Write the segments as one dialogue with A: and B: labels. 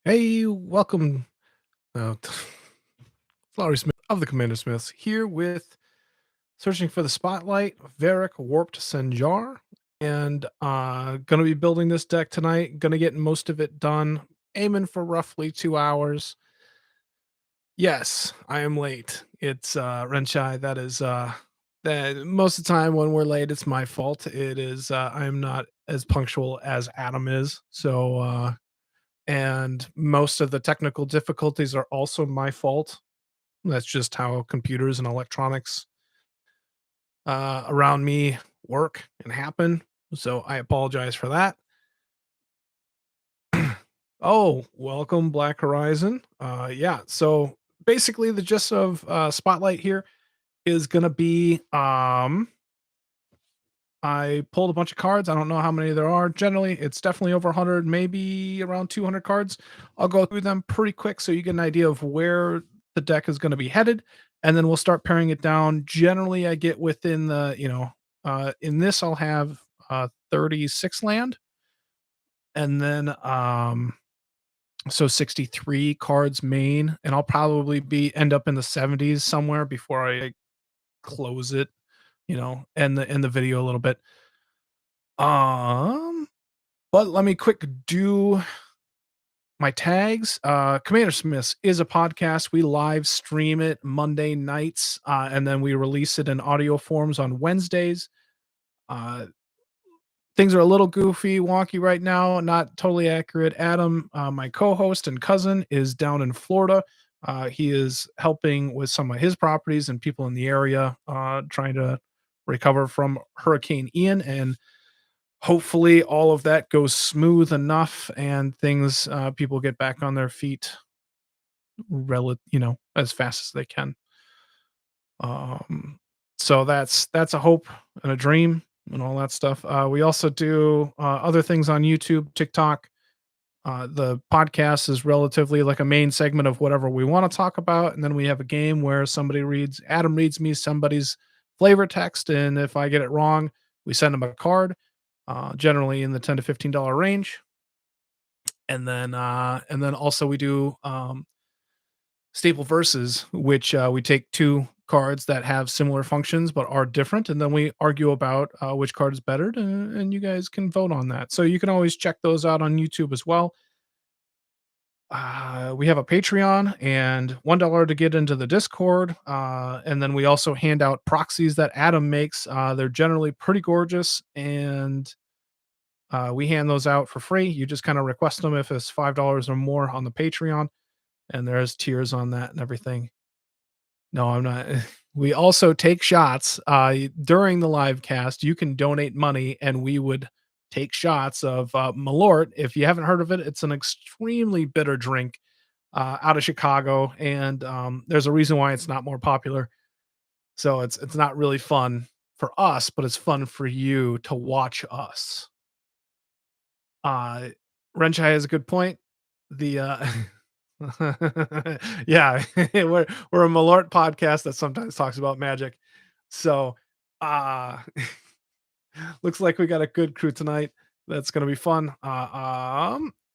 A: Hey, welcome, Flowery Smith of the CommanderSmiths here with searching for the spotlight, Verrak Warped Sengir, and gonna be building this deck tonight. Gonna get most of it done. Aiming for roughly 2 hours. Yes, I am late. It's Renshai. That is that most of the time when we're late, it's my fault. It is I am not as punctual as Adam is. And most of the technical difficulties are also my fault. That's just how computers and electronics around me work and happen. So I apologize for that. Oh, welcome, Black Horizon. Yeah. So basically, the gist of Spotlight here is gonna be I pulled a bunch of cards. I don't know how many there are. Generally, it's definitely over 100, maybe around 200 cards. I'll go through them pretty quick so you get an idea of where the deck is going to be headed, and then we'll start paring it down. Generally, I get within in this I'll have 36 land, and then so 63 cards main, and I'll probably be end up in the 70s somewhere before I close it, and the video a little bit. Um, but let me quick do my tags. Commander Smiths is a podcast. We live stream it Monday nights, and then we release it in audio forms on Wednesdays. Uh, Things are a little goofy, wonky right now, not totally accurate. Adam, my co-host and cousin, is down in Florida. He is helping with some of his properties and people in the area, trying to recover from Hurricane Ian, and hopefully all of that goes smooth enough and things people get back on their feet as fast as they can. Um so that's a hope and a dream and all that stuff. We also do other things on YouTube, TikTok. The podcast is relatively like a main segment of whatever we want to talk about, and then we have a game where Adam reads me somebody's flavor text, and if I get it wrong, we send them a card, generally in the $10 to $15 range. And then also we do staple verses, which we take two cards that have similar functions but are different, and then we argue about which card is better, and you guys can vote on that. So you can always check those out on YouTube as well. We have a Patreon and $1 to get into the Discord. And then we also hand out proxies that Adam makes. They're generally pretty gorgeous, and we hand those out for free. You just kind of request them if it's $5 or more on the Patreon, and there's tiers on that and everything. No, I'm not. We also take shots during the live cast. You can donate money, and we would take shots of Malort. If you haven't heard of it, it's an extremely bitter drink out of Chicago, and there's a reason why it's not more popular. So it's not really fun for us, but it's fun for you to watch us. Uh, Renchai has a good point. The yeah, we're a Malort podcast that sometimes talks about magic. So uh looks like we got a good crew tonight. That's gonna be fun.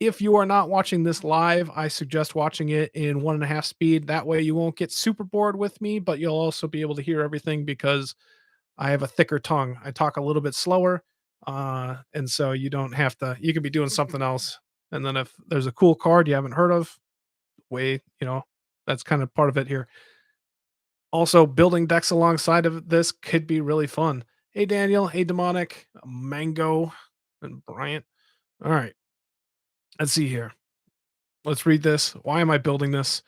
A: If you are not watching this live, I suggest watching it in 1.5 speed. That way you won't get super bored with me, but you'll also be able to hear everything because I have a thicker tongue. I talk a little bit slower. And so you don't have to, you could be doing something else. And then if there's a cool card you haven't heard of, way, that's kind of part of it here. Also, building decks alongside of this could be really fun. Hey, Daniel. Hey, Demonic, Mango, and Bryant. All right. Let's see here. Let's read this. Why am I building this?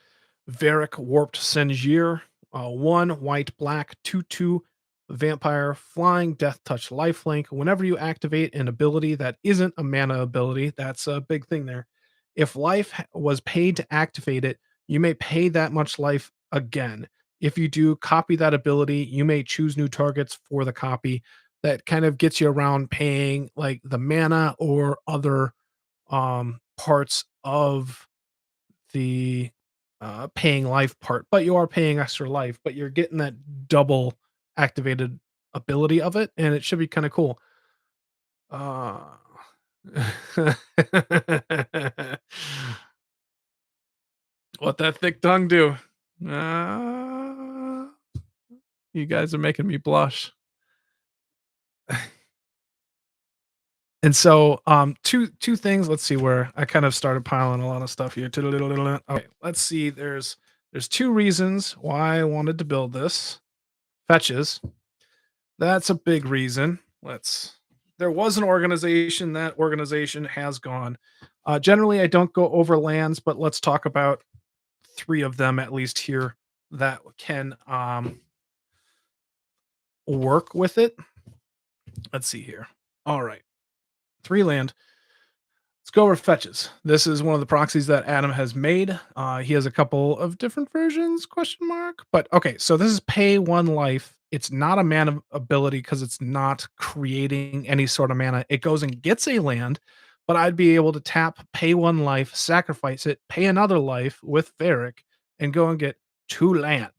A: Verrak Warped Sengir, 1 white black 2/2 vampire flying death touch lifelink. Whenever you activate an ability that isn't a mana ability, that's a big thing there. If was paid to activate it, you may pay that much life again. If you do copy that ability, you may choose new targets for the copy. That kind of gets you around paying like the mana or other parts of the paying life part, but you are paying extra life, but you're getting that double activated ability of it, and it should be kind of cool. Uh, What that thick tongue do? Ah, you guys are making me blush. And so, two things. Let's see where I kind of started piling a lot of stuff here. Okay, let's see. There's two reasons why I wanted to build this. Fetches. That's a big reason. Let's. There was an organization. That organization has gone. Generally, I don't go over lands, but let's talk about three of them at least here that can work with it. Let's see here. All right, three land. Let's go over fetches. This is one of the proxies that Adam has made. He has a couple of different versions, question mark. But okay, so this is pay one life. It's not a mana ability because it's not creating any sort of mana. It goes and gets a land, but I'd be able to tap, pay one life, sacrifice it, pay another life with Verrak, and go and get two land.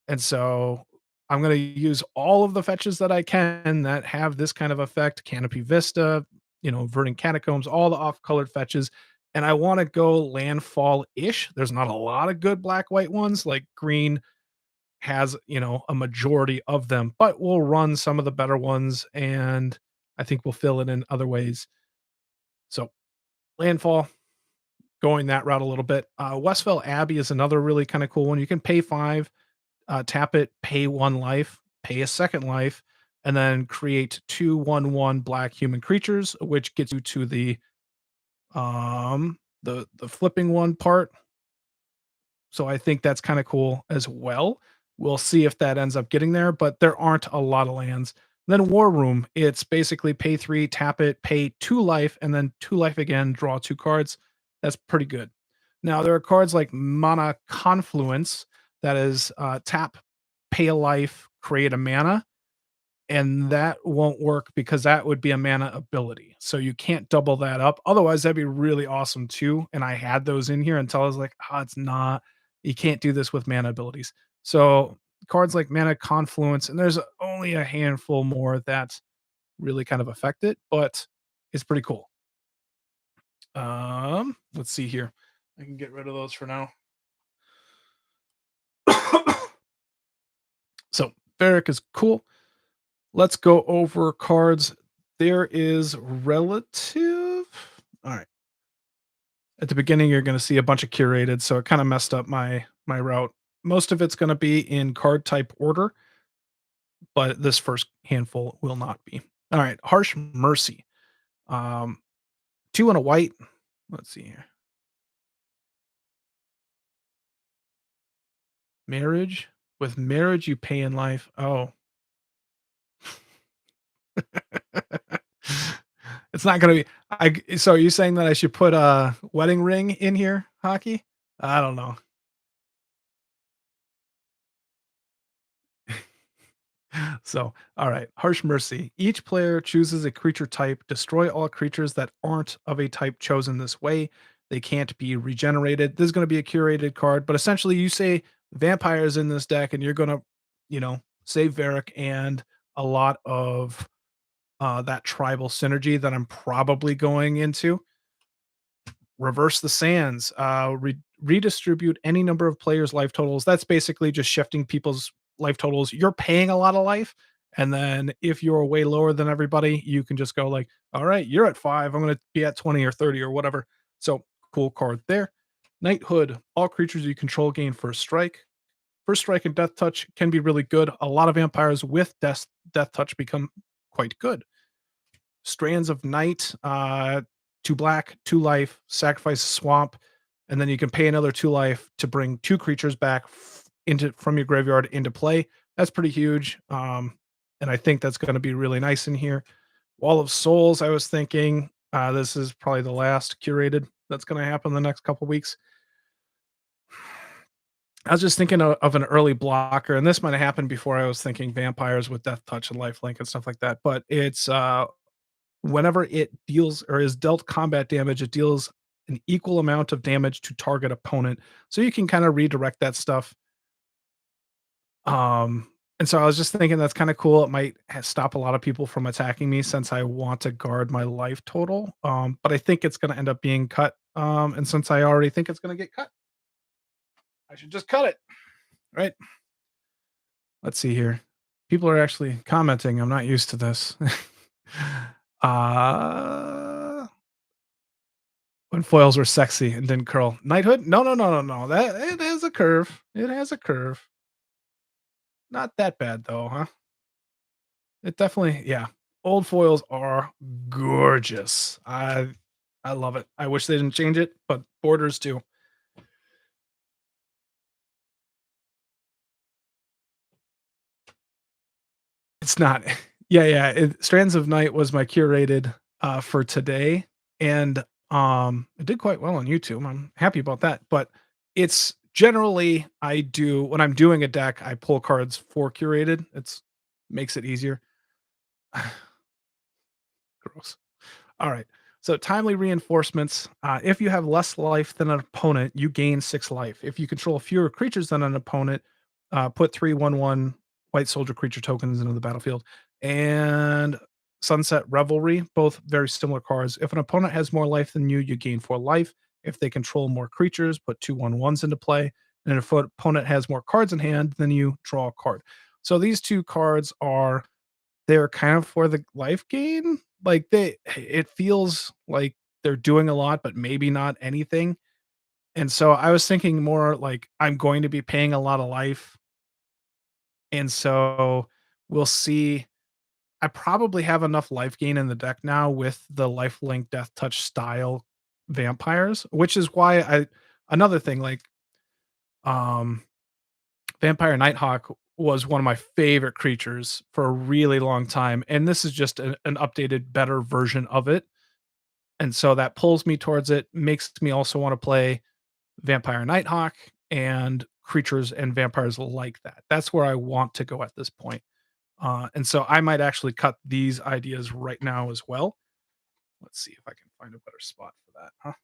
A: And so I'm going to use all of the fetches that I can that have this kind of effect, Canopy Vista, Verdant Catacombs, all the off-colored fetches. And I want to go landfall-ish. There's not a lot of good black-white ones. Like green has, a majority of them, but we'll run some of the better ones and I think we'll fill it in other ways. So landfall, going that route a little bit. Westvale Abbey is another really kind of cool one. You can pay 5, tap it, pay one life, pay a second life, and then create 2/1/1 black human creatures, which gets you to the flipping one part. So I think that's kind of cool as well. We'll see if that ends up getting there, but there aren't a lot of lands. Then War Room, it's basically pay 3, tap it, pay 2 life, and then 2 life again, draw 2 cards. That's pretty good. Now there are cards like Mana Confluence, that is tap, pay a life, create a mana, and that won't work because that would be a mana ability. So you can't double that up. Otherwise, that'd be really awesome too. And I had those in here until I was like, oh, it's not. You can't do this with mana abilities. So cards like Mana Confluence, and there's only a handful more that really kind of affect it, but it's pretty cool. Let's see here. I can get rid of those for now. So Verrak is cool. Let's go over cards. There is relative. All right. At the beginning, you're going to see a bunch of curated, so it kind of messed up my route. Most of it's going to be in card type order, but this first handful will not be. All right. Harsh Mercy. 2 and a white. Let's see here. Marriage. With marriage, you pay in life. Oh. It's not gonna be so are you saying that I should put a wedding ring in here, Hockey? I don't know. So, all right, Harsh Mercy. Each player chooses a creature type. Destroy all creatures that aren't of a type chosen this way. They can't be regenerated. This is gonna be a curated card, but essentially you say vampires in this deck, and you're gonna, save Varric and a lot of that tribal synergy that I'm probably going into. Reverse the sands, redistribute any number of players' life totals. That's basically just shifting people's life totals. You're paying a lot of life, and then if you're way lower than everybody, you can just go like, "All right, you're at 5. I'm going to be at 20 or 30 or whatever." So cool card there. Knighthood. All creatures you control gain first strike. First strike and death touch can be really good. A lot of vampires with death touch become quite good. Strands of Night, 2 black, 2 life, sacrifice a swamp, and then you can pay another 2 life to bring 2 creatures back into from your graveyard into play. That's pretty huge. And I think that's going to be really nice in here. Wall of Souls, I was thinking, this is probably the last curated that's going to happen in the next couple weeks. I was just thinking of an early blocker, and this might have happened before I was thinking vampires with death touch and lifelink and stuff like that. But it's whenever it deals or is dealt combat damage, it deals an equal amount of damage to target opponent. So you can kind of redirect that stuff. And so I was just thinking that's kind of cool. It might stop a lot of people from attacking me since I want to guard my life total. But I think it's going to end up being cut. And since I already think it's going to get cut, I should just cut it, right? Let's see here. People are actually commenting. I'm not used to this. uh when foils were sexy and didn't curl. Knighthood? No, no, no, no, no. That it has a curve. It has a curve. Not that bad though, huh? It definitely, yeah. Old foils are gorgeous. I love it. I wish they didn't change it, but borders too. It's not. Yeah, yeah. Strands of Night was my curated for today, and it did quite well on YouTube. I'm happy about that. But it's generally I do when I'm doing a deck, I pull cards for curated. It's makes it easier. Gross. All right. So timely reinforcements. If you have less life than an opponent, you gain 6 life. If you control fewer creatures than an opponent, put 3/1/1 white soldier creature tokens into the battlefield. And Sunset Revelry, both very similar cards. If an opponent has more life than you gain 4 life. If they control more creatures, put 2/1/1s into play. And if an opponent has more cards in hand, then you draw a card. So these two cards are they're kind of for the life gain. Like it feels like they're doing a lot, but maybe not anything. And so I was thinking more like I'm going to be paying a lot of life. And so we'll see. I probably have enough life gain in the deck now with the lifelink death touch style vampires, which is why another thing like um Vampire Nighthawk was one of my favorite creatures for a really long time, and this is just an updated, better version of it, and so that pulls me towards it, makes me also wanna play Vampire Nighthawk and creatures and vampires like that. That's where I want to go at this point, and so I might actually cut these ideas right now as well. Let's see if I can find a better spot for that, huh?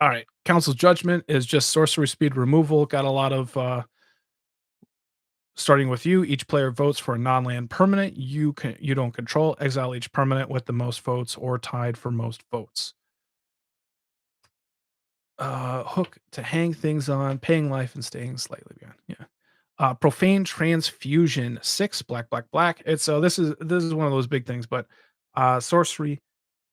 A: Alright, Council's Judgment is just sorcery speed removal, got a lot of, starting with you, each player votes for a non-land permanent you don't control. Exile each permanent with the most votes or tied for most votes. Hook to hang things on, paying life and staying slightly behind. Yeah. Profane transfusion, 6 black, black, black. It's so this is one of those big things, but sorcery.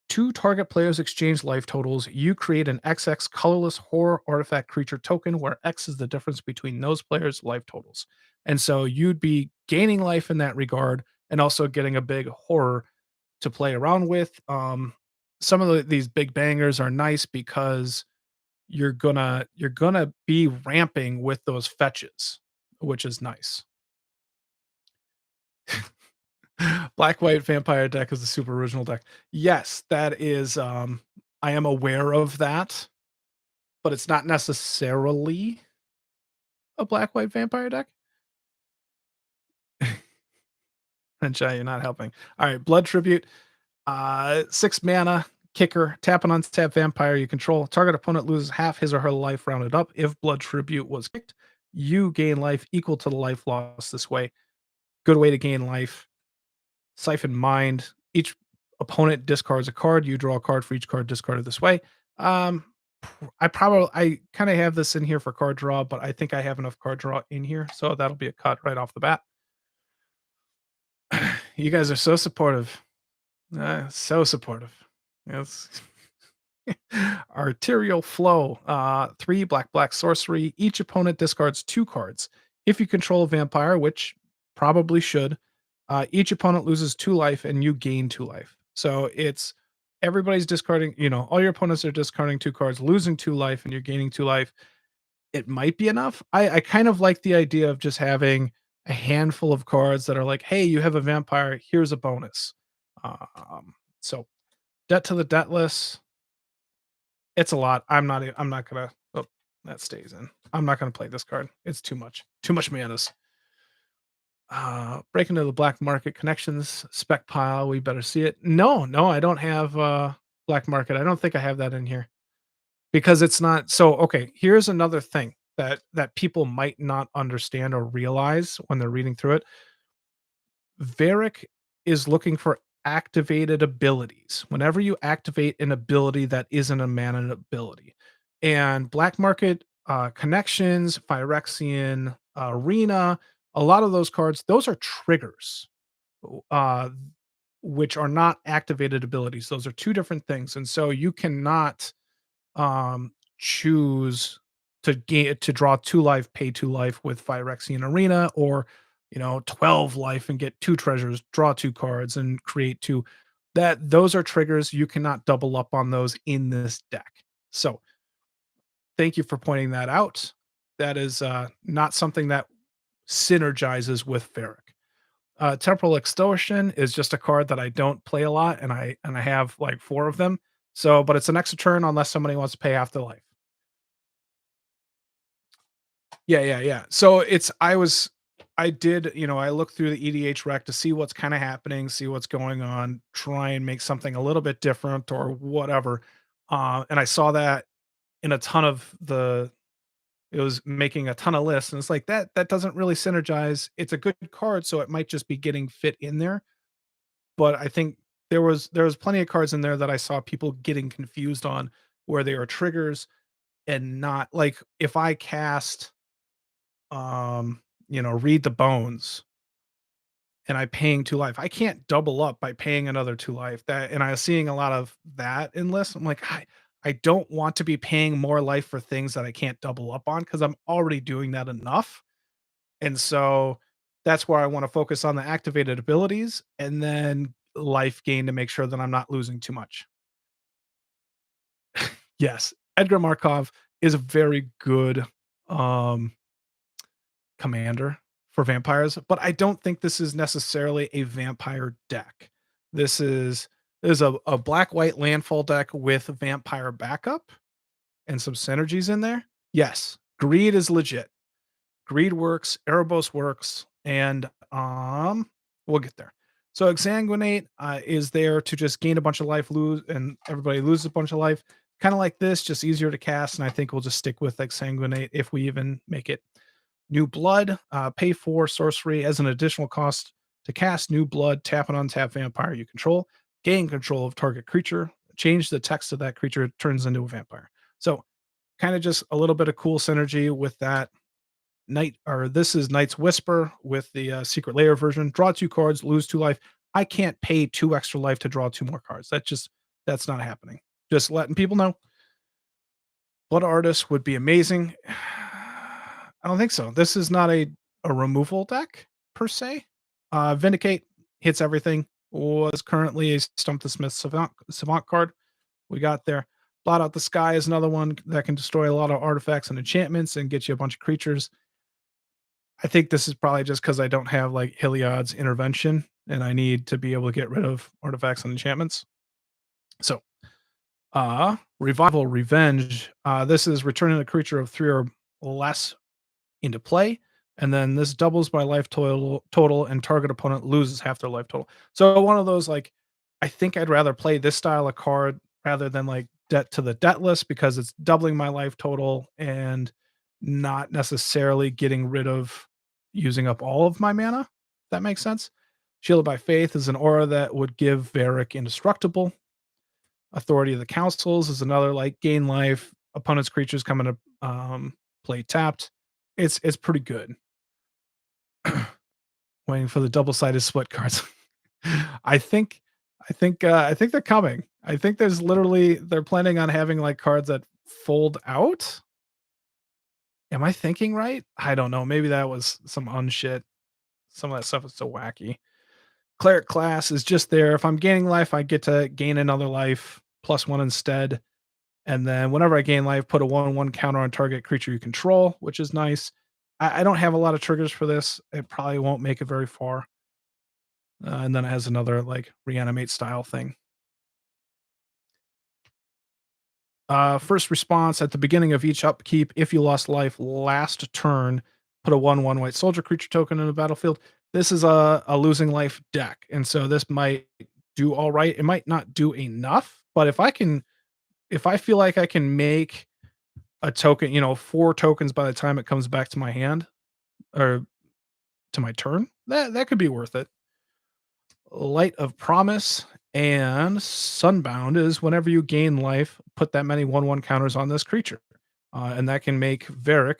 A: Two target players exchange life totals. You create an XX colorless horror artifact creature token where X is the difference between those players' life totals. And so you'd be gaining life in that regard and also getting a big horror to play around with. Some of these big bangers are nice because you're gonna be ramping with those fetches, which is nice. Black white vampire deck is the super original deck. Yes, that is I am aware of that, but it's not necessarily a black white vampire deck. And Shy, you're not helping. All right, blood tribute. 6 mana, kicker, tap an untap vampire you control. Target opponent loses half his or her life rounded up. If blood tribute was kicked, you gain life equal to the life loss this way. Good way to gain life. Siphon Mind. Each opponent discards a card. You draw a card for each card discarded this way. Um, I kind of have this in here for card draw, but I think I have enough card draw in here, so that'll be a cut right off the bat. You guys are so supportive. So supportive. Yes. Arterial Flow. 3 black, black sorcery. Each opponent discards 2 cards. If you control a vampire, which probably should, each opponent loses 2 life and you gain 2 life. So it's everybody's discarding, all your opponents are discarding 2 cards, losing 2 life, and you're gaining 2 life. It might be enough. I kind of like the idea of just having a handful of cards that are like, hey, you have a vampire, here's a bonus. So debt to the debtless. It's a lot. I'm not gonna. Oh, that stays in. I'm not gonna play this card. It's too much. Too much manas. Break into the black market connections spec pile. We better see it. No, no, I don't have black market. I don't think I have that in here because it's not. So okay, here's another thing that people might not understand or realize when they're reading through it. Verrak is looking for activated abilities. Whenever you activate an ability that isn't a mana ability, and black market Connections, Phyrexian, Arena, a lot of those cards, those are triggers, uh, which are not activated abilities. Those are two different things. And so you cannot choose to draw 2 life, pay 2 life with Phyrexian Arena, or 12 life and get 2 treasures, draw 2 cards, and create two. Those are triggers. You cannot double up on those in this deck. So thank you for pointing that out. That is not something that synergizes with Verrak. Temporal Extortion is just a card that I don't play a lot, and I have like 4 of them. So, but it's an extra turn unless somebody wants to pay half the life. Yeah, yeah, yeah. So I did, I looked through the EDH rec to see what's kind of happening, see what's going on, try and make something a little bit different or whatever. And I saw that in a ton of the it was making a ton of lists, and it's like that doesn't really synergize. It's a good card, so it might just be getting fit in there. But I think there was plenty of cards in there that I saw people getting confused on where they are triggers and not like if I cast read the bones and I paying 2 life. I can't double up by paying another 2 life. That and I was seeing a lot of that in lists. I'm like, I don't want to be paying more life for things that I can't double up on because I'm already doing that enough. And so that's where I want to focus on the activated abilities and then life gain to make sure that I'm not losing too much. Yes, Edgar Markov is a very good um commander for vampires, but I don't think this is necessarily a vampire deck. This is a black white landfall deck with vampire backup and some synergies in there. Yes, greed is legit. Greed works, Erebos works, and we'll get there. So Exsanguinate is there to just gain a bunch of life, lose, and everybody loses a bunch of life. Kind of like this, just easier to cast, and I think we'll just stick with Exsanguinate if we even make it. New Blood, pay 4 sorcery as an additional cost to cast New Blood, tap an untap vampire you control, gain control of target creature, change the text of that creature, it turns into a vampire. So kind of just a little bit of cool synergy with that. This is Knight's Whisper with the secret layer version. Draw 2 cards, lose 2 life. I can't pay 2 extra life to draw 2 more cards. That's not happening. Just letting people know. Blood Artist would be amazing. I don't think so. This is not a removal deck per se. Vindicate hits everything. Was currently a Stump the Smith Savant card. We got there. Blot Out the Sky is another one that can destroy a lot of artifacts and enchantments and get you a bunch of creatures. I think this is probably just because I don't have like Heliod's intervention and I need to be able to get rid of artifacts and enchantments. So Revival Revenge. This is returning a creature of 3 or less into play. And then this doubles my life total and target opponent loses half their life total. So one of those like I think I'd rather play this style of card rather than like debt to the debt list because it's doubling my life total and not necessarily getting rid of using up all of my mana. If that makes sense. Shielded by Faith is an aura that would give Verrak indestructible. Authority of the Councils is another like gain life. Opponent's creatures come into play tapped. It's pretty good. Waiting for the double-sided split cards. I think I think they're coming. I think they're planning on having like cards that fold out. Am I thinking right? I don't know. Maybe that was some unshit. Some of that stuff is so wacky. Cleric class is just there. If I'm gaining life, I get to gain another life plus 1 instead. And then whenever I gain life, put a 1/1 counter on target creature you control, which is nice. I don't have a lot of triggers for this. It probably won't make it very far. And then it has another like reanimate style thing. First response at the beginning of each upkeep, if you lost life last turn, put a 1/1 white soldier creature token in the battlefield. This is a losing life deck. And so this might do all right. It might not do enough, but if I feel like I can make a token, 4 tokens by the time it comes back to my hand or to my turn, that could be worth it. Light of Promise and Sunbound is whenever you gain life, put that many 1/1 counters on this creature. and that can make Verrak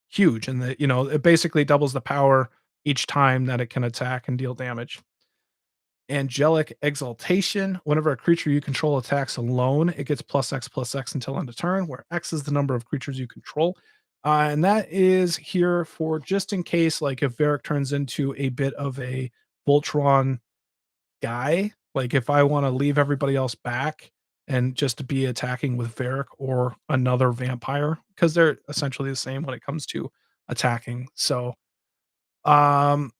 A: huge. And that it basically doubles the power each time that it can attack and deal damage. Angelic Exaltation. Whenever a creature you control attacks alone, it gets plus X until end of turn, where X is the number of creatures you control. And that is here for just in case, like if Varric turns into a bit of a Voltron guy, like if I want to leave everybody else back and just to be attacking with Varric or another vampire, because they're essentially the same when it comes to attacking. So, um,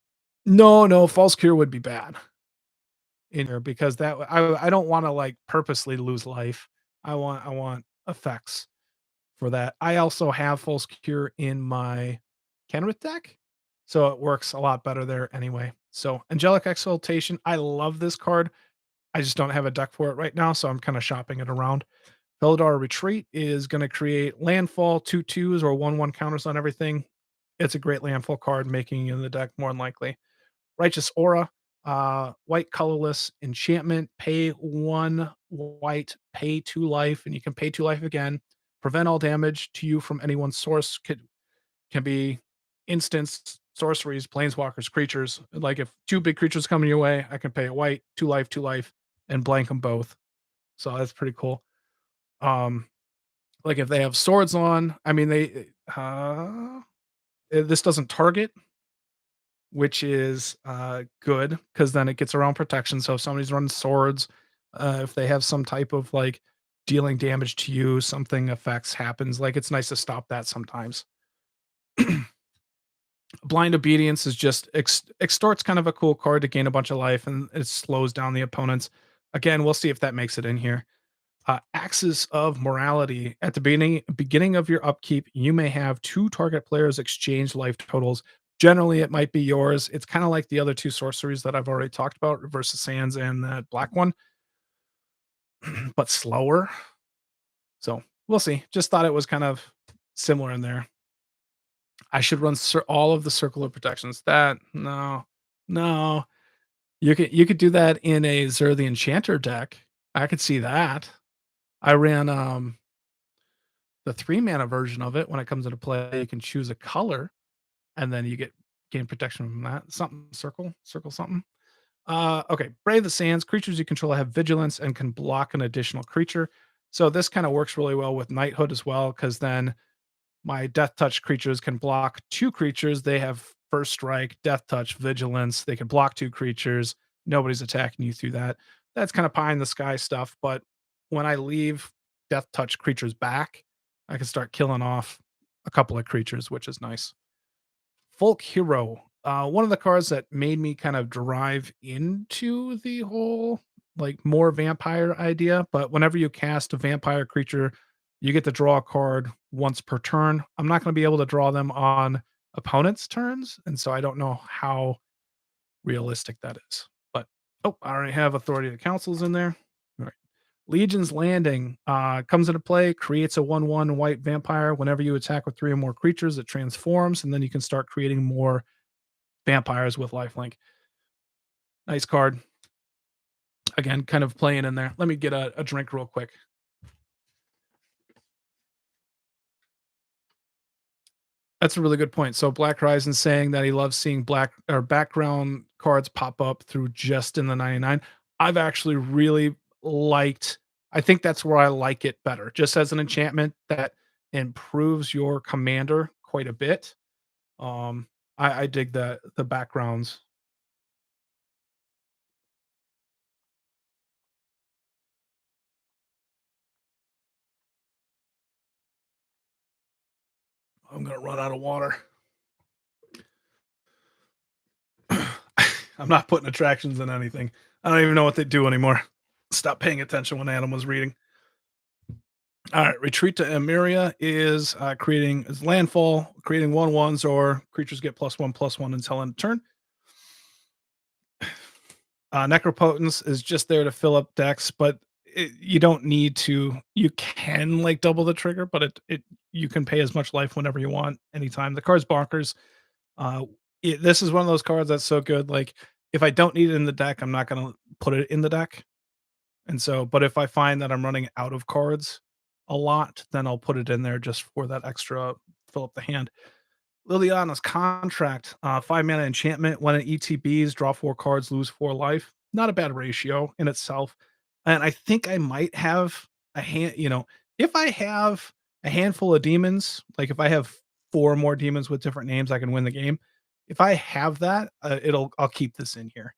A: no, False Cure would be bad in here because I don't wanna, like, purposely lose life. I want effects for that. I also have False Cure in my Kenrith deck, so it works a lot better there anyway. So, Angelic Exaltation, I love this card. I just don't have a deck for it right now, so I'm kinda shopping it around. Felidar Retreat is gonna create landfall, 2/2s or 1/1 counters on everything. It's a great landfall card, making it in the deck more than likely. Righteous Aura, white colorless enchantment, pay 1 white, pay 2 life, and you can pay 2 life again. Prevent all damage to you from any one source. Can be instants, sorceries, planeswalkers, creatures. Like if 2 big creatures coming your way, I can pay a white, 2 life, and blank them both. So that's pretty cool. Um, like if they have swords on, I mean this doesn't target, which is, good because then it gets around protection, so if somebody's running swords, if they have some type of, like, dealing damage to you, something effects happens, like, it's nice to stop that sometimes. Blind Obedience is just Extort's kind of a cool card to gain a bunch of life, and it slows down the opponents. Again, we'll see if that makes it in here. Axis of Morality. At the beginning of your upkeep, you may have 2 target players exchange life totals. Generally, it might be yours. It's kinda like the other 2 sorceries that I've already talked about, Reverse Sands and that black one, but slower. So, we'll see. Just thought it was kind of similar in there. I should run all of the Circle of Protections. That no. No. You could do that in a Zur the Enchanter deck. I could see that. I ran, the 3 mana version of it. When it comes into play, you can choose a color, and then you gain protection from that. Something circle something. Okay. Brave the Sands. Creatures you control have vigilance and can block an additional creature. So this kind of works really well with Knighthood as well, because then my Death Touch creatures can block 2 creatures. They have First Strike, Death Touch, Vigilance. They can block 2 creatures. Nobody's attacking you through that. That's kind of pie in the sky stuff. But when I leave Death Touch creatures back, I can start killing off a couple of creatures, which is nice. Folk Hero. One of the cards that made me kind of drive into the whole like more vampire idea. But whenever you cast a vampire creature, you get to draw a card once per turn. I'm not going to be able to draw them on opponents' turns, and so I don't know how realistic that is. But oh, I already have Authority of the Councils in there. All right. Legion's Landing comes into play, creates a 1/1 white vampire. Whenever you attack with 3 or more creatures, it transforms, and then you can start creating more vampires with lifelink. Nice card. Again, kind of playing in there. Let me get a drink real quick. That's a really good point. So Black Horizon saying that he loves seeing black or background cards pop up through just in the 99. I've actually really liked I think that's where I like it better. Just as an enchantment that improves your commander quite a bit. Um I dig the backgrounds. I'm gonna run out of water. I'm not putting attractions in anything. I don't even know what they do anymore. Stop paying attention when Adam was reading. All right, Retreat to Emeria is creating is landfall, creating 1/1s or creatures get +1/+1 until end of turn. Necropotence is just there to fill up decks, but you don't need to. You can like double the trigger, but it you can pay as much life whenever you want, anytime. The card's bonkers. Uh, this is one of those cards that's so good. Like if I don't need it in the deck, I'm not gonna put it in the deck. And so, but if I find that I'm running out of cards, a lot, then I'll put it in there just for that extra fill up the hand. Liliana's Contract, 5 mana enchantment. When it ETBs, draw 4 cards, lose 4 life. Not a bad ratio in itself. And I think I might have if I have a handful of demons, like if I have 4 more demons with different names, I can win the game. If I have that, I'll keep this in here.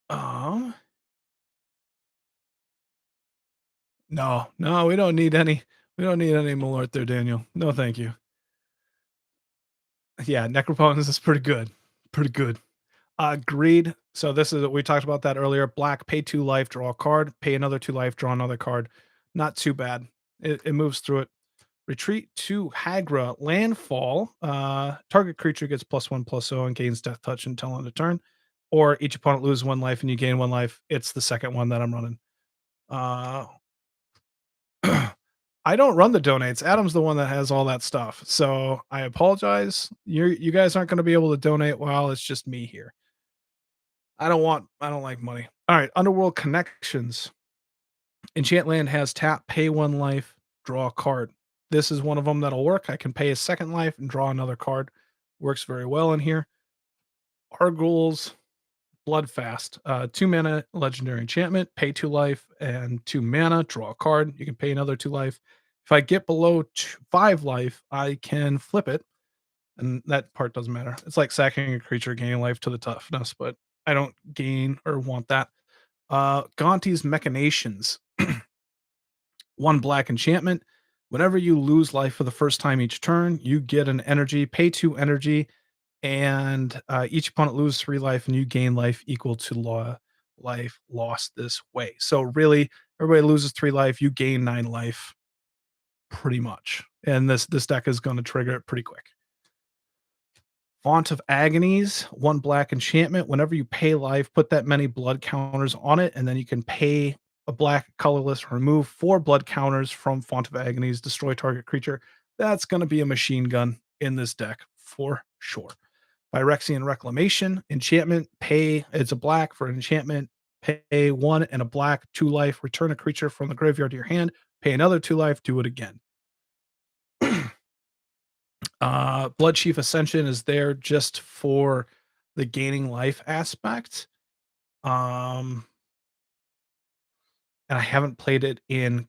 A: Um, no, no, we don't need any Malort there, Daniel. No, thank you. Yeah, Necropotence is pretty good. Pretty good. Greed. So this is we talked about that earlier. Black, pay 2 life, draw a card, pay another 2 life, draw another card. Not too bad. It moves through it. Retreat to Hagra. Landfall. Target creature gets +1/+0 and gains death touch until end of turn. Or each opponent loses 1 life and you gain 1 life. It's the second one that I'm running. Uh I don't run the donates. Adam's the one that has all that stuff. So I apologize. You guys aren't going to be able to donate while it's just me here. I don't like money. All right, Underworld Connections. Enchant land has tap, pay 1 life, draw a card. This is one of them that'll work. I can pay a second life and draw another card. Works very well in here. Argul's Bloodfast. 2 mana legendary enchantment, pay 2 life and 2 mana, draw a card. You can pay another 2 life. If I get below 5 life, I can flip it, and that part doesn't matter. It's like sacking a creature, gaining life to the toughness, but I don't gain or want that. Gonti's Machinations. 1 black enchantment. Whenever you lose life for the first time each turn, you get an energy, pay 2 energy, and each opponent loses 3 life, and you gain life equal to life lost this way. So really, everybody loses 3 life, you gain 9 life, pretty much. And this deck is going to trigger it pretty quick. Font of Agonies, 1 black enchantment. Whenever you pay life, put that many blood counters on it, and then you can pay a black colorless, remove 4 blood counters from Font of Agonies, destroy target creature. That's going to be a machine gun in this deck for sure. Phyrexian Reclamation, enchantment, pay, it's a black for an enchantment, pay 1 and a black, 2 life, return a creature from the graveyard to your hand, pay another 2 life, do it again. Bloodchief Ascension is there just for the gaining life aspect. And I haven't played it in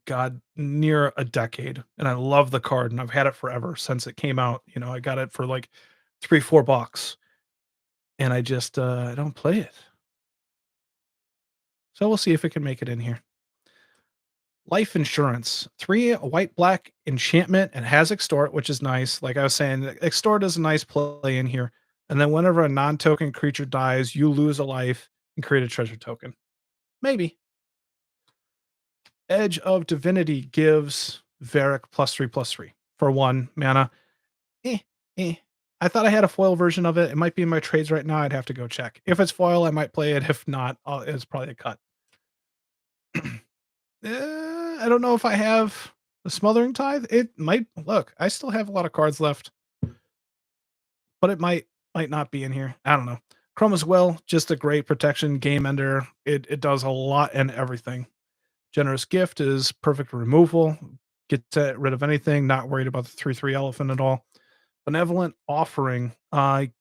A: near a decade. And I love the card and I've had it forever since it came out. You know, I got it for like $3-4 and I just I don't play it. So we'll see if it can make it in here. Life Insurance, 3 white black enchantment and has extort, which is nice. Like I was saying, extort is a nice play in here. And then whenever a non-token creature dies, you lose a life and create a treasure token. Maybe. Edge of Divinity gives Verrak +3/+3 for 1 mana. Eh, eh. I thought I had a foil version of it. It might be in my trades right now. I'd have to go check. If it's foil, I might play it. If not, it's probably a cut. I don't know if I have a Smothering Tithe. It might look. I still have a lot of cards left, but it might not be in here. I don't know. Chrome as well, just a great protection game ender. It does a lot and everything. Generous Gift is perfect removal. Gets rid of anything. Not worried about the 3/3 elephant at all. Benevolent Offering.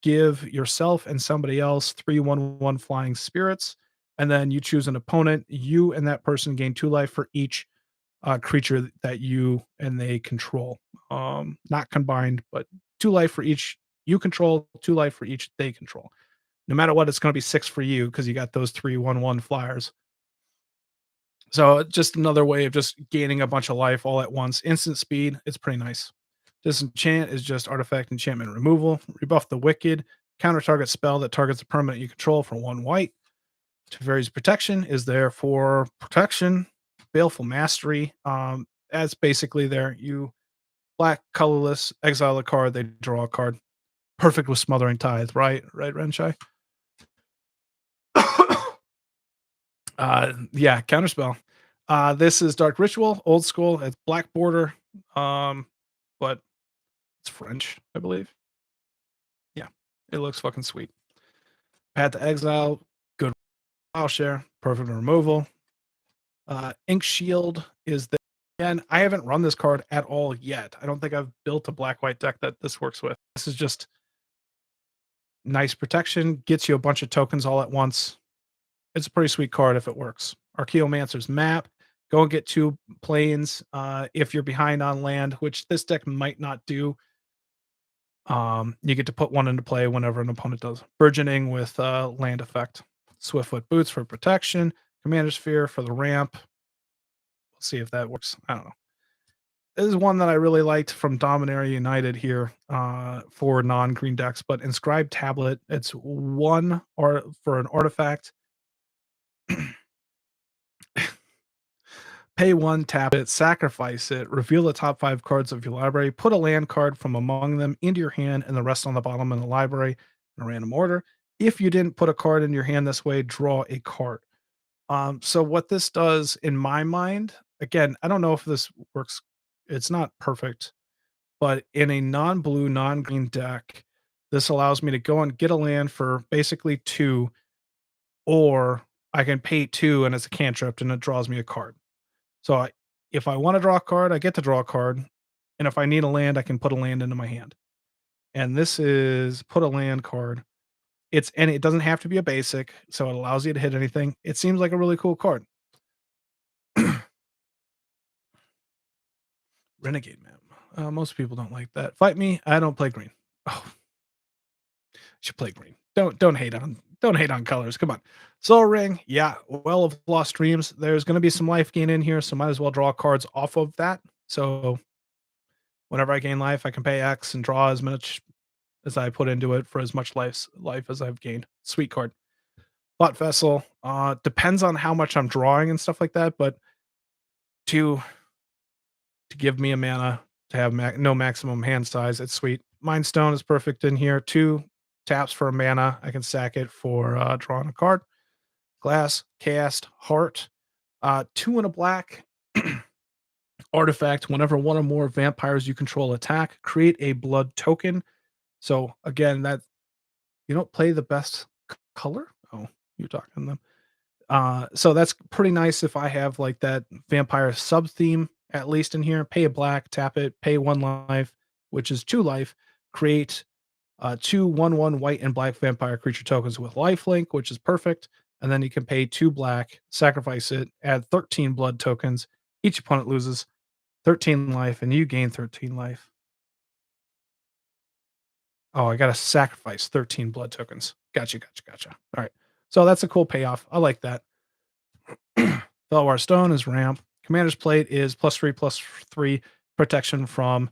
A: Give yourself and somebody else 3/1/1 flying spirits, and then you choose an opponent. You and that person gain 2 life for each creature that you and they control. Not combined, but 2 life for each you control, 2 life for each they control. No matter what, it's going to be 6 for you because you got those 3/1/1 flyers. So just another way of just gaining a bunch of life all at once. Instant speed, it's pretty nice. Disenchant is just artifact enchantment removal. Rebuff the Wicked. Counter target spell that targets a permanent you control for 1 white. Teferi's Protection is there for protection. Baleful Mastery. As basically there. You black, colorless, exile a card, they draw a card. Perfect with Smothering Tithe, right? Right, Renshai? Yeah, counterspell. This is Dark Ritual, old school. It's black border. But it's French, I believe. Yeah, it looks fucking sweet. Path to Exile, good file share, perfect removal. Ink Shield is the again, I haven't run this card at all yet. I don't think I've built a black white deck that this works with. This is just nice protection, gets you a bunch of tokens all at once. It's a pretty sweet card if it works. Archaeomancer's Map. Go and get 2 planes if you're behind on land, which this deck might not do. You get to put 1 into play whenever an opponent does. Burgeoning with land effect. Swiftfoot Boots for protection. Commander Sphere for the ramp. We'll see if that works. I don't know. This is one that I really liked from Dominaria United here for non-green decks, but Inscribed Tablet, it's 1 or for an artifact. Pay 1, tap it, sacrifice it, reveal the top 5 cards of your library, put a land card from among them into your hand and the rest on the bottom in the library in a random order. If you didn't put a card in your hand this way, draw a card. So what this does in my mind, again, I don't know if this works. It's not perfect, but in a non-blue, non-green deck, this allows me to go and get a land for basically 2, or I can pay 2 and it's a cantrip and it draws me a card. So if I want to draw a card, I get to draw a card, and if I need a land, I can put a land into my hand. And this is put a land card. And it doesn't have to be a basic, so it allows you to hit anything. It seems like a really cool card. Renegade map. Most people don't like that. Fight me. I don't play green. Oh, I should play green. Don't hate on colors. Come on. Soul Ring. Yeah. Well of Lost Dreams. There's going to be some life gain in here, so might as well draw cards off of that. So whenever I gain life, I can pay X and draw as much as I put into it for as much life as I've gained. Sweet card. Plot Vessel. Depends on how much I'm drawing and stuff like that, but to give me a mana to have no maximum hand size, it's sweet. Mind Stone is perfect in here. 2 taps for a mana. I can sack it for drawing a card. Glass, Cast, Heart. 2 and a black. Artifact. Whenever 1 or more vampires you control attack, create a blood token. So again, that you don't play the best color. Oh, you're talking to them. So that's pretty nice if I have like that vampire sub theme at least in here. Pay a black, tap it, pay 1 life, which is 2 life. Create 2 1/1 white and black vampire creature tokens with lifelink, which is perfect. And then you can pay 2 black, sacrifice it, add 13 blood tokens. Each opponent loses 13 life, and you gain 13 life. Oh, I gotta sacrifice 13 blood tokens. Gotcha. All right. So that's a cool payoff. I like that. Felwar Stone is ramp. Commander's Plate is +3/+3 protection from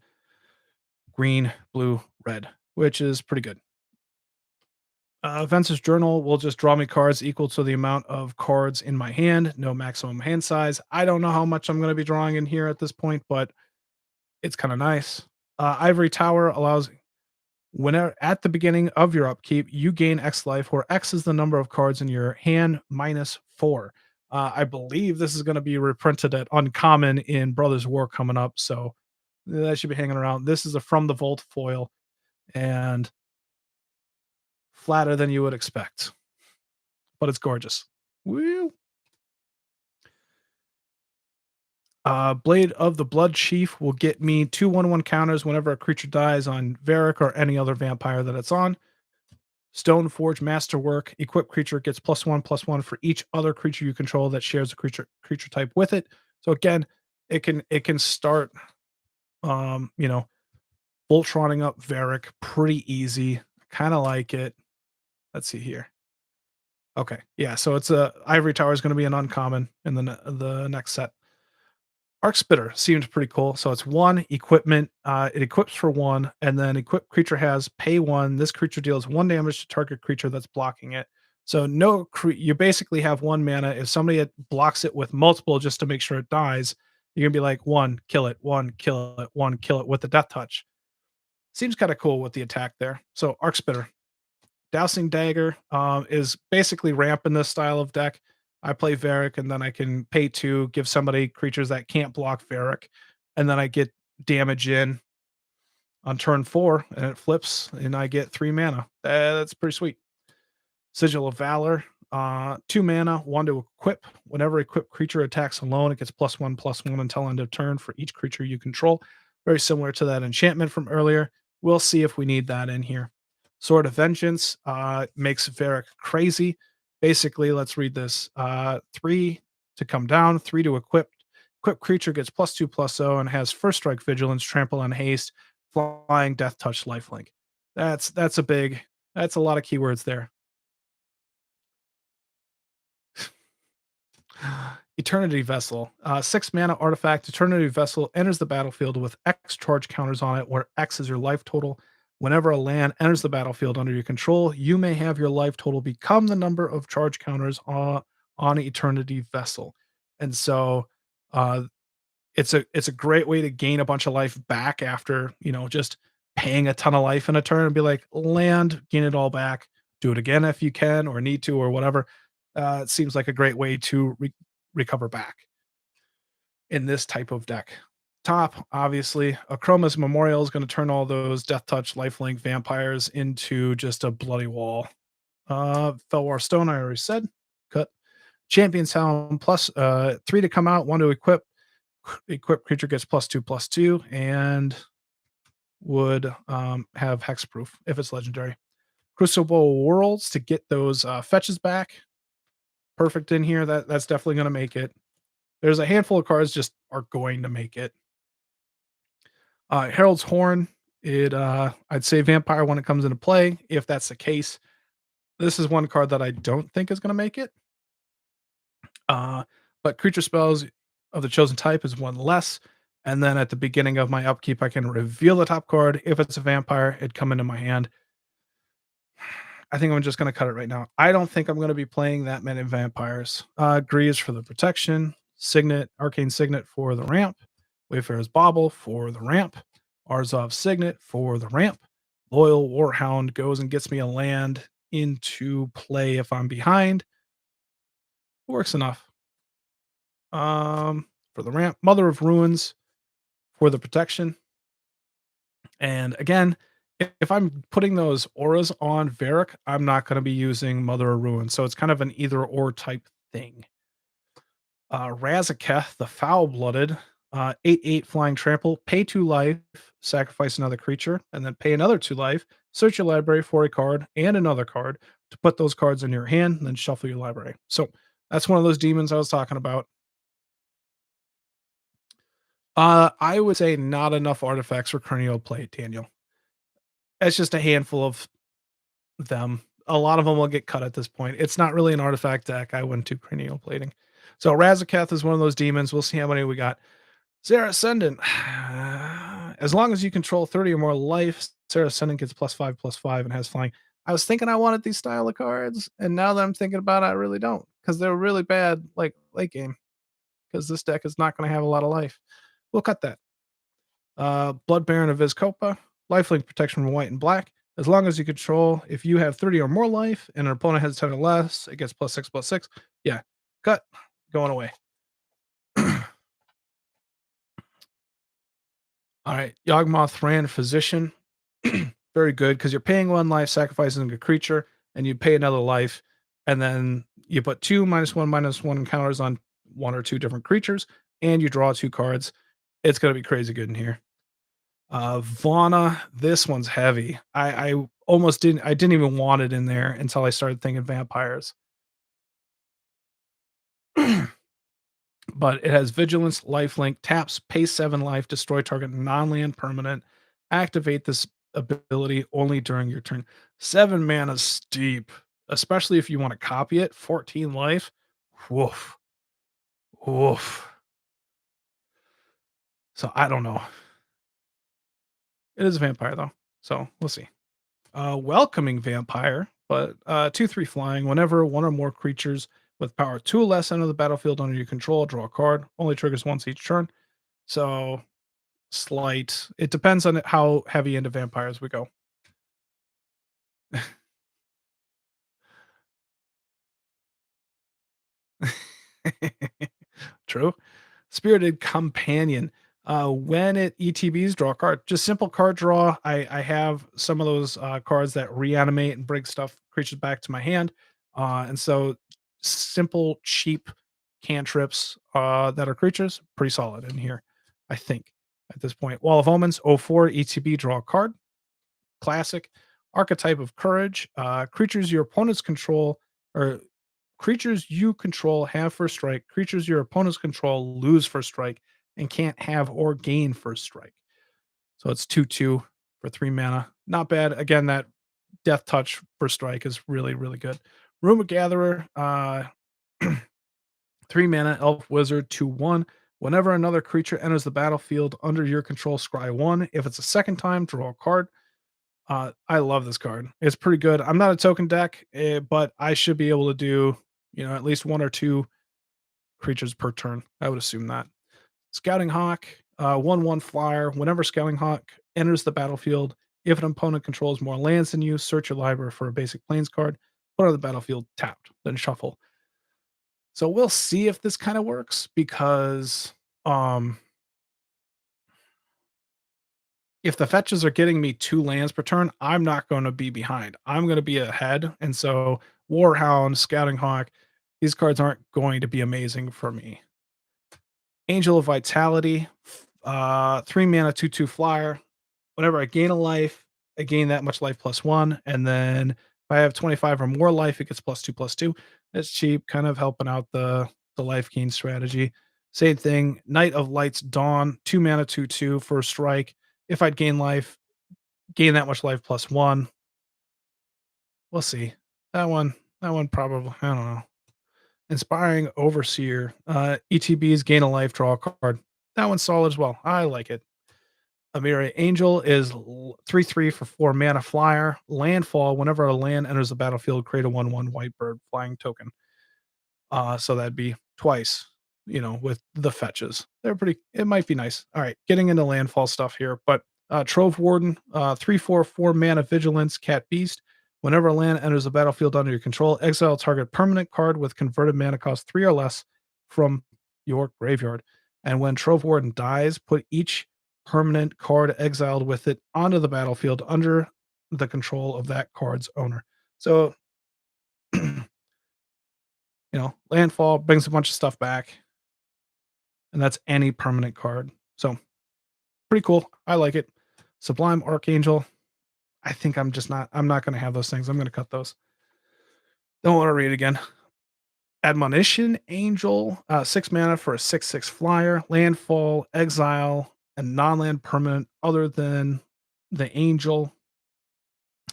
A: green, blue, red, which is pretty good. Fencer's Journal will just draw me cards equal to the amount of cards in my hand, no maximum hand size. I don't know how much I'm going to be drawing in here at this point, but it's kind of nice. Ivory Tower allows whenever at the beginning of your upkeep, you gain X life, where X is the number of cards in your hand minus 4. I believe this is going to be reprinted at Uncommon in Brothers War coming up, so that should be hanging around. This is a From the Vault foil, and flatter than you would expect, but it's gorgeous. Woo! Blade of the Blood Chief will get me 2 1/1 counters whenever a creature dies on Verrak or any other vampire that it's on. Stoneforge Masterwork. Equipped creature gets +1/+1 for each other creature you control that shares a creature type with it. So again, it can start Voltroning up Verrak pretty easy. Kind of like it. Let's see here. Okay. Yeah, so it's a Ivory Tower is going to be an uncommon in the next set. Arc Spitter seems pretty cool. So it's 1 equipment. It equips for 1, and then equipped creature has pay 1. This creature deals 1 damage to target creature that's blocking it. So you basically have 1 mana. If somebody blocks it with multiple just to make sure it dies, you're gonna be like 1, kill it, 1, kill it, 1, kill it with the death touch. Seems kind of cool with the attack there. So Arc Spitter. Dousing Dagger is basically ramp in this style of deck. I play Verrak, and then I can pay 2, give somebody creatures that can't block Verrak, and then I get damage in on turn 4, and it flips, and I get 3 mana. That's pretty sweet. Sigil of Valor. 2 mana, 1 to equip. Whenever equipped creature attacks alone, it gets +1/+1 until end of turn for each creature you control. Very similar to that enchantment from earlier. We'll see if we need that in here. Sword of Vengeance makes Verrak crazy. Basically, let's read this. 3 to come down, 3 to equip. Equipped creature gets +2/+0 and has first strike, vigilance, trample on haste, flying, death touch, lifelink. That's a big that's a lot of keywords there. Eternity Vessel. 6 mana artifact. Eternity Vessel enters the battlefield with X charge counters on it, where X is your life total. Whenever a land enters the battlefield under your control, you may have your life total become the number of charge counters on Eternity Vessel. And so uh, it's a great way to gain a bunch of life back after, just paying a ton of life in a turn and be like, land, gain it all back. Do it again if you can or need to or whatever. It seems like a great way to recover back in this type of deck. Top, obviously, Chroma's Memorial is going to turn all those Death Touch, Lifelink vampires into just a bloody wall. Felwar Stone, I already said. Cut. Champion Sound plus 3 to come out, 1 to equip. Equipped creature gets +2/+2 and would have hexproof if it's legendary. Crucible Worlds to get those fetches back. Perfect in here. That's definitely going to make it. There's a handful of cards just are going to make it. Herald's Horn. I'd say Vampire when it comes into play. If that's the case, this is one card that I don't think is going to make it. But creature spells of the chosen type is one less. And then at the beginning of my upkeep, I can reveal the top card. If it's a vampire, it'd come into my hand. I think I'm just going to cut it right now. I don't think I'm going to be playing that many vampires. Greaves for the protection, Signet, Arcane Signet for the ramp, Wayfarer's Bauble for the ramp, Arzov Signet for the ramp. Loyal Warhound goes and gets me a land into play if I'm behind. Works enough. For the ramp, Mother of Ruins for the protection. And again, if I'm putting those auras on Verrak, I'm not going to be using Mother of Ruins. So it's kind of an either or type thing. Razaketh, the Foul Blooded, 8/8 flying trample, pay 2 life, sacrifice another creature, and then pay another 2 life, search your library for a card and another card to put those cards in your hand, and then shuffle your library. So that's one of those demons I was talking about. I would say not enough artifacts for Cranial Plate, Daniel. It's just a handful of them. A lot of them will get cut at this point. It's not really an artifact deck. I wouldn't do Cranial Plating. So Razaketh is one of those demons. We'll see how many we got. Sarah Ascendant. As long as you control 30 or more life, Sarah Ascendant gets +5/+5 and has flying. I was thinking I wanted these style of cards, and now that I'm thinking about it, I really don't, because they're really bad like late game. Because this deck is not going to have a lot of life. We'll cut that. Blood Baron of Vizkopa, lifelink protection from white and black. As long as you control, if you have 30 or more life and an opponent has 10 or less, it gets +6/+6. Yeah, cut, going away. All right, Yawgmoth Ran Physician. Very good because you're paying 1 life, sacrificing a creature, and you pay another life, and then you put 2 -1/-1 counters on 1 or 2 different creatures, and you draw 2 cards. It's gonna be crazy good in here. Vana, this one's heavy. I almost didn't even want it in there until I started thinking vampires. But it has vigilance, lifelink, taps, pay 7 life, destroy target non-land permanent. Activate this ability only during your turn. 7 mana steep, especially if you want to copy it. 14 life. Woof. Woof. So I don't know. It is a vampire though. So we'll see. Welcoming Vampire, but 2/3 flying. Whenever one or more creatures with power 2 or less enter the battlefield under your control, draw a card. Only triggers once each turn. So slight. It depends on how heavy into vampires we go. True. Spirited Companion. When it ETBs, draw a card. Just simple card draw. I have some of those cards that reanimate and bring stuff creatures back to my hand. And so simple, cheap cantrips that are creatures. Pretty solid in here, I think, at this point. Wall of Omens, 04 ETB, draw a card. Classic. Archetype of Courage. Creatures your opponents control, or creatures you control have first strike. Creatures your opponents control lose first strike and can't have or gain first strike. So it's 2/2 for 3 mana. Not bad. Again, that Death Touch first strike is really, really good. Room of Gatherer, 3 mana, Elf Wizard, 2/1. Whenever another creature enters the battlefield under your control, scry 1. If it's a second time, draw a card. I love this card. It's pretty good. I'm not a token deck, but I should be able to do, at least 1 or 2 creatures per turn. I would assume that. Scouting Hawk, 1/1 flyer. Whenever Scouting Hawk enters the battlefield, if an opponent controls more lands than you, search your library for a basic plains card, put it on the battlefield tapped, then shuffle. So we'll see if this kind of works because um if the fetches are getting me 2 lands per turn, I'm not going to be behind. I'm going to be ahead. And so Warhound, Scouting Hawk, these cards aren't going to be amazing for me. Angel of Vitality, 3 mana, 2/2 flyer. Whenever I gain a life, I gain that much life plus 1. And then if I have 25 or more life, it gets +2/+2. It's cheap, kind of helping out the life gain strategy. Same thing, Knight of Light's Dawn, 2 mana, 2/2 for a strike. If I'd gain life, gain that much life plus 1. We'll see. That one probably, I don't know. Inspiring Overseer, ETBs gain a life, draw a card. That one's solid as well. I like it. Amiri Angel is 3/3 for 4 mana flyer. Landfall, whenever a land enters the battlefield, create a 1/1 white bird flying token. So that'd be twice, with the fetches. It might be nice. All right, getting into landfall stuff here, but Trove Warden, 3/4 mana vigilance, cat beast. Whenever a land enters the battlefield under your control, exile target permanent card with converted mana cost 3 or less from your graveyard. And when Trove Warden dies, put each permanent card exiled with it onto the battlefield under the control of that card's owner. So landfall brings a bunch of stuff back, and that's any permanent card. So pretty cool. I like it. Sublime Archangel. I think I'm not gonna have those things. I'm gonna cut those. Don't want to read it again. Admonition Angel, 6 mana for a 6/6 flyer, landfall, exile, and non-land permanent other than the angel.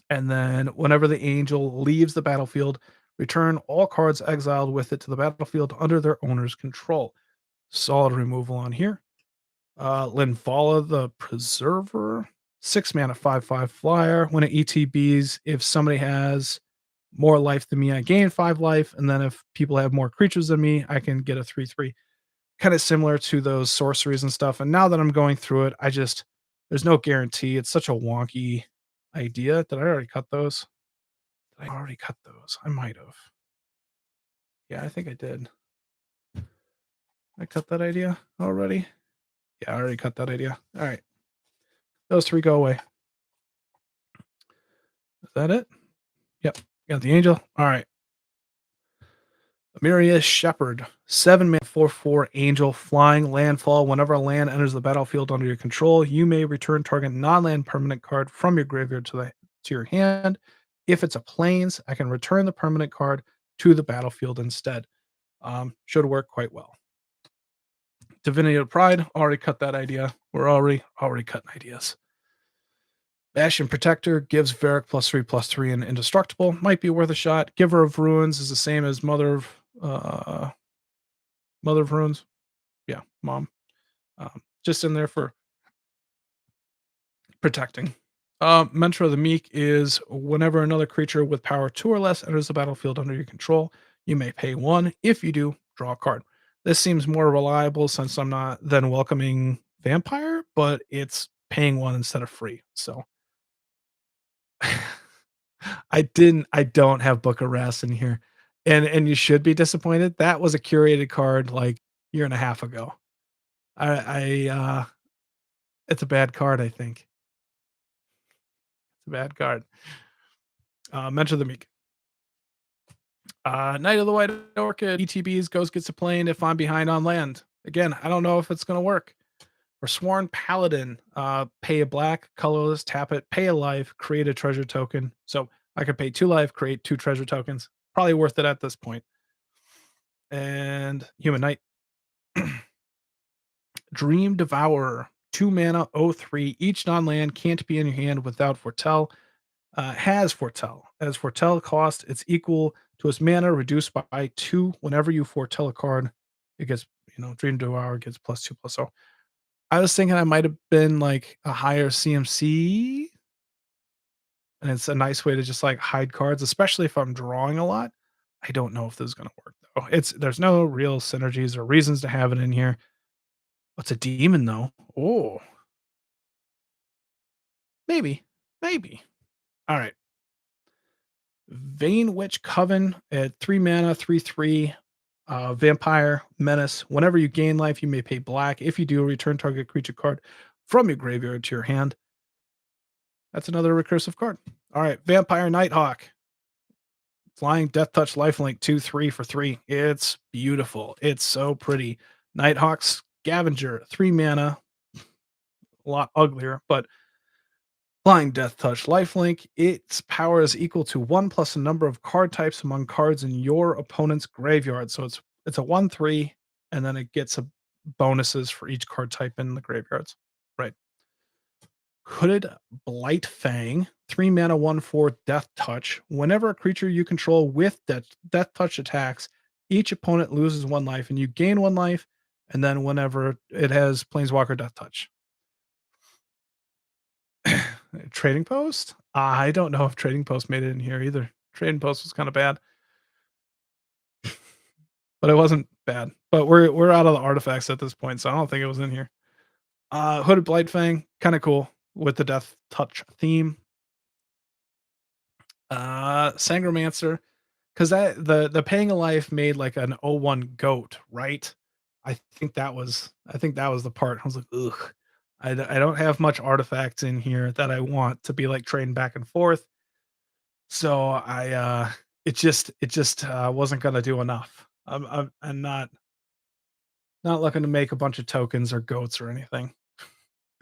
A: And then whenever the angel leaves the battlefield, return all cards exiled with it to the battlefield under their owner's control. Solid removal on here. Linvala the Preserver, 6 mana, 5/5 flyer. When it ETBs, if somebody has more life than me, I gain 5 life. And then if people have more creatures than me, I can get a 3/3. Kind of similar to those sorceries and stuff. And now that I'm going through it, there's no guarantee. It's such a wonky idea. Did I already cut those? Did I already cut those? I might have. Yeah, I think I did. I cut that idea already. Yeah, I already cut that idea. All right. Those 3 go away. Is that it? Yep. Got the angel. All right. Amirius Shepherd, 7 mana 4/4 angel, flying landfall. Whenever a land enters the battlefield under your control, you may return target non-land permanent card from your graveyard to your hand. If it's a plains, I can return the permanent card to the battlefield instead. Should work quite well. Divinity of Pride, already cut that idea. We're already cutting ideas. Bastion Protector gives Verrak +3/+3 and indestructible. Might be worth a shot. Giver of Ruins is the same as Mother of Ruins. Yeah, mom. Just in there for protecting. Mentor of the Meek is whenever another creature with power 2 or less enters the battlefield under your control, you may pay 1. If you do, draw a card. This seems more reliable since I'm not then welcoming Vampire, but it's paying 1 instead of free. So I don't have Book of Wrath in here. And you should be disappointed. That was a curated card like year and a half ago. It's a bad card, I think. It's a bad card. Mentor of the Meek. Knight of the White Orchid, ETBs, Ghost gets a plane if I'm behind on land. Again, I don't know if it's gonna work. For Sworn Paladin, pay a black, colorless, tap it, pay a life, create a treasure token. So I could pay 2 life, create 2 treasure tokens. Probably worth it at this point. And Human Knight, Dream Devourer, 2 mana, 0/3. Each non-land can't be in your hand without foretell. Has foretell. As foretell cost, it's equal to its mana reduced by 2 whenever you foretell a card. It gets, Dream Devourer gets +2/+0. I was thinking I might have been like a higher CMC, and it's a nice way to just like hide cards, especially if I'm drawing a lot. I don't know if this is gonna work though. There's no real synergies or reasons to have it in here. What's a demon though? Oh, maybe, maybe. All right. Vein Witch Coven at 3 mana, 3/3, vampire menace. Whenever you gain life, you may pay black. If you do, return target creature card from your graveyard to your hand. That's another recursive card. All right, Vampire Nighthawk. Flying Death Touch Lifelink 2/3 for 3. It's beautiful. It's so pretty. Nighthawk Scavenger, 3 mana, a lot uglier, but Flying Death Touch Lifelink. Its power is equal to 1 plus a number of card types among cards in your opponent's graveyard. So it's a 1/3, and then it gets a bonuses for each card type in the graveyards. Right. Hooded Blightfang, 3 mana, 1/4 Death Touch. Whenever a creature you control with Death Touch attacks, each opponent loses 1 life and you gain 1 life. And then whenever it has Planeswalker Death Touch. Trading Post? I don't know if Trading Post made it in here either. Trading Post was kind of bad, but it wasn't bad. But we're out of the artifacts at this point, so I don't think it was in here. Hooded Blightfang, kind of cool with the Death Touch theme. Sangromancer, because that the paying a life made like an O1 goat, right? I think that was the part. I was like, ugh. I don't have much artifacts in here that I want to be like trading back and forth. So it just wasn't gonna do enough. I'm not looking to make a bunch of tokens or goats or anything.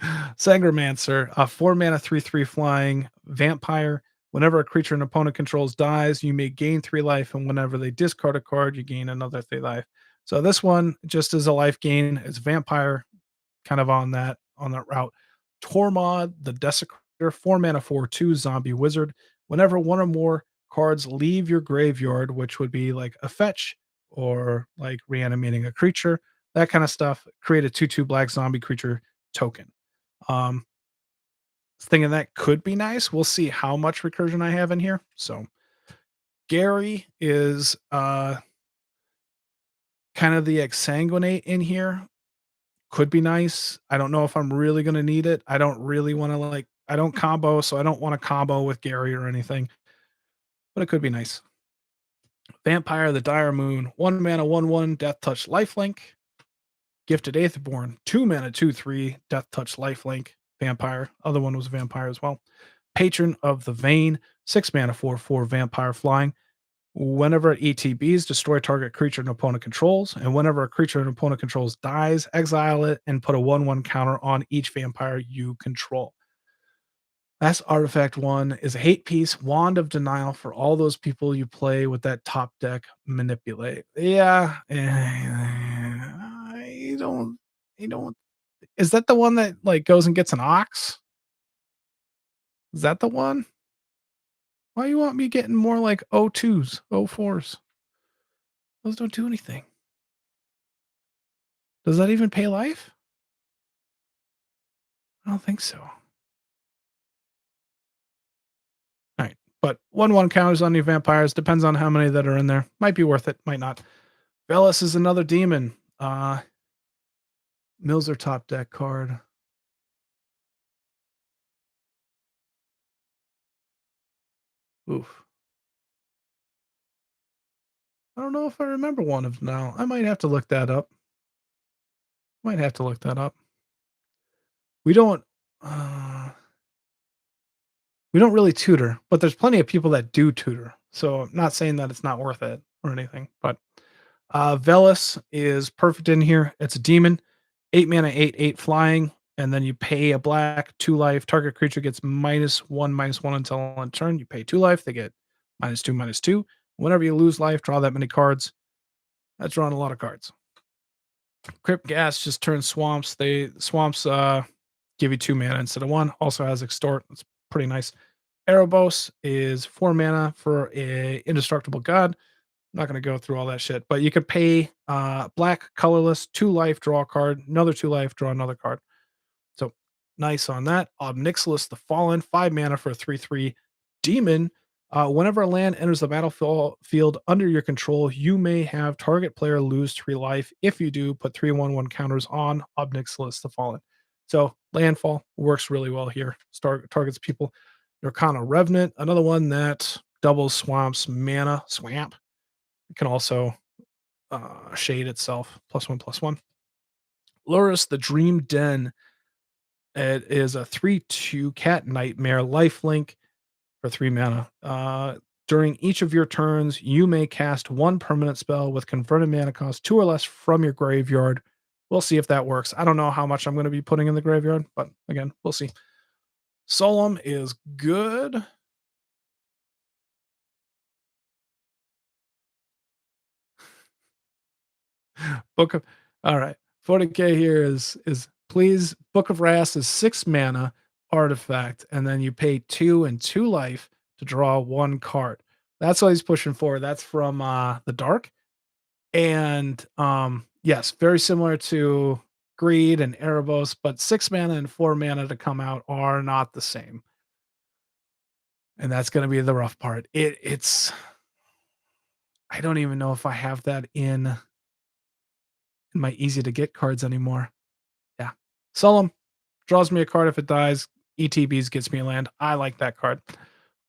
A: Sangromancer, a 4 mana 3/3 flying vampire. Whenever a creature an opponent controls dies, you may gain 3 life, and whenever they discard a card, you gain another 3 life. So this one just is a life gain. It's vampire, kind of on that route. Tormod, the Desecrator, 4 mana 4/2 zombie wizard. Whenever one or more cards leave your graveyard, which would be like a fetch or like reanimating a creature, that kind of stuff, create a 2/2 black zombie creature token. Um, Thinking that could be nice. We'll see how much recursion I have in here. So Gary is kind of the exsanguinate in here. Could be nice. I don't know if I'm really gonna need it. I don't really want to I don't combo, so I don't want to combo with Gary or anything, but it could be nice. Vampire the Dire Moon, 1 mana, 1/1, Death Touch Lifelink. Gifted Aetherborn, 2 mana, 2/3, Death Touch Lifelink, Vampire. Other one was Vampire as well. Patron of the Vein, 6 mana, 4/4, Vampire Flying. Whenever it ETBs, destroy target creature an opponent controls, and whenever a creature an opponent controls dies, exile it and put a 1/1 counter on each vampire you control. Last artifact one is a hate piece, Wand of Denial for all those people you play with that top deck manipulate. Yeah, I don't. Is that the one that like goes and gets an ox? Is that the one? Why you want me getting more like O2s, O4s? Those don't do anything. Does that even pay life? I don't think so. All right. But 1/1 counters on your vampires. Depends on how many that are in there. Might be worth it, might not. Velas is another demon. Mills are top deck card. Oof. I don't know if I remember one of now. I might have to look that up. Might have to look that up. We don't uh we don't really tutor, but there's plenty of people that do tutor. So I'm not saying that it's not worth it. or anything. But Velis is perfect in here. It's a demon, 8 mana, 8 flying, and then you pay a black 2 life. Target creature gets -1/-1 until on turn. You pay 2 life, they get -2/-2. Whenever you lose life, draw that many cards. That's drawing a lot of cards. Crypt Gas just turns swamps. Swamps give you 2 mana instead of 1. Also has extort. It's pretty nice. Erebos is 4 mana for a indestructible god. I'm not gonna go through all that shit, but you could pay black colorless, 2 life, draw a card, another 2 life, draw another card. So nice on that. Obnixilis the Fallen, 5 mana for a 3/3 demon. Whenever a land enters the battlefield under your control, you may have target player lose 3 life. If you do, put 3/1/1 counters on Obnixilis the Fallen. So Landfall works really well here. Targets people. Nirkana Revenant, another one that doubles swamps mana. Swamp. It can also shade itself. +1/+1. Lurus the Dream Den. It is a 3/2 cat nightmare lifelink for 3 mana. During each of your turns, you may cast one permanent spell with converted mana cost 2 or less from your graveyard. We'll see if that works. I don't know how much I'm going to be putting in the graveyard, but again, we'll see. Solemn is good. Book of all right. 40k here is please. Book of Wrath is 6 mana artifact, and then you pay 2 and 2 life to draw 1 card. That's what he's pushing for. That's from the Dark. And yes, very similar to Greed and Erebos, but 6 mana and 4 mana to come out are not the same. And that's gonna be the rough part. It's I don't even know if I have that in my easy to get cards anymore. Yeah. Solemn draws me a card if it dies. ETBs gets me a land. I like that card.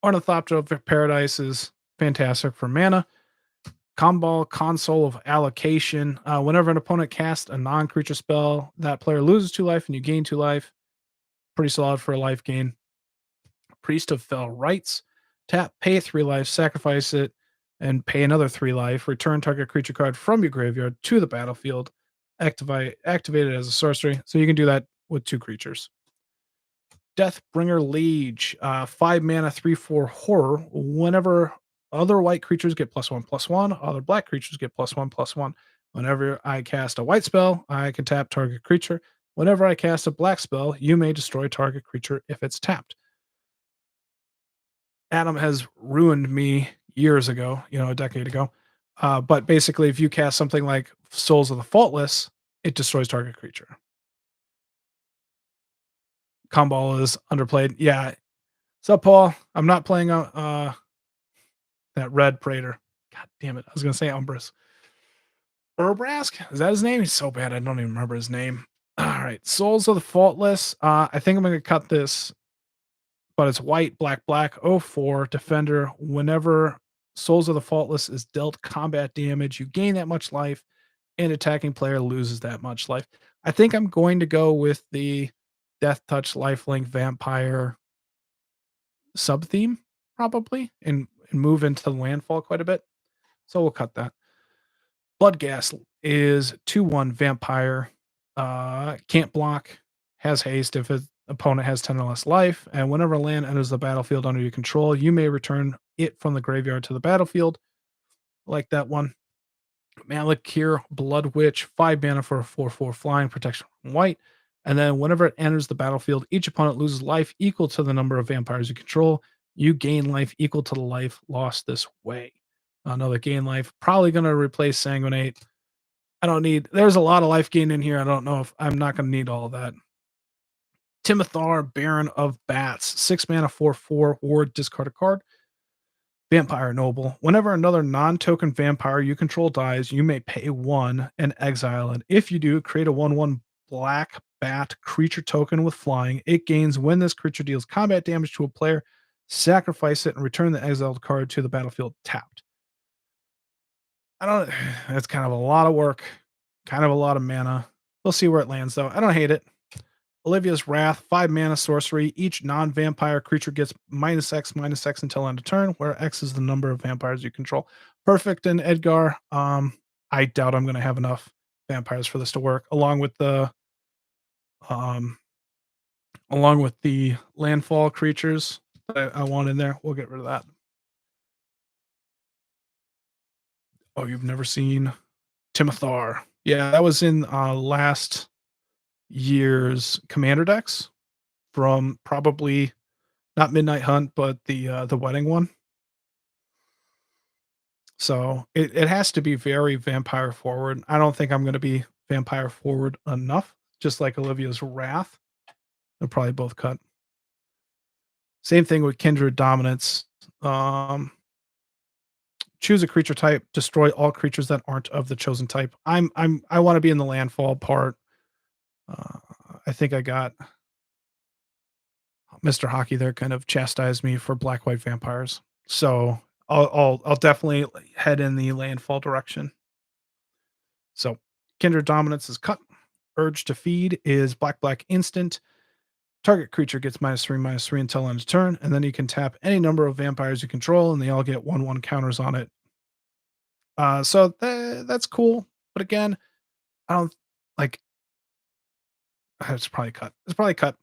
A: Ornithopter of Paradise is fantastic for mana. Comball, Console of Allocation. Whenever an opponent casts a non-creature spell, that player loses 2 life and you gain 2 life. Pretty solid for a life gain. Priest of Fell Rites. Tap, pay 3 life, sacrifice it, and pay another 3 life. Return target creature card from your graveyard to the battlefield. Activate it as a sorcery. So you can do that with 2 creatures. Deathbringer Liege, 5 mana, 3/4 horror. Whenever other white creatures get +1/+1, other black creatures get +1/+1. Whenever I cast a white spell, I can tap target creature. Whenever I cast a black spell, you may destroy target creature if it's tapped. Adam has ruined me years ago, a decade ago. But basically, if you cast something like Souls of the Faultless, it destroys target creature. Comball is underplayed. Yeah. So, Paul, I'm not playing that red Praetor. God damn it. I was going to say Umbrus. Urbrask? Is that his name? He's so bad. I don't even remember his name. All right. Souls of the Faultless. I think I'm going to cut this, but it's white, black, black, 04 Defender. Whenever Souls of the Faultless is dealt combat damage, you gain that much life, and attacking player loses that much life. I think I'm going to go with the Death Touch Lifelink Vampire sub theme, probably, and move into the Landfall quite a bit. So we'll cut that. Bloodgas is 2/1 Vampire. Can't block, has haste if his opponent has 10 or less life, and whenever land enters the battlefield under your control, you may return it from the graveyard to the battlefield. Like that one. Malakir Blood Witch, 5 mana for a 4/4 flying protection from white. And then whenever it enters the battlefield, each opponent loses life equal to the number of vampires you control. You gain life equal to the life lost this way. Another gain life. Probably going to replace Sanguinate. There's a lot of life gain in here. I don't know if I'm not going to need all of that. Timothar, Baron of Bats, 6 mana, 4/4, ward, discard a card. Vampire Noble. Whenever another non-token vampire you control dies, you may pay 1 and exile it. If you do, create a 1/1 black bat creature token with flying. It gains when this creature deals combat damage to a player. Sacrifice it and return the exiled card to the battlefield tapped. That's kind of a lot of work, kind of a lot of mana. We'll see where it lands though. I don't hate it. Olivia's Wrath, 5 mana sorcery. Each non-vampire creature gets -X until end of turn, where X is the number of vampires you control. Perfect and Edgar. I doubt I'm gonna have enough vampires for this to work, um, along with the landfall creatures that I want in there. We'll get rid of that. Oh, you've never seen Timothar? Yeah, that was in last year's commander decks from probably not Midnight Hunt, but the wedding one. So it has to be very vampire forward. I don't think I'm going to be vampire forward enough. Just like Olivia's Wrath, they'll probably both cut. Same thing with Kindred Dominance. Um, choose a creature type, destroy all creatures that aren't of the chosen type. I want to be in the landfall part. Uh, I think I got Mr. Hockey there kind of chastised me for black white vampires. So I'll definitely head in the landfall direction. So Kindred Dominance is cut. Urge to Feed is black black instant. Target creature gets -3/-3 until end of turn, and then you can tap any number of vampires you control, and they all get 1/1 counters on it. That's cool, but again, I don't like. It's probably cut. It's probably cut.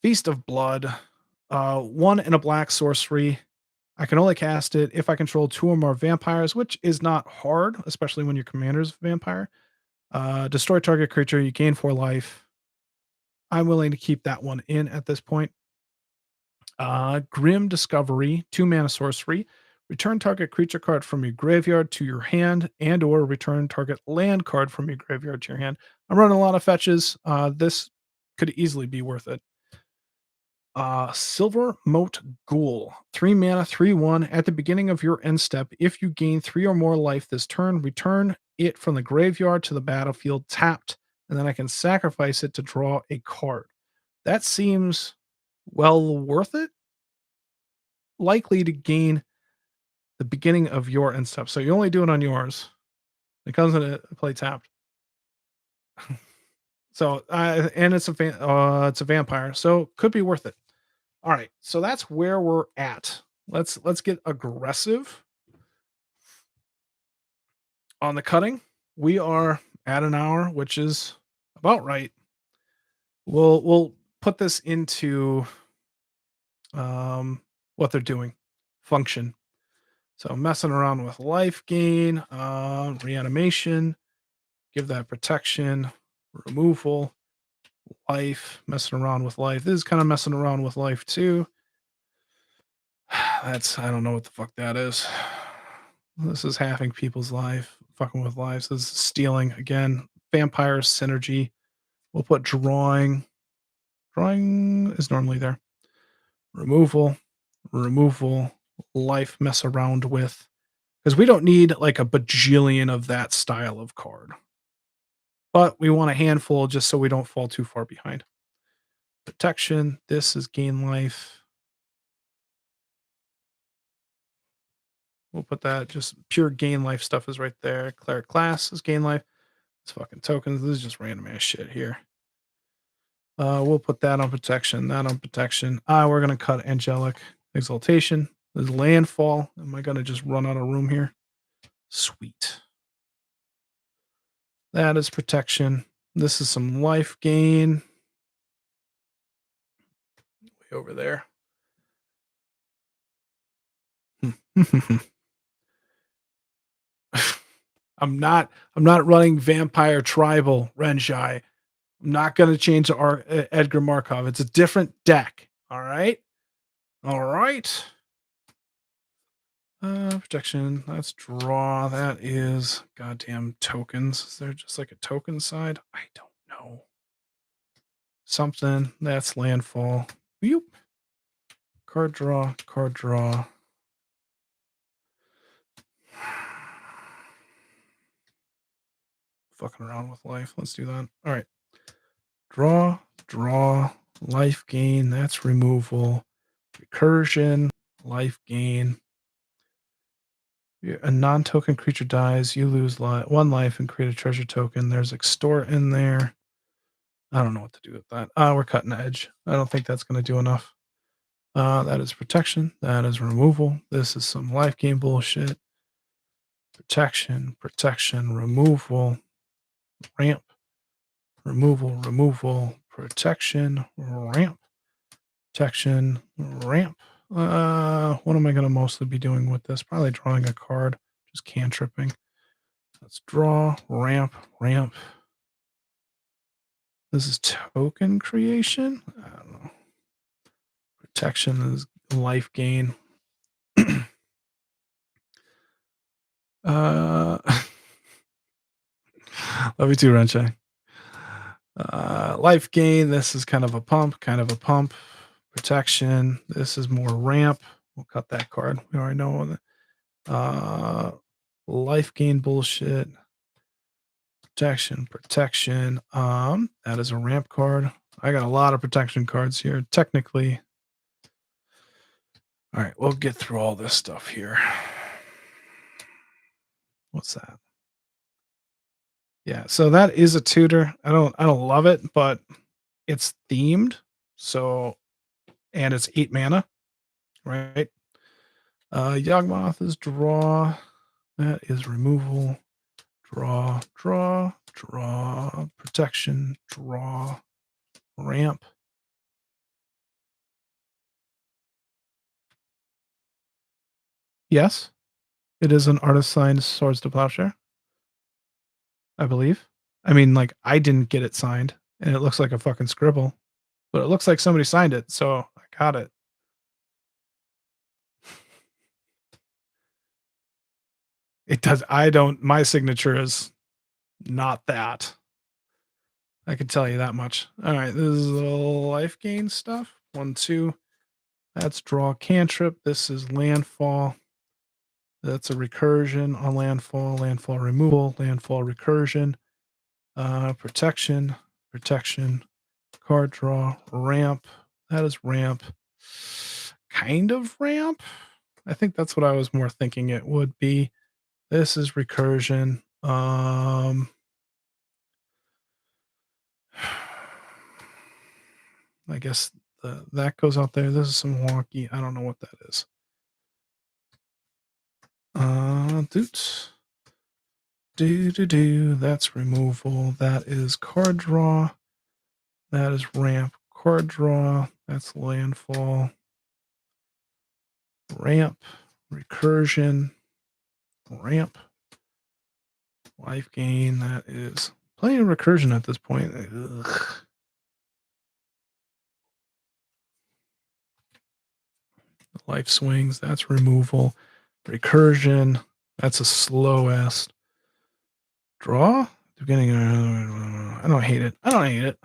A: Feast of Blood, one in a black sorcery. I can only cast it if I control two or more vampires, which is not hard, especially when your commander's vampire. Destroy target creature. You gain 4 life. I'm willing to keep that one in at this point. Grim Discovery, 2 mana sorcery. Return target creature card from your graveyard to your hand, and or return target land card from your graveyard to your hand. I'm running a lot of fetches. This could easily be worth it. Silver Moat Ghoul, 3 mana, 3/1. At the beginning of your end step, if you gain 3 or more life this turn, return it from the graveyard to the battlefield tapped, and then I can sacrifice it to draw a card. That seems well worth it. Likely to gain the beginning of your end step. So you only do it on yours. It comes in a play tapped. So and it's a vampire, so could be worth it. All right, so that's where we're at. Let's get aggressive on the cutting. We are at an hour, which is about right. We'll put this into what they're doing, function. So messing around with life gain, reanimation, give that protection, removal, life, messing around with life. This is kind of messing around with life too. I don't know what the fuck that is. This is halving people's life, fucking with lives. This is stealing again. Vampire synergy. We'll put drawing. Drawing is normally there. Removal, removal, life, mess around with. Because we don't need like a bajillion of that style of card. But we want a handful just so we don't fall too far behind. Protection. This is gain life. We'll put that just pure gain life stuff is right there. Cleric class is gain life. It's fucking tokens. This is just random ass shit here. We'll put that on protection, that on protection. We're gonna cut angelic exaltation. There's landfall. Am I gonna just run out of room here? Sweet. That is protection. This is some life gain. Way over there. I'm not running vampire tribal Renshai. I'm not going to change to Edgar Markov. It's a different deck. All right. All right. Protection. Let's draw. That is goddamn tokens. Is there just like a token side? I don't know. Something. That's landfall. Boop. Card draw. Card draw. Fucking around with life. Let's do that. All right. Draw. Draw. Life gain. That's removal. Recursion. Life gain. A non-token creature dies, you lose 1 life and create a treasure token. There's extort in there. I don't know what to do with that. We're cutting edge. I don't think that's going to do enough. That is protection. That is removal. This is some life gain bullshit. protection, removal, ramp, removal, protection, ramp, protection, ramp. What am I going to mostly be doing with this? Probably drawing a card, just cantripping. Let's draw, ramp. This is token creation. I don't know. Protection is life gain. Love you too, Renche. Life gain. This is kind of a pump. Protection. This is more ramp. We'll cut that card. We already know. Life gain bullshit. Protection. That is a ramp card. I got a lot of protection cards here. Technically. All right, we'll get through all this stuff here. What's that? Yeah, so that is a tutor. I don't love it, but it's themed. So and it's 8 mana, right? Yawgmoth is draw. That is removal. Draw, protection, draw, ramp. Yes, it is an artist signed Swords to Plowshare, I believe. I mean, like, I didn't get it signed, and it looks like a fucking scribble, but it looks like somebody signed it, so I got it. It does. My signature is not that. I can tell you that much. All right, this is the life gain stuff. 1, 2. That's draw cantrip. This is landfall. That's a recursion on landfall. Landfall removal. Landfall recursion. Protection. Card draw. Ramp. That is ramp. Kind of ramp. I think that's what I was more thinking it would be. This is recursion. I guess that goes out there. This is some wonky. I don't know what that is. Doots. That's removal. That is card draw. That is ramp. Card draw. That's landfall. Ramp. Recursion. Ramp. Life gain. That is plenty of recursion at this point. Ugh. Life swings. That's removal. Recursion. That's a slow ass draw. Beginning. I don't hate it. It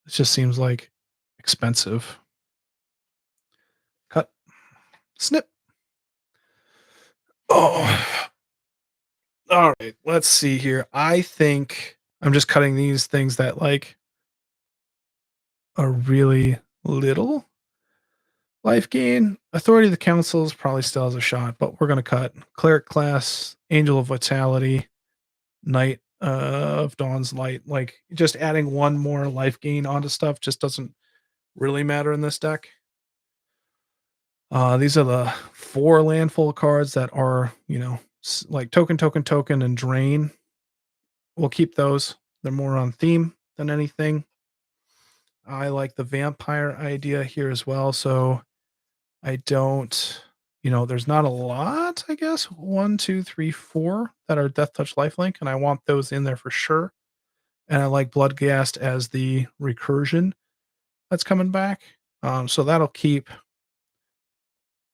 A: just seems like expensive. Cut. Snip. Oh. All right. Let's see here. I think I'm just cutting these things that like are really little life gain. Authority of the Councils probably still has a shot, but we're going to cut Cleric class, Angel of Vitality, Knight of Dawn's Light. Like just adding one more life gain onto stuff just doesn't really matter in this deck. These are the 4 landfall cards that are, like token, and drain. We'll keep those. They're more on theme than anything. I like the vampire idea here as well. So I don't, there's not a lot, I guess. 1, 2, 3, 4 that are Death Touch Lifelink, and I want those in there for sure. And I like Bloodghast as the recursion that's coming back. So that'll keep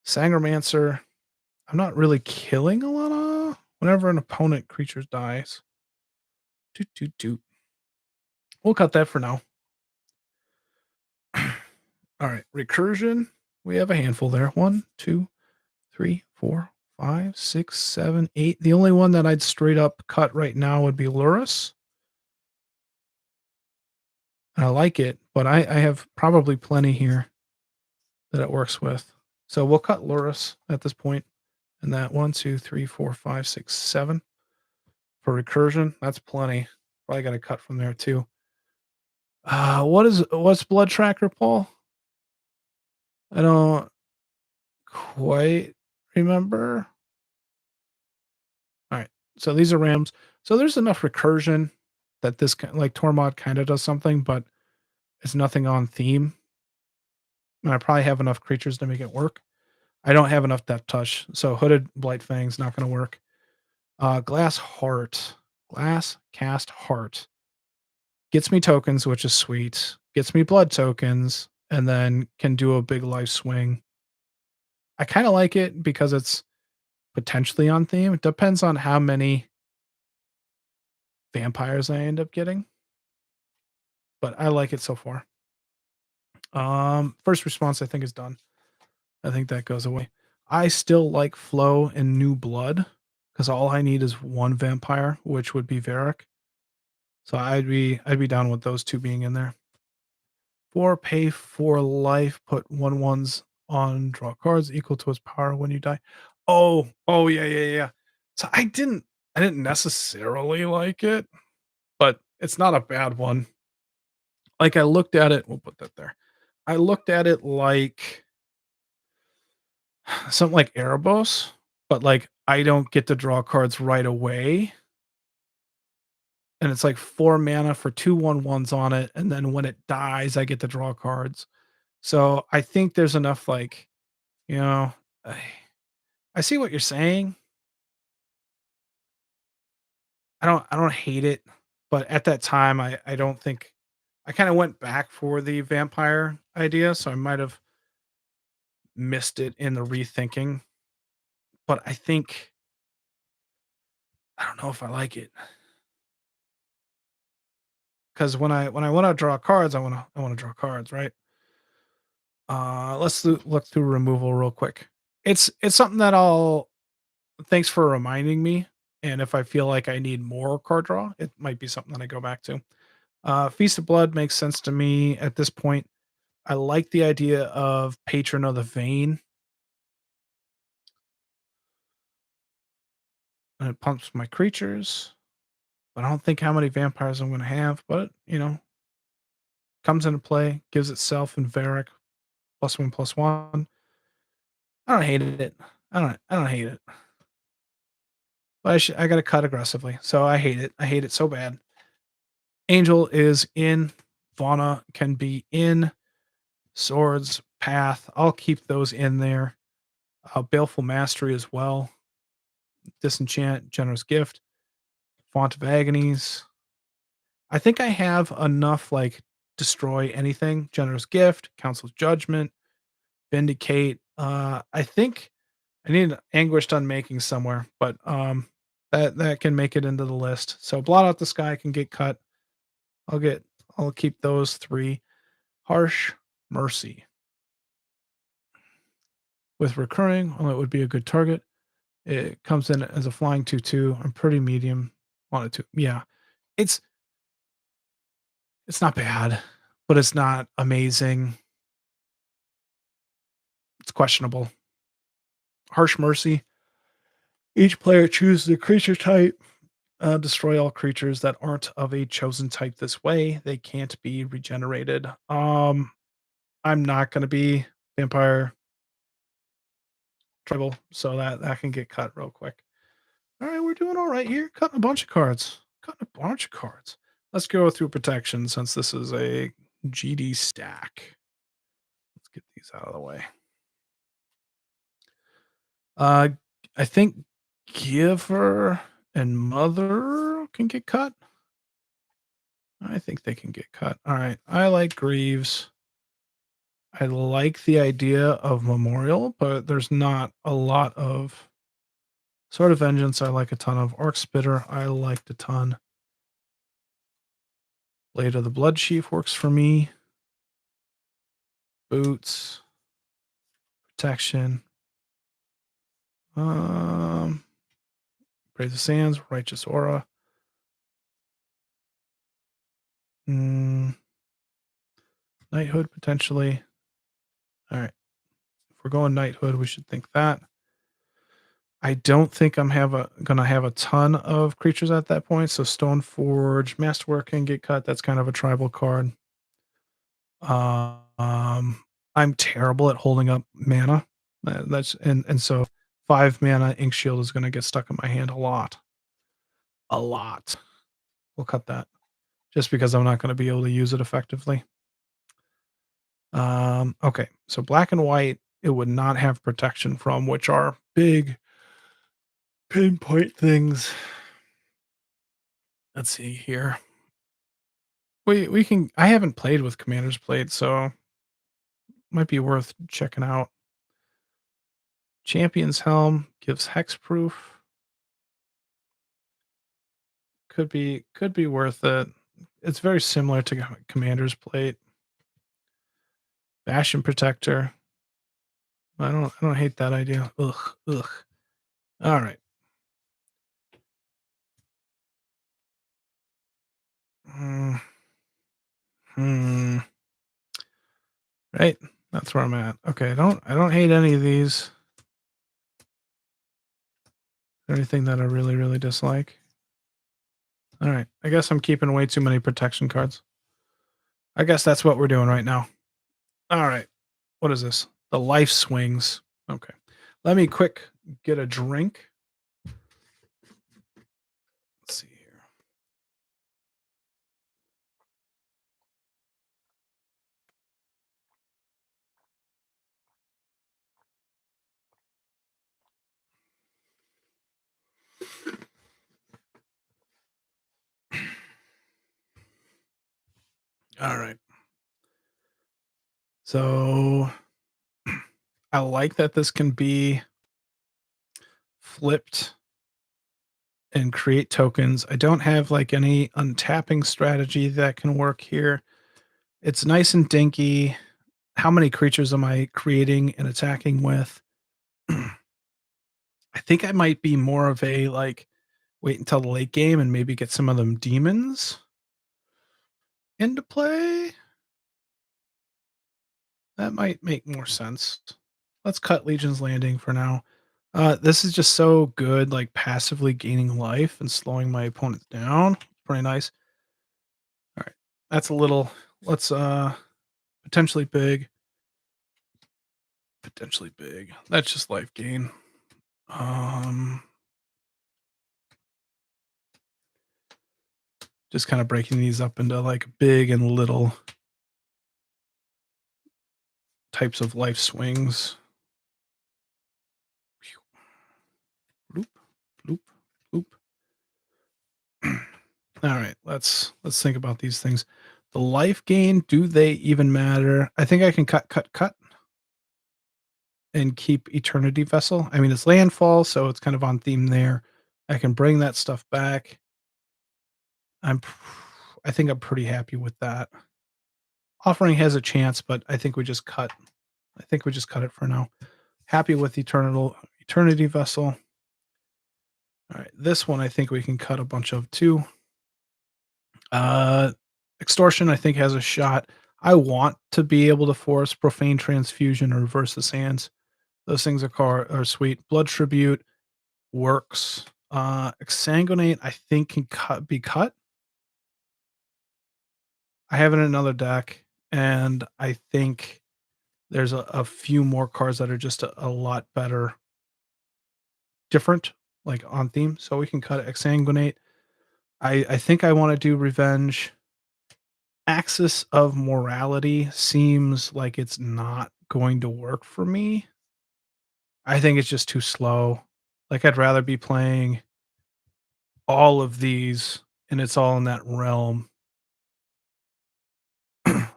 A: Sangromancer. I'm not really killing a lot of whenever an opponent creature dies. We'll cut that for now. All right, recursion. We have a handful there. 1, 2, 3, 4, 5, 6, 7, 8. The only one that I'd straight up cut right now would be Lurrus. And I like it, but I have probably plenty here that it works with. So we'll cut Lurrus at this point. And that 1, 2, 3, 4, 5, 6, 7 for recursion. That's plenty. Probably got to cut from there too. What's Blood Tracker, Paul? I don't quite remember. So these are randoms. So there's enough recursion that this like Tormod kind of does something, but it's nothing on theme. And I probably have enough creatures to make it work. I don't have enough depth touch, so hooded Blightfang's not going to work. Glass Heart, Glass Cast Heart gets me tokens, which is sweet. Gets me blood tokens, and then can do a big life swing. I kind of like it because it's potentially on theme. It depends on how many vampires I end up getting, but I like it so far. First response I think is done. I think that goes away. I still like Flow and New Blood because all I need is one vampire, which would be Verrak. So I'd be down with those two being in there. 4 pay for life, put ones on draw cards equal to its power when you die. Oh yeah, yeah, yeah. So I didn't necessarily like it, but it's not a bad one. Like I looked at it, we'll put that there. I looked at it like something like Erebos, but like I don't get to draw cards right away. And it's like 4 mana for 2 1/1s on it, and then when it dies, I get to draw cards. So I think there's enough like, you know, I I see what you're saying. I don't hate it, but at that time I don't think I kind of went back for the vampire idea, so I might have missed it in the rethinking. But I think I don't know if I like it because when I want to draw cards, I want to draw cards, right? Let's look through removal real quick. It's something that I'll thanks for reminding me. And if I feel like I need more card draw, it might be something that I go back to. Feast of Blood makes sense to me at this point. I like the idea of Patron of the Vein, and it pumps my creatures. But I don't think how many vampires I'm going to have. But comes into play, gives itself and Verrak +1/+1. I don't hate it. I don't hate it. But I got to cut aggressively, so I hate it. I hate it so bad. Angel is in. Fauna can be in. Swords, Path. I'll keep those in there. Baleful Mastery as well. Disenchant, Generous Gift, Font of Agonies. I think I have enough like destroy anything. Generous Gift, Council's Judgment, Vindicate. I think I need Anguished Unmaking somewhere, but that can make it into the list. So Blot Out the Sky can get cut. I'll keep those 3. Harsh Mercy. With recurring, well, it would be a good target. It comes in as a flying 2/2. I'm pretty medium on it too. Yeah. It's it's not bad, but it's not amazing. It's questionable. Harsh Mercy. Each player chooses a creature type. Destroy all creatures that aren't of a chosen type this way. They can't be regenerated. I'm not gonna be vampire tribal, so that can get cut real quick. All right, we're doing all right here. Cutting a bunch of cards. Cutting a bunch of cards. Let's go through protection since this is a GD stack. Let's get these out of the way. Uh, I think Giver and Mother can get cut. I think they can get cut. All right. I like Greaves. I like the idea of Memorial, but there's not a lot of Sword of Vengeance. I like a ton of Arc Spitter. I liked a ton. Blade of the Blood Sheaf works for me. Boots. Protection. Praise the Sands. Righteous Aura. Knighthood potentially. All right. If we're going Knighthood, we should think that. I don't think I'm gonna have a ton of creatures at that point. So Stoneforge, Masterwork can get cut. That's kind of a tribal card. I'm terrible at holding up mana. That's and so 5 mana Ink Shield is gonna get stuck in my hand a lot. a lot. We'll cut that just because I'm not gonna be able to use it effectively. Okay, so black and white, it would not have protection from, which are big pinpoint things. Let's see here. We can I haven't played with Commander's Plate, so might be worth checking out. Champion's Helm gives hexproof. Could be worth it. It's very similar to Commander's Plate. Bastion Protector. I don't hate that idea. Ugh, ugh. All right. Mm, hmm. Right. That's where I'm at. Okay. I don't hate any of these. Anything that I really, really dislike. All right. I guess I'm keeping way too many protection cards. I guess that's what we're doing right now. All right. What is this? The life swings. Okay. Let me quick get a drink. Let's see here. All right. So I like that this can be flipped and create tokens. I don't have like any untapping strategy that can work here. It's nice and dinky. How many creatures am I creating and attacking with? I think I might be more of a like wait until the late game and maybe get some of them demons into play. That might make more sense. Let's cut Legion's Landing for now. This is just so good, like passively gaining life and slowing my opponents down. Pretty nice. All right. That's a little let's potentially big. Potentially big. That's just life gain. Um just kind of breaking these up into like big and little types of life swings. Bloop, bloop, bloop. All right, let's think about these things. The life gain, do they even matter? I think I can cut and keep Eternity Vessel. I mean, it's Landfall, so it's kind of on theme there. I can bring that stuff back. I'm I think I'm pretty happy with that. Offering has a chance, but I think we just cut. I think we just cut it for now. Happy with Eternity Vessel. All right, this one I think we can cut a bunch of too. Extortion I think has a shot. I want to be able to force Profane Transfusion or Reverse the Sands. Those things are sweet. Blood Tribute works. Exsanguinate I think can be cut. I have it in another deck, and I think there's a few more cards that are just a lot better, different, like on theme. So we can cut Exsanguinate. I think I want to do Revenge. Axis of Morality seems like it's not going to work for me. I think it's just too slow. Like I'd rather be playing all of these and it's all in that realm.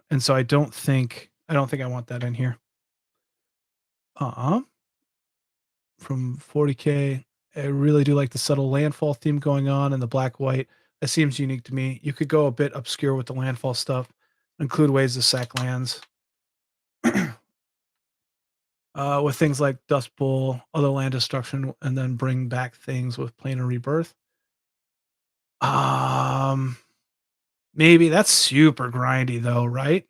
A: And so I don't think I want that in here. Uh-uh. From 40K, I really do like the subtle landfall theme going on and the black white. That seems unique to me. You could go a bit obscure with the landfall stuff, include ways to sack lands. With things like Dust Bowl, other land destruction, and then bring back things with Planar Rebirth. Um, Maybe that's super grindy though, right?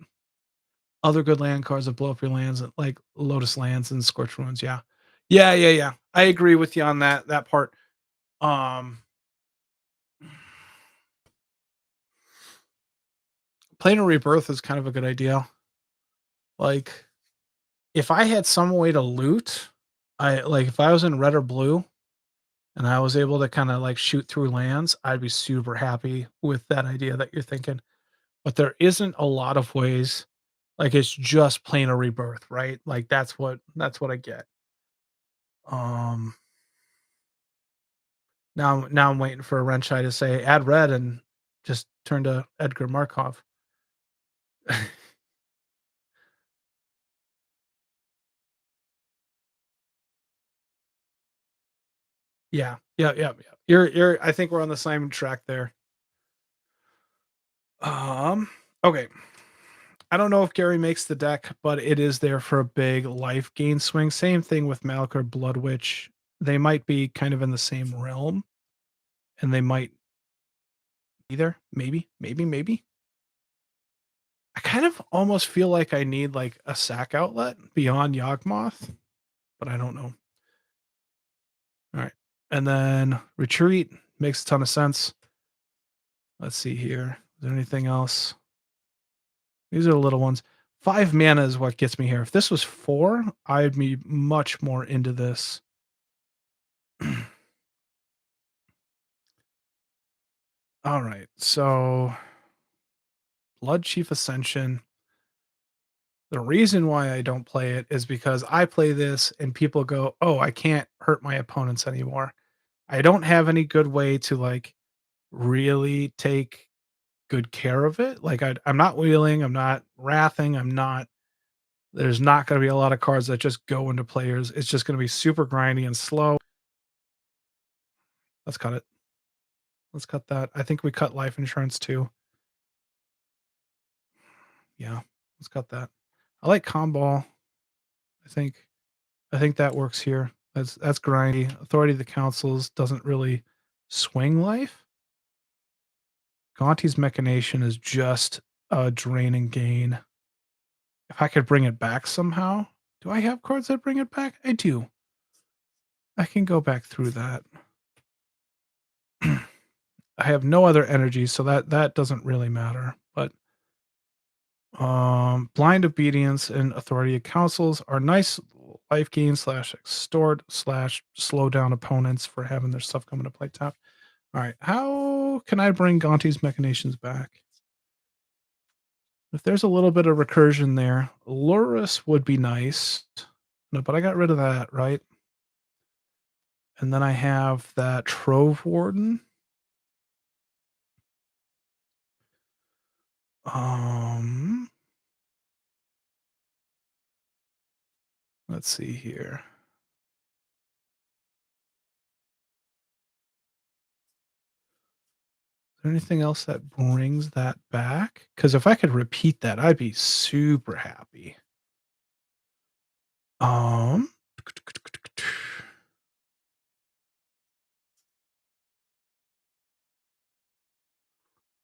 A: Other good land cards that blow up your lands, like Lotus Lands and Scorch Ruins. Yeah, yeah. I agree with you on that part. Um, Planar Rebirth is kind of a good idea. Like, if I had some way to loot, I like if I was in red or blue and I was able to kinda, like, shoot through lands, I'd be super happy with that idea that you're thinking. But there isn't a lot of ways, like, it's just plain a rebirth, right? Like, that's what I get. Um, now I'm waiting for a Renshai to say, "Add red," and just turn to Edgar Markov. Yeah. Yeah. You're I think we're on the same track there. Okay. I don't know if Gary makes the deck, but it is there for a big life gain swing. Same thing with Malak or Blood Witch. They might be kind of in the same realm, and they might be there. Maybe. I kind of almost feel like I need like a sack outlet beyond Yawgmoth, but I don't know. All right. And then retreat makes a ton of sense. Let's see here. Is there anything else? These are the little ones. 5 mana is what gets me here. If this was 4, I'd be much more into this. All right. So, Blood Chief Ascension. The reason why I don't play it is because I play this and people go, "Oh, I can't hurt my opponents anymore." I don't have any good way to like really take good care of it. Like I'm not wheeling, I'm not wrathing, I'm not there's not going to be a lot of cards that just go into players. It's just going to be super grindy and slow. Let's cut it. Let's cut that. I think we cut life insurance too. Yeah, let's cut that. I like combo. I think I think that works here. That's grindy. Authority of the councils doesn't really swing life. Gonti's machination is just a drain and gain. If I could bring it back somehow. Do I have cards that bring it back? I do. I can go back through that. I have no other energy, so that doesn't really matter. But blind obedience and authority of councils are nice life gain slash extort slash slow down opponents for having their stuff come into play tap. All right, how can I bring Gonti's machinations back? If there's a little bit of recursion there, Lurus would be nice. No, but I got rid of that, right? And then I have that Trove Warden. Um, let's see here. Is there anything else that brings that back? Because if I could repeat that, I'd be super happy. Um,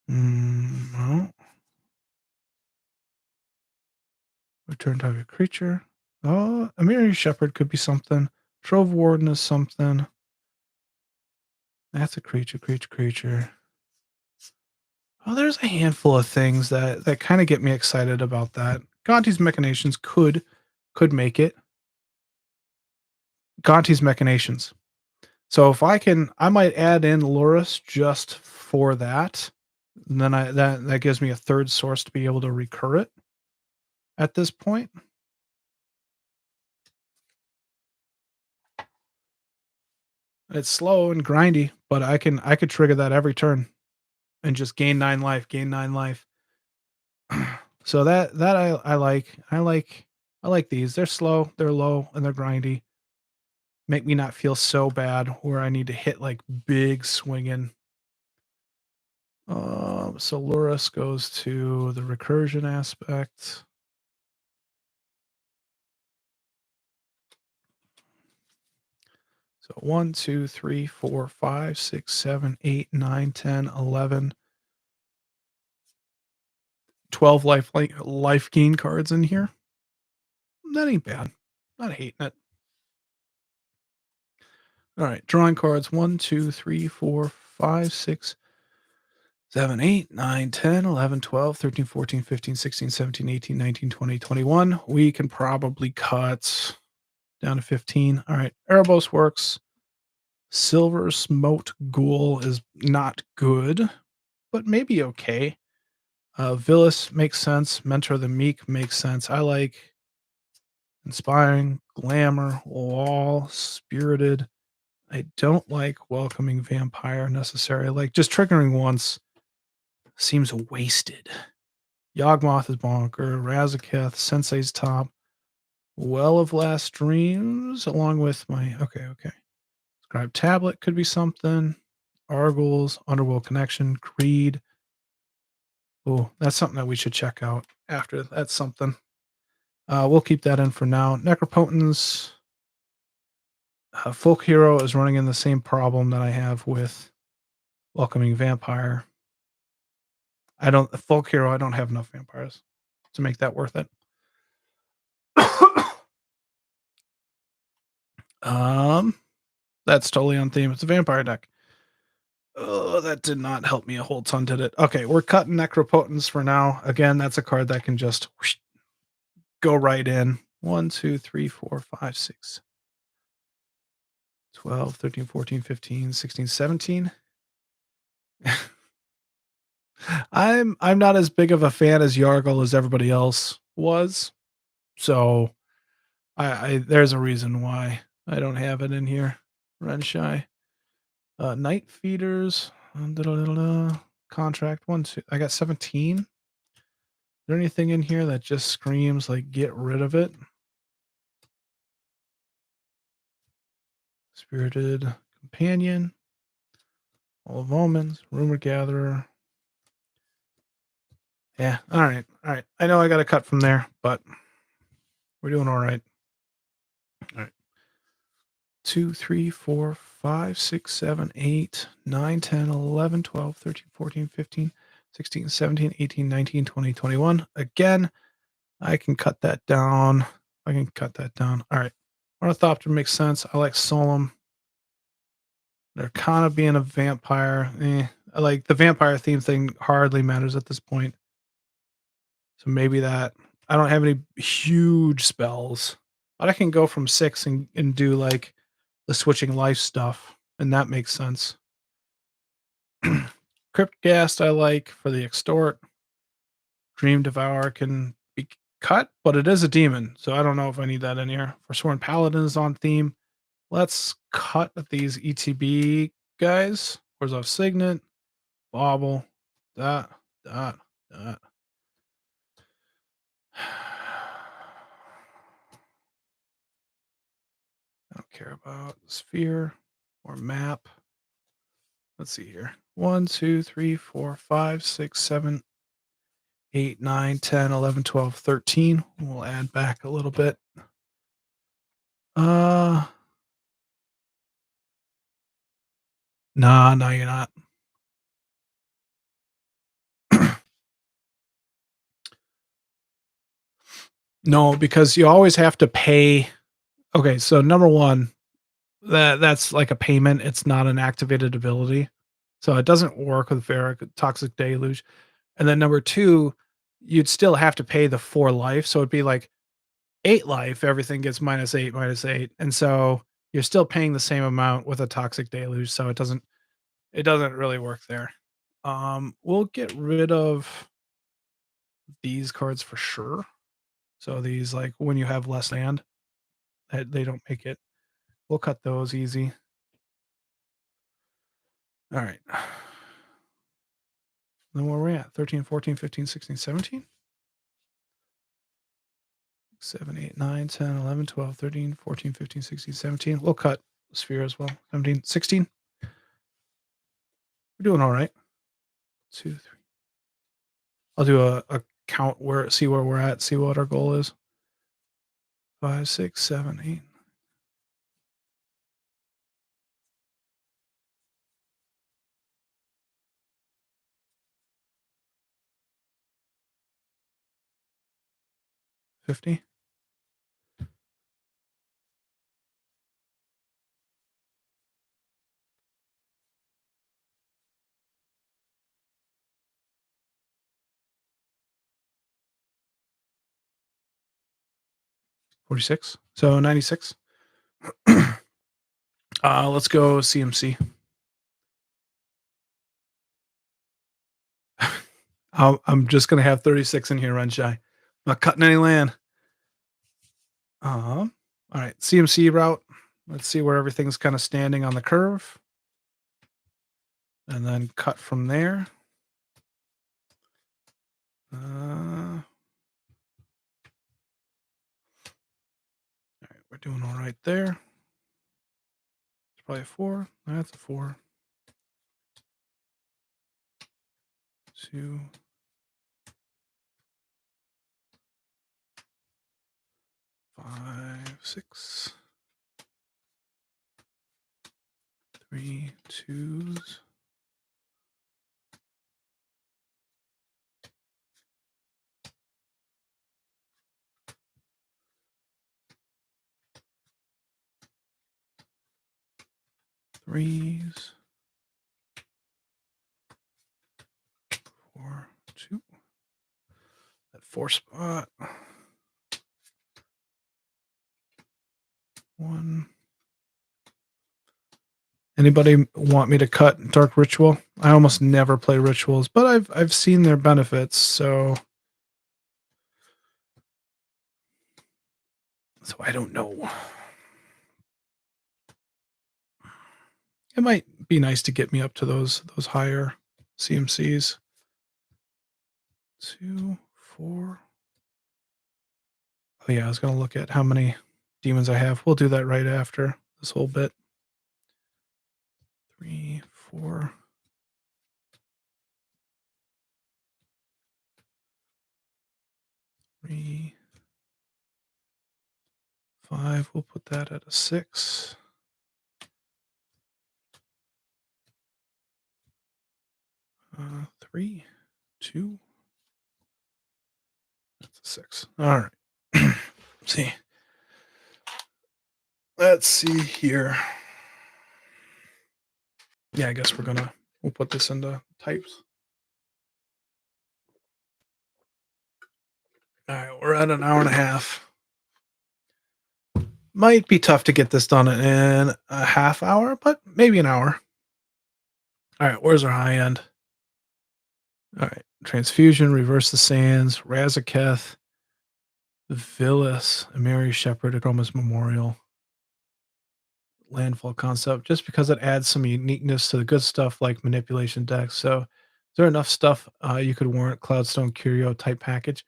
A: no. Return target creature. Oh, a Mirror Shepherd could be something. Trove Warden is something. That's a creature. Oh, there's a handful of things that kind of get me excited about that. Gonti's machinations could make it. Gonti's machinations. So if I might add in Loris just for that. And then that gives me a third source to be able to recur it at this point. It's slow and grindy, but I could trigger that every turn and just gain 9 life. So that I like. I like these. They're slow, they're low, and they're grindy. Make me not feel so bad where I need to hit like big swinging. So Lurus goes to the recursion aspect. So 1, 2, 3, 4, 5, 6, 7, 8, 9, 10, 11, 12 life gain cards in here. That ain't bad. Not hating it. All right, drawing cards 1, 2, 3, 4, 5, 6, 7, 8, 9, 10, 11, 12, 13, 14, 15, 16, 17, 18, 19, 20, 21. We can probably cut down to 15. All right, Erebos works. Silver Smote Ghoul is not good, but maybe okay. Villas makes sense. Mentor the Meek makes sense. I like Inspiring, Glamour, Wall, Spirited. I don't like Welcoming Vampire necessarily. Like just triggering once seems wasted. Yawgmoth is bonker. Razaketh, Sensei's top. Well of Last Dreams, along with my okay. Scribe Tablet could be something. Argles, Underworld Connection, Creed. Oh, that's something that we should check out after. That's something. We'll keep that in for now. Necropotence. Folk Hero is running in the same problem that I have with Welcoming Vampire. Folk Hero, I don't have enough vampires to make that worth it. That's totally on theme. It's a vampire deck. Oh, that did not help me a whole ton, did it? Okay, we're cutting Necropotence for now. Again, that's a card that can just whoosh, go right in. 1, 2, 3, 4, 5, 6, 12, 13, 14, 15, 16, 17. I'm not as big of a fan as Yargle as everybody else was. So I there's a reason why I don't have it in here. Renshy. Night Feeders. Contract 1, 2. I got 17. Is there anything in here that just screams like get rid of it? Spirited Companion. All of Omens. Rumor Gatherer. Yeah, all right. I know I got to cut from there, but we're doing all right. All right. 2, 3, 4, 5, 6, 7, 8, 9, 10, 11, 12, 13, 14, 15, 16, 17, 18, 19, 20, 21. Again, I can cut that down. I can cut that down. All right. Ornithopter makes sense. I like Solemn. They're kind of being a vampire. I like the vampire theme thing hardly matters at this point. So maybe that. I don't have any huge spells, but I can go from 6 and do like the switching life stuff, and that makes sense. Cryptghast I like for the extort. Dream Devour can be cut, but it is a demon, so I don't know if I need that in here. Forsworn Paladin is on theme. Let's cut these ETB guys. Where's our Signet? Bobble. That. I don't care about sphere or map. Let's see here. 1, 2, 3, 4, 5, 6, 7, 8, 9, 10, 11, 12, 13. We'll add back a little bit. Nah, no, you're not. No, because you always have to pay. Okay, so number one, that's like a payment. It's not an activated ability. So it doesn't work with Verrak, Toxic Deluge. And then number two, you'd still have to pay the 4 life. So it'd be like 8 life, everything gets -8, -8. And so you're still paying the same amount with a Toxic Deluge. So it doesn't really work there. We'll get rid of these cards for sure. So these, like when you have less land, they don't make it. We'll cut those easy. All right. Then where we're at 13, 14, 15, 16, 17. 7, 8, 9, 10, 11, 12, 13, 14, 15, 16, 17. We'll cut sphere as well. 17, 16. We're doing all right. 2, 3. I'll do a count see where we're at, see what our goal is. 5, 6, 7, 8. $50. $46. So 96. Let's go CMC. I'm just gonna have 36 in here, run shy. Not cutting any land. All right, CMC route. Let's see where everything's kind of standing on the curve, and then cut from there. All right, we're doing all right there. It's probably a 4. That's a 4. 2. 5, 6. 3 2s. Threes. 4 2. That 4 spot. 1. Anybody want me to cut Dark Ritual? I almost never play rituals, but I've seen their benefits, so I don't know. It might be nice to get me up to those higher CMCs. 2, 4. Oh yeah, I was gonna look at how many demons I have. We'll do that right after this whole bit. 3, 4. 3, 5. We'll put that at a 6. 3, 2. That's a 6. All right. See. Let's see here. Yeah, I guess we'll put this into types. All right, we're at an hour and a half. Might be tough to get this done in a half hour, but maybe an hour. All right, where's our high end? All right, Transfusion, Reverse the Sands, Razaketh, Villas, Mary Shepherd, Agroma's Memorial, Landfall concept, just because it adds some uniqueness to the good stuff like manipulation decks. So, is there enough stuff you could warrant Cloudstone Curio type package?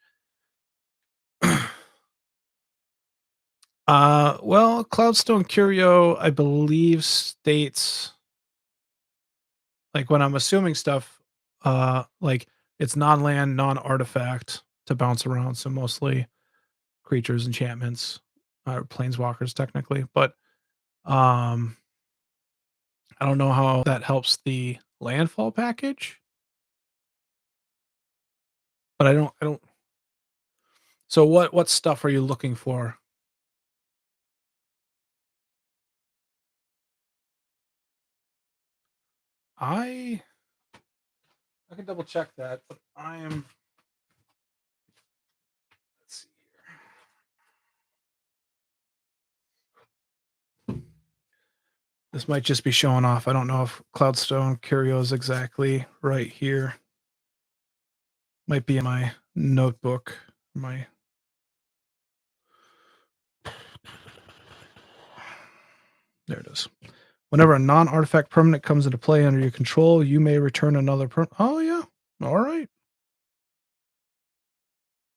A: Well, Cloudstone Curio, I believe, states like when I'm assuming stuff, like it's non-land, non-artifact to bounce around. So mostly creatures, enchantments, planeswalkers technically. But um, I don't know how that helps the landfall package. But I don't. So what stuff are you looking for? I I can double check that, but I am. Let's see here. This might just be showing off. I don't know if Cloudstone Curio is exactly right here. Might be in my notebook. My There it is. Whenever a non-artifact permanent comes into play under your control, you may return another Oh yeah. All right.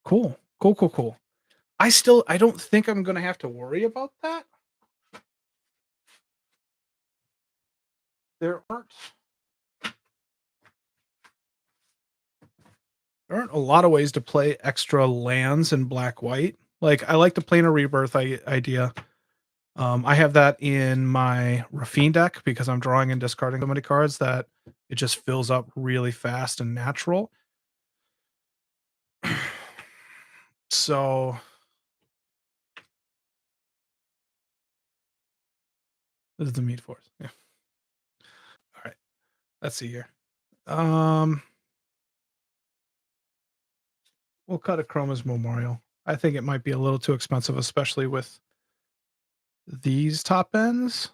A: Cool. Cool, cool, cool. I don't think I'm gonna have to worry about that. There aren't a lot of ways to play extra lands in black white. Like I like the planar rebirth idea. I have that in my Rafine deck because I'm drawing and discarding so many cards that it just fills up really fast and natural. So this is the meat force. Yeah. All right. Let's see here. We'll cut a Chroma's Memorial. I think it might be a little too expensive, especially with these top ends.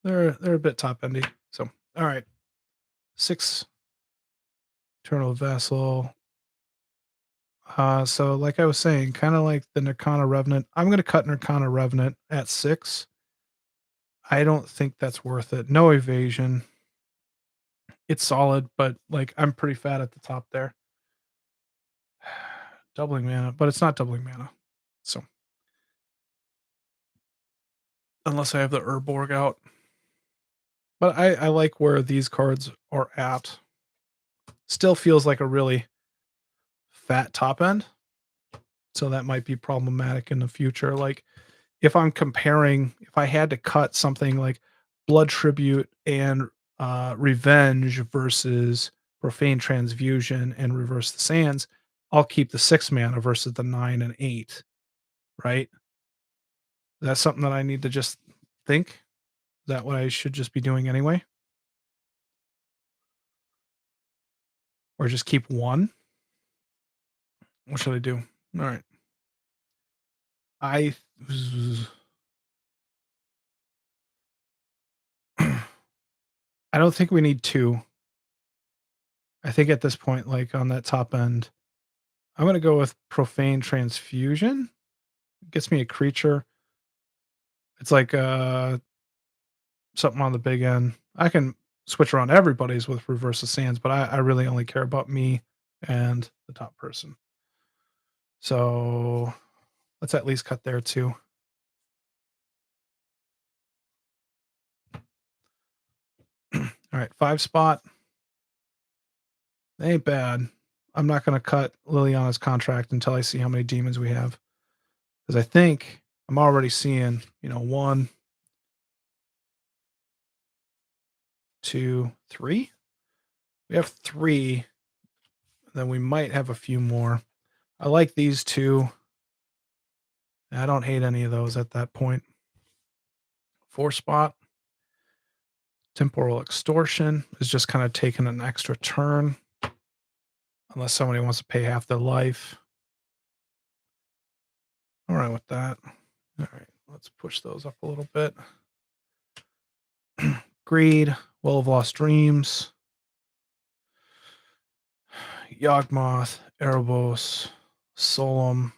A: They're a bit top endy. So all right. 6 Eternal Vessel. So like I was saying, kind of like the Nirkana Revenant. I'm gonna cut Nirkana Revenant at 6. I don't think that's worth it. No evasion. It's solid, but like I'm pretty fat at the top there. Doubling mana, but it's not doubling mana. So unless I have the Urborg out. But I like where these cards are at. Still feels like a really fat top end. So that might be problematic in the future. Like if I'm comparing, if I had to cut something like Blood Tribute and Revenge versus Profane Transfusion and Reverse the Sands, I'll keep the 6 mana versus the 9 and 8. Right? That's something that I need to just think. Is that what I should just be doing anyway? Or just keep one? What should I do? All right. I I don't think we need 2. I think at this point, like on that top end, I'm gonna go with Profane Transfusion. Gets me a creature. It's like something on the big end. I can switch around everybody's with Reverse of Sands, but I really only care about me and the top person. So let's at least cut there too. All right, 5 spot. Ain't bad. I'm not gonna cut Liliana's contract until I see how many demons we have. Because I think I'm already seeing, 1, 2, 3. We have 3. Then we might have a few more. I like these 2. I don't hate any of those at that point. 4 spot. Temporal Extortion is just kind of taking an extra turn. Unless somebody wants to pay half their life. All right with that. All right, let's push those up a little bit. Greed, Well of Lost Dreams, Yawgmoth, Erebos, Solum,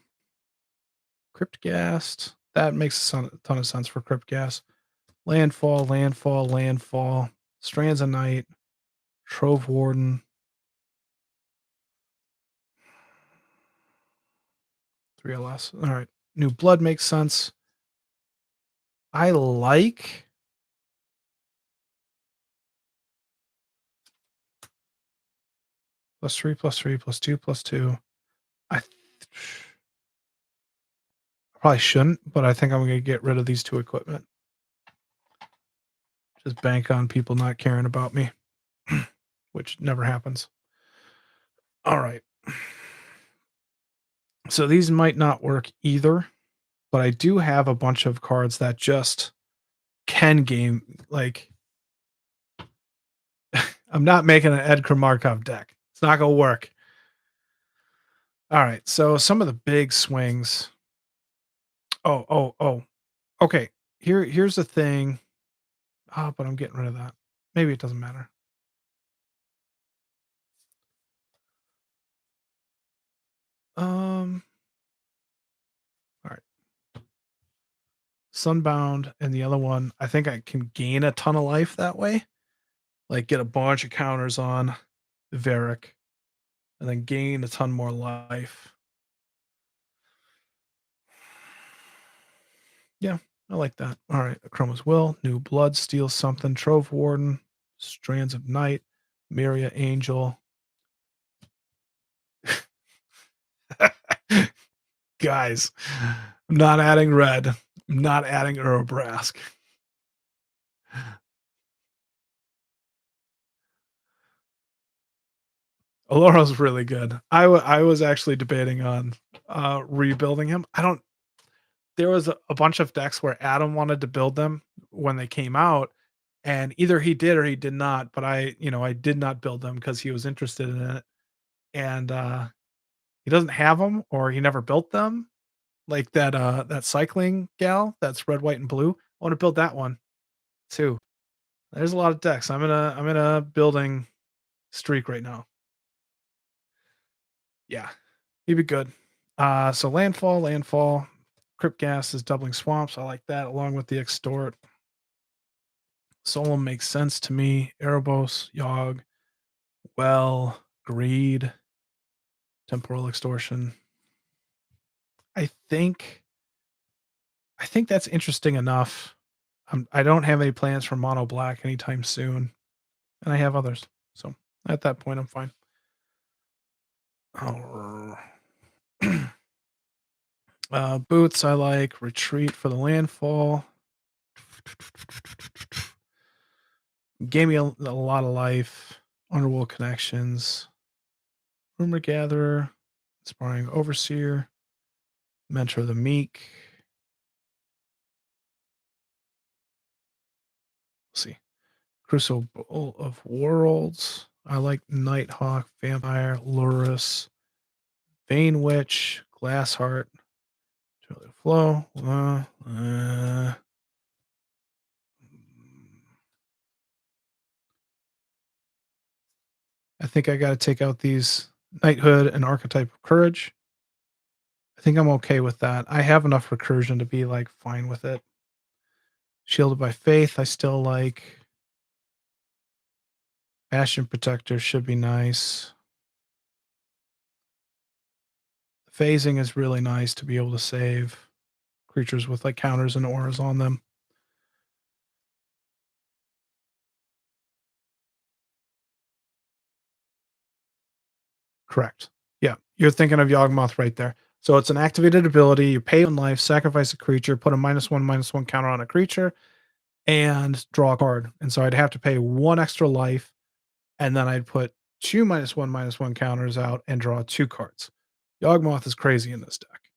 A: Cryptghast. That makes a ton of sense for Cryptghast. Landfall, Landfall, Landfall, Strands of Night, Trove Warden. 3 LS. All right. New Blood makes sense. I like +3, +3, +2, +2. I probably shouldn't, but I think I'm going to get rid of these 2 equipment. Just bank on people not caring about me, which never happens. All right. So these might not work either, but I do have a bunch of cards that just can game. Like, I'm not making an Edgar Markov deck. It's not going to work. All right. So some of the big swings. Oh. Okay. Here's the thing. Oh, but I'm getting rid of that. Maybe it doesn't matter. All right. Sunbound and the other one, I think I can gain a ton of life that way. Like get a bunch of counters on Verrak and then gain a ton more life. Yeah, I like that. All right. Chroma's Will, New Blood, Steal Something, Trove Warden, Strands of Night, Myria Angel. Guys, I'm not adding red. I'm not adding Urobrask. Aloro's really good. I was actually debating on rebuilding him. There was a bunch of decks where Adam wanted to build them when they came out, and either he did or he did not, but I did not build them because he was interested in it. And he doesn't have them or he never built them. Like that cycling gal that's red, white, and blue. I want to build that one too. There's a lot of decks. I'm in a building streak right now. Yeah, he'd be good. So landfall. Crypt gas is doubling swamps. I like that along with the extort. Solemn makes sense to me. Erebos, Yogg, Well, Greed, Temporal Extortion. I think that's interesting enough. I don't have any plans for mono black anytime soon, and I have others. So at that point, I'm fine. Oh. Boots, I like. Retreat for the landfall. Gave me a lot of life. Underworld Connections. Rumor Gatherer. Inspiring Overseer. Mentor of the Meek. Let's see. Crucible of Worlds. I like Nighthawk, Vampire, Lurus, Vane Witch, Glassheart, Flow. I think I got to take out these Knighthood and Archetype of Courage. I think I'm okay with that. I have enough recursion to be like fine with it. Shielded by Faith, I still like. Bastion Protector should be nice. Phasing is really nice to be able to save creatures with like counters and auras on them. Correct. Yeah, you're thinking of Yawgmoth right there. So it's an activated ability. You pay 1 life, sacrifice a creature, put a -1/-1 counter on a creature, and draw a card. And so I'd have to pay 1 extra life, and then I'd put 2 -1/-1 counters out and draw 2 cards. Yawgmoth is crazy in this deck.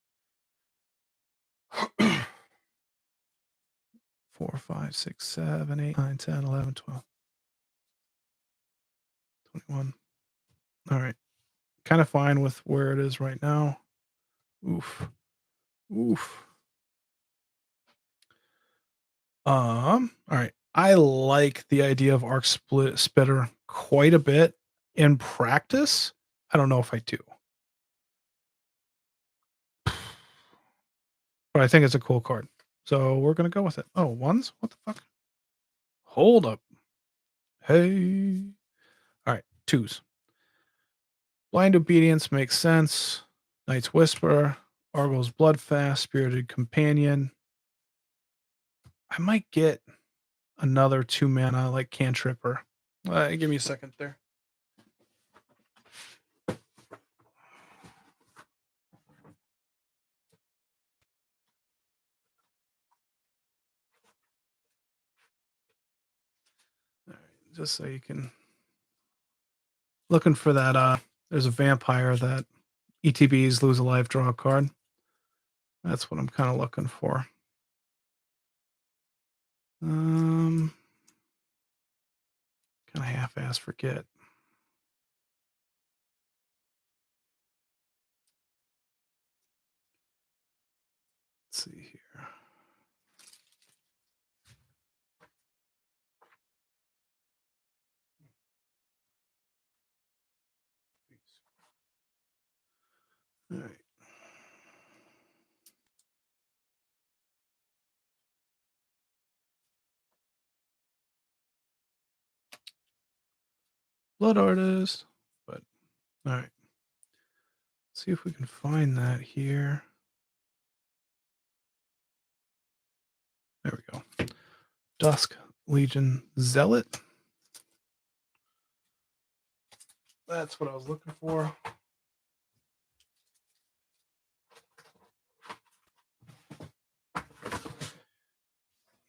A: 4, 5, 6, 7, 8, 9, 10, 11, 12, 21. All right. Kind of fine with where it is right now. Oof. Oof. All right. I like the idea of Arc Spitter quite a bit in practice. I don't know if I do. But I think it's a cool card. So we're gonna go with it. Oh, ones? What the fuck? Hold up. Hey. All right, twos. Blind Obedience makes sense. Knight's Whisper, Argos Bloodfast, Spirited Companion. I might get another 2 mana like Cantripper. Give me a second there. All right, just so you can looking for that. There's a vampire that ETBs lose a life, draw a card. That's what I'm kind of looking for. Kind of half-ass forget. Let's see here. All right. Blood Artist. But all right. Let's see if we can find that here. There we go. Dusk Legion Zealot. That's what I was looking for.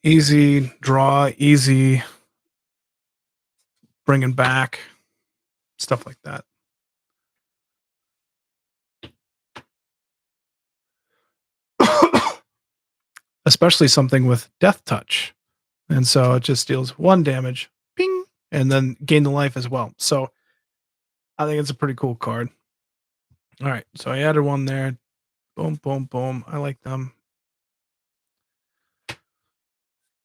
A: Easy draw, easy bringing back, stuff like that. Especially something with Death Touch. And so it just deals 1 damage, ping, and then gain the life as well. So I think it's a pretty cool card. All right, so I added 1 there. Boom, boom, boom. I like them.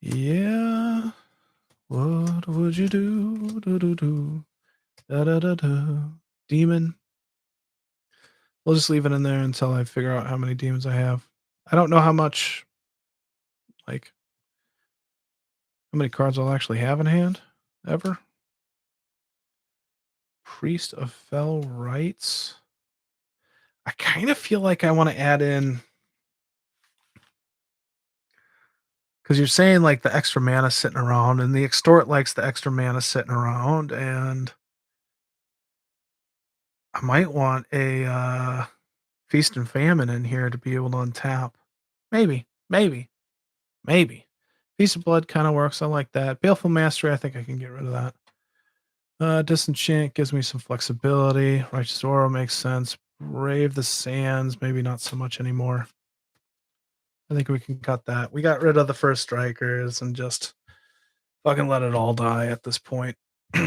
A: Yeah. What would you do? Do do do. Da da da da. Demon. We'll just leave it in there until I figure out how many demons I have. I don't know how much, like, how many cards I'll actually have in hand ever. Priest of Fell Rites. I kind of feel like I want to add in, because you're saying like the extra mana sitting around, and the extort likes the extra mana sitting around, and I might want a Feast and Famine in here to be able to untap. Maybe, maybe, maybe. Feast of Blood kind of works. I like that. Baleful Mastery, I think I can get rid of that. Disenchant gives me some flexibility. Righteous Aura makes sense. Brave the Sands, maybe not so much anymore. I think we can cut that. We got rid of the first strikers and just fucking let it all die at this point. All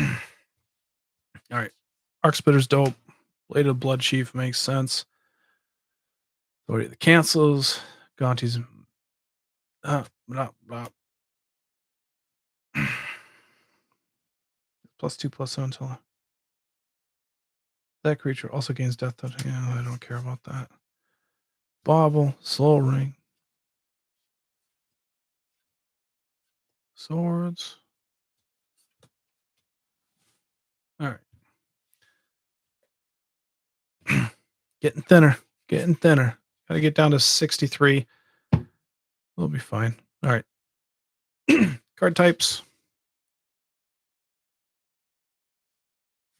A: right. Arc Splitter's dope. Blade of Blood Chief makes sense. Authority of the Cancels. Gonti's. +2/+0 until that creature also gains death touch. Yeah, I don't care about that. Bauble, Soul Ring. Swords. All right. Getting thinner. Getting thinner. Gotta get down to 63. We'll be fine. All right. Card types.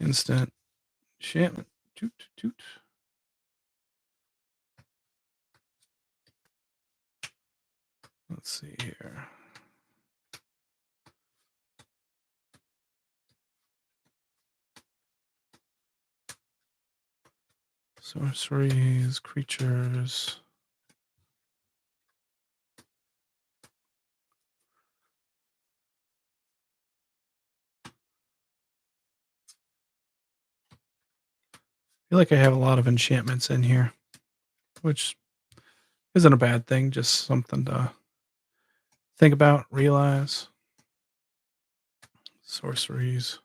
A: Instant. Enchantment. Toot, toot. Let's see here. Sorceries, creatures. I feel like I have a lot of enchantments in here, which isn't a bad thing, just something to think about, realize. Sorceries.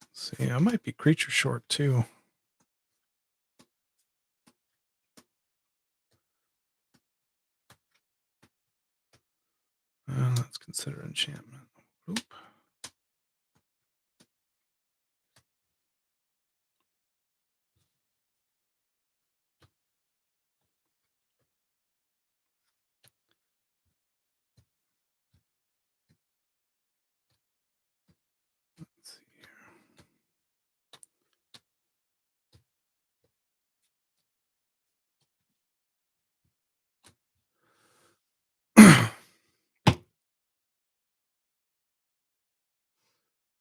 A: Let's see, I might be creature short too. Let's consider enchantment. Oop. Let's see here.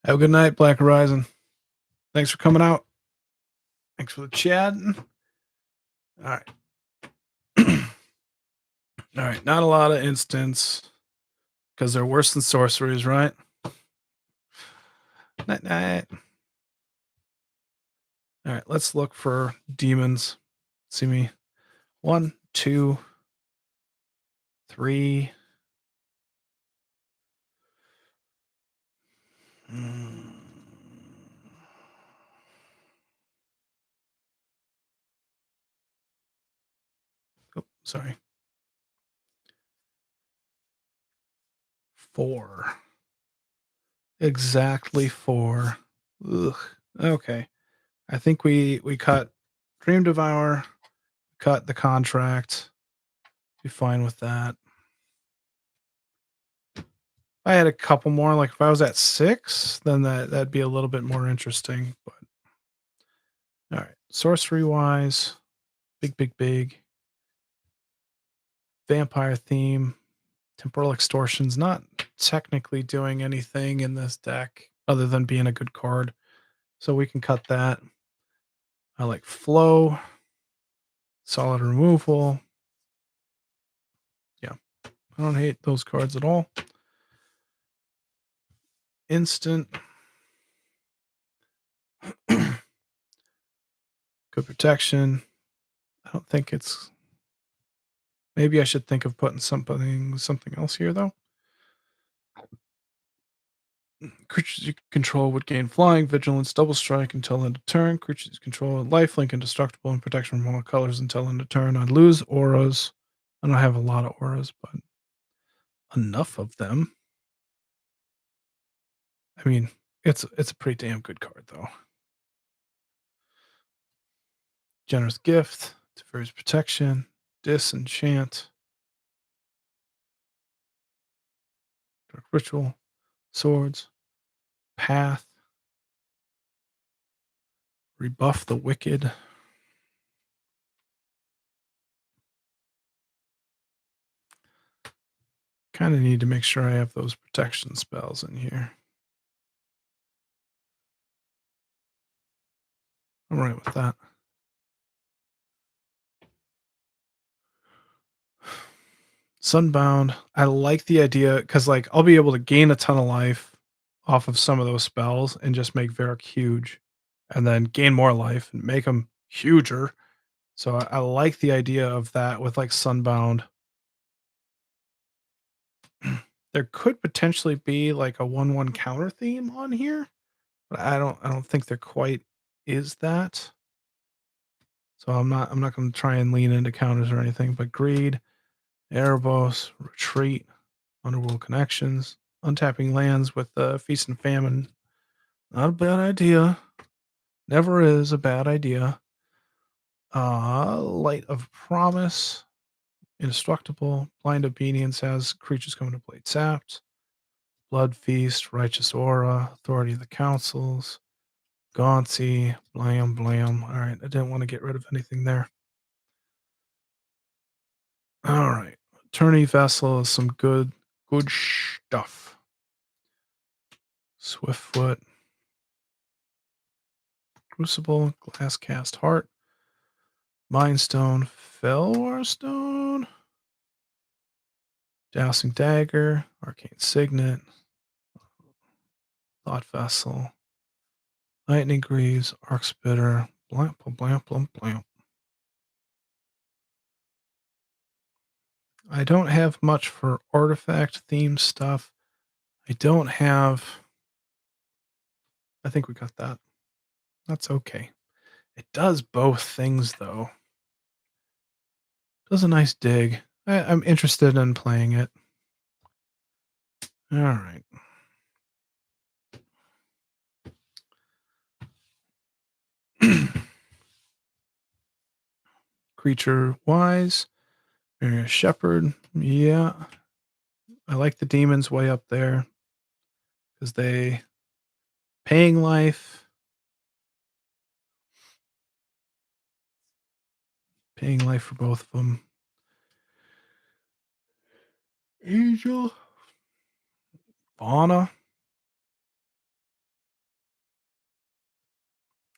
A: Have a good night, Black Horizon. Thanks for coming out. Thanks for the chat. All right. All right. Not a lot of instants because they're worse than sorceries, right? Night, night. All right. Let's look for demons. See me. 1, 2, 3. Oh, sorry. 4. Exactly 4. Ugh. Okay. I think we cut Dream Devour, cut the contract. Be fine with that. If I had a couple more, like if I was at 6, then that'd be a little bit more interesting. But all right. Sorcery wise, big. Vampire theme. Temporal Extortion's not technically doing anything in this deck other than being a good card. So we can cut that. I like Flow. Solid Removal. Yeah. I don't hate those cards at all. Instant. Good protection. I don't think it's Maybe I should think of putting something else here though. Creatures you control would gain flying, vigilance, double strike until end of turn. Creatures you control lifelink, indestructible, and protection from all colors until end of turn. I'd lose auras. I don't have a lot of auras, but enough of them. I mean, it's a pretty damn good card though. Generous gift, defers protection, disenchant, dark ritual, swords, path, rebuff the wicked. Kind of need to make sure I have those protection spells in here. I'm right with that. Sunbound. I like the idea because, like, I'll be able to gain a ton of life off of some of those spells and just make Verrak huge, and then gain more life and make him huger. So I like the idea of that with like Sunbound. There could potentially be like a 1/1 counter theme on here, but I don't think there quite is that. So I'm not gonna try and lean into counters or anything, but greed, Erebos, retreat, underworld connections, untapping lands with feast and famine. Not a bad idea. Never is a bad idea. Light of promise, indestructible, blind obedience has creatures coming to play tapped. Blood feast, righteous aura, authority of the councils, Gauncy, blam blam. All right, I didn't want to get rid of anything there. All right. Attorney Vessel is some good stuff. Swiftfoot. Crucible, Glass Cast Heart. Mindstone, Felwar Stone. Dousing Dagger, Arcane Signet. Thought Vessel. Lightning Greaves, Arc Spitter. Blamp, blamp, blamp, blamp. I don't have much for artifact themed stuff. I don't have. I think we got that. That's okay. It does both things though. Does a nice dig. I'm interested in playing it. All right. Creature wise. Area Shepherd. Yeah. I like the demons way up there. Because they paying life. Paying life for both of them. Angel. Fauna.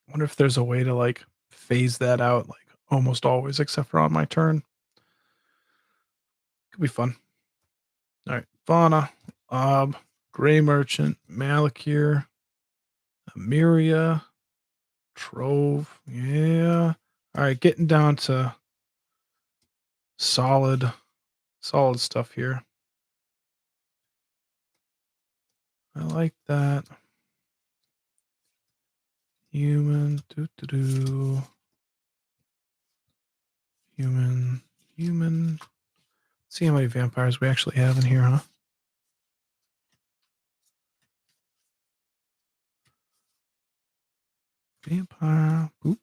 A: I wonder if there's a way to like phase that out like almost always except for on my turn. Could be fun. All right. Fauna. Gray Merchant. Malakir. Amiria. Trove. Yeah. All right. Getting down to solid stuff here. I like that. Human. Human. See how many vampires we actually have in here, huh? Vampire. Boop.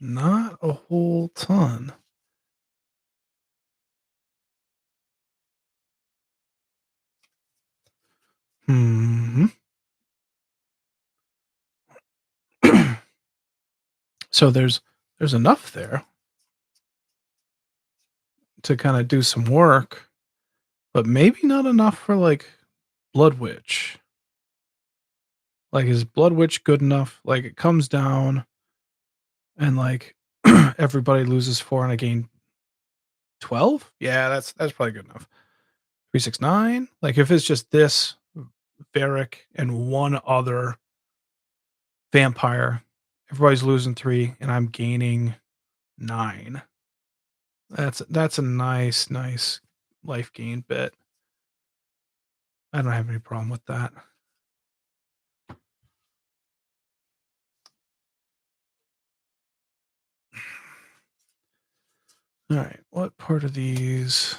A: Not a whole ton. Hmm. So there's enough there to kind of do some work, but maybe not enough for like Blood Witch. Like, is Blood Witch good enough? Like, it comes down and like everybody loses 4 and I gain 12? Yeah, that's probably good enough. 369? Like, if it's just this, Verrak, and one other vampire, everybody's losing 3, and I'm gaining 9. That's a nice life gain bit. I don't have any problem with that. Alright, what part of these?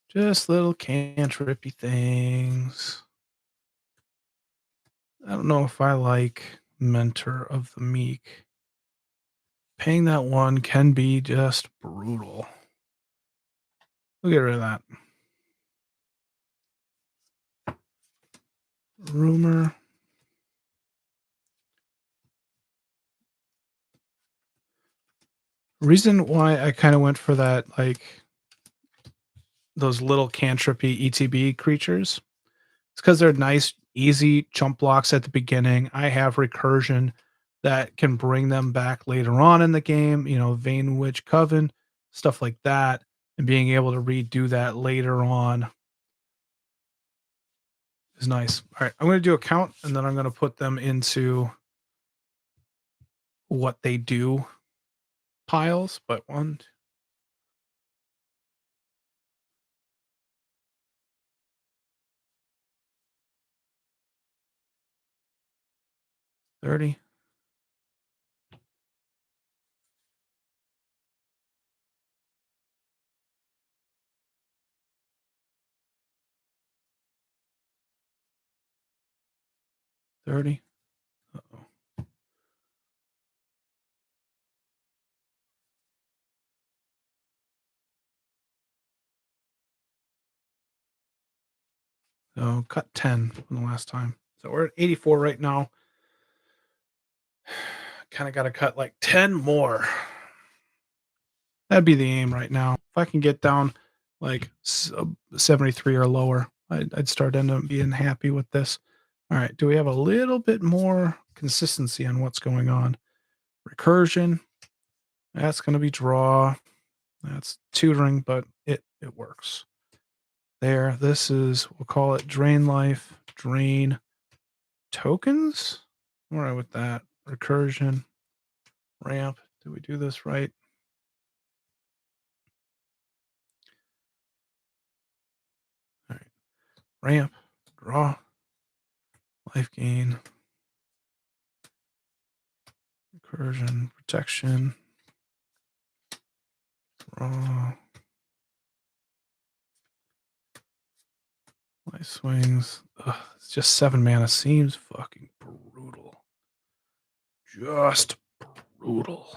A: Just little cantrippy things. I don't know if I like Mentor of the Meek. Paying that 1 can be just brutal. We'll get rid of that. Rumor. Reason why I kinda went for that, like, those little cantrippy ETB creatures, it's because 'cause they're nice, easy chump blocks at the beginning. I have recursion that can bring them back later on in the game, Vein Witch Coven, stuff like that, and being able to redo that later on is nice. Alright, I'm gonna do a count, and then I'm gonna put them into what they do piles, but 1, 30, 30. Uh-oh. So cut 10 from the last time. So we're at 84 right now. Kinda gotta cut like 10 more. That'd be the aim right now. If I can get down like 73 or lower, I'd start end up being happy with this. All right, do we have a little bit more consistency on what's going on? Recursion, that's gonna be draw. That's tutoring, but it works. There, this is, we'll call it drain life, drain tokens. All right with that. Recursion, ramp. Did we do this right? All right. Ramp, draw, life gain, recursion, protection, draw, life swings. Ugh, it's just 7 mana. Seems fucking brutal. Just brutal.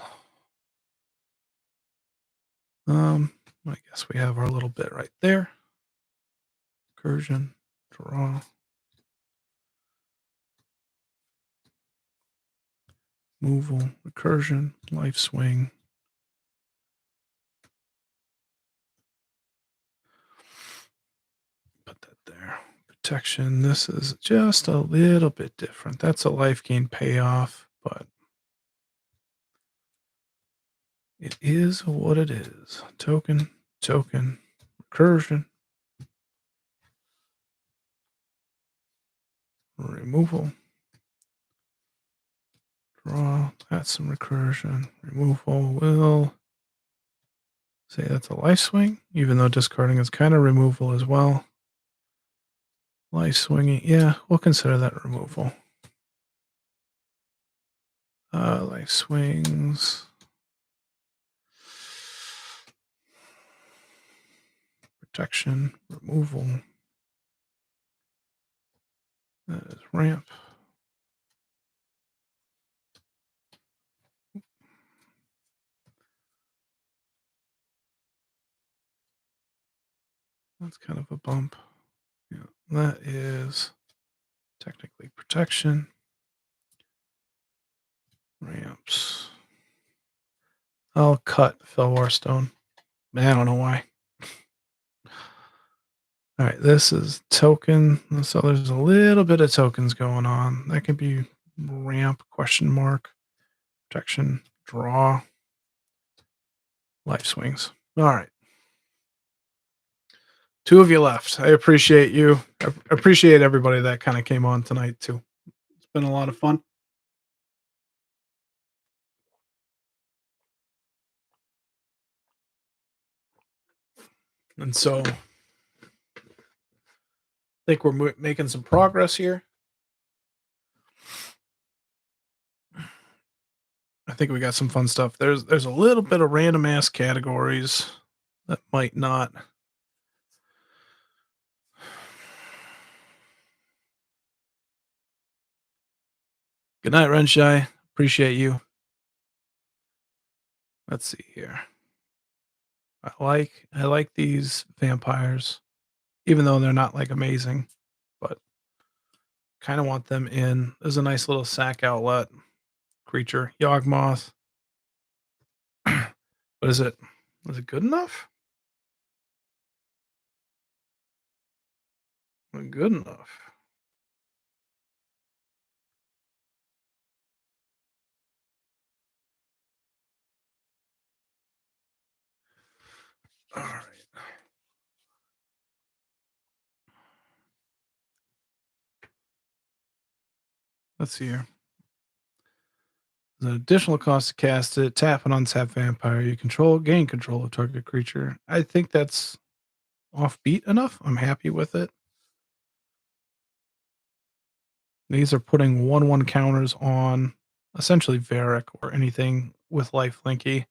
A: I guess we have our little bit right there. Recursion, draw, removal, recursion, life swing. Put that there. Protection. This is just a little bit different. That's a life gain payoff, but it is what it is. Token, recursion, removal, draw. That's some recursion. Removal will say that's a life swing, even though discarding is kind of removal as well. Life swinging, yeah, we'll consider that removal. Life swings. Protection, removal. That is ramp. That's kind of a bump. Yeah, that is technically protection. Ramps. I'll cut Felwar Stone. I don't know why. All right, this is token. So there's a little bit of tokens going on. That could be ramp, question mark, protection, draw. Life swings. All right. Two of you left. I appreciate you. I appreciate everybody that kind of came on tonight too. It's been a lot of fun. And so I think we're making some progress here. I think we got some fun stuff. There's a little bit of random ass categories that might not. Good night, Renshai. Appreciate you. Let's see here. I like these vampires, even though they're not like amazing, but kind of want them in. There's a nice little sack outlet creature, Yawgmoth. What is it? Is it good enough? Good enough. All right. Let's see here. There's an additional cost to cast it. Tap an untapped vampire you control. Gain control of target creature. I think that's offbeat enough. I'm happy with it. These are putting 1/1 counters on essentially Verrak or anything with life linky.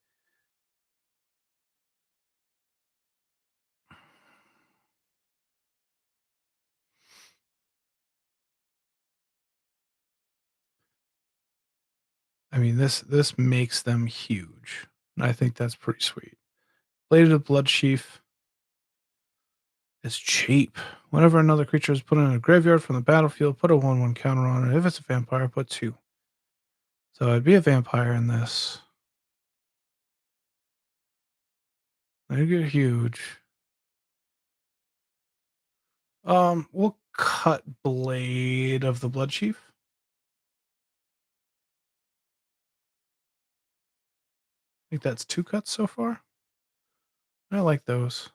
A: I mean, this makes them huge. And I think that's pretty sweet. Blade of Blood Sheaf is cheap. Whenever another creature is put in a graveyard from the battlefield, put a 1/1 counter on it. If it's a vampire, put 2. So I'd be a vampire in this. They get huge. We'll cut Blade of the Blood Sheaf. I think that's 2 cuts so far. I like those.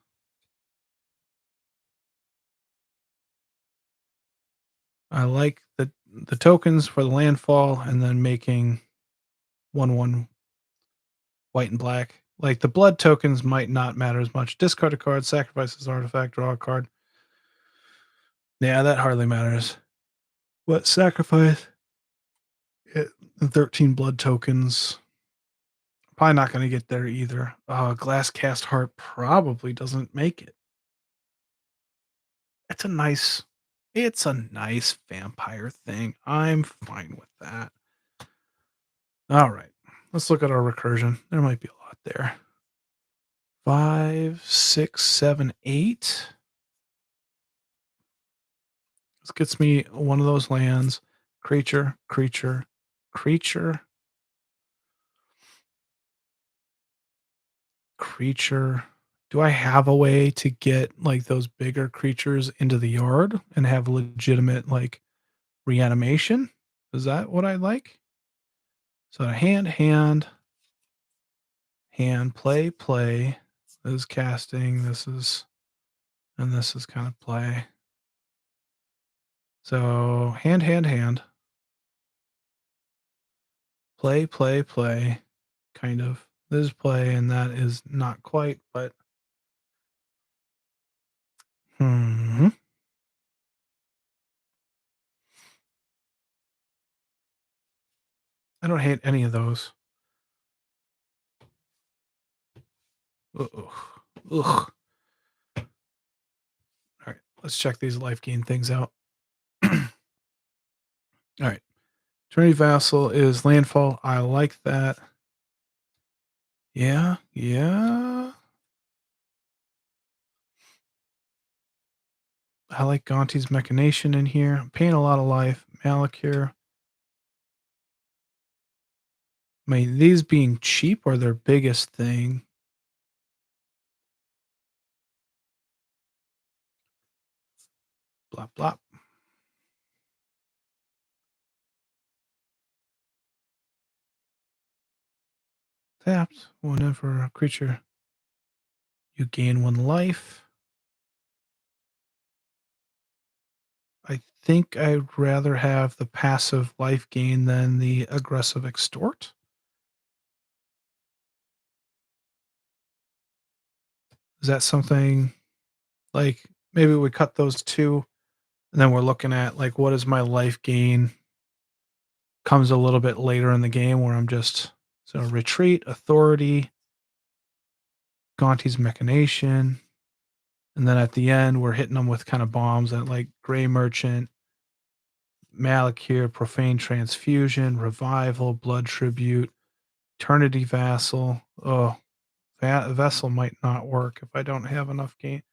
A: I like the tokens for the landfall and then making 1/1 white and black. Like the blood tokens might not matter as much. Discard a card, sacrifice this artifact, draw a card. Yeah, that hardly matters. What sacrifice? 13 blood tokens. Probably not going to get there either. Glass cast heart probably doesn't make it. It's a nice vampire thing. I'm fine with that. All right. Let's look at our recursion. There might be a lot there. 5, 6, 7, 8. This gets me one of those lands. Creature, creature, creature, creature. Do I have a way to get like those bigger creatures into the yard and have legitimate like reanimation? Is that what I like? So hand, play, play. This is casting. And this is kind of play. So hand. Play, play, play. Kind of. This is play, and that is not quite, but I don't hate any of those. Ugh. Ugh. All right, let's check these life gain things out. All right. Trinity Vassal is landfall. I like that. Yeah. I like Gonti's Machination in here. I'm paying a lot of life. Malakir. I mean, these being cheap are their biggest thing. Blah, blah. Tapped. Whenever a creature you gain 1 life. I think I'd rather have the passive life gain than the aggressive extort. Is that something like maybe we cut those 2 and then we're looking at like what is my life gain comes a little bit later in the game where I'm just so retreat, authority, Gonti's machination, and then at the end we're hitting them with kind of bombs at like Gray Merchant, Malakir, Profane Transfusion, Revival, Blood Tribute, Eternity Vassal. Oh, Vessel might not work if I don't have enough gain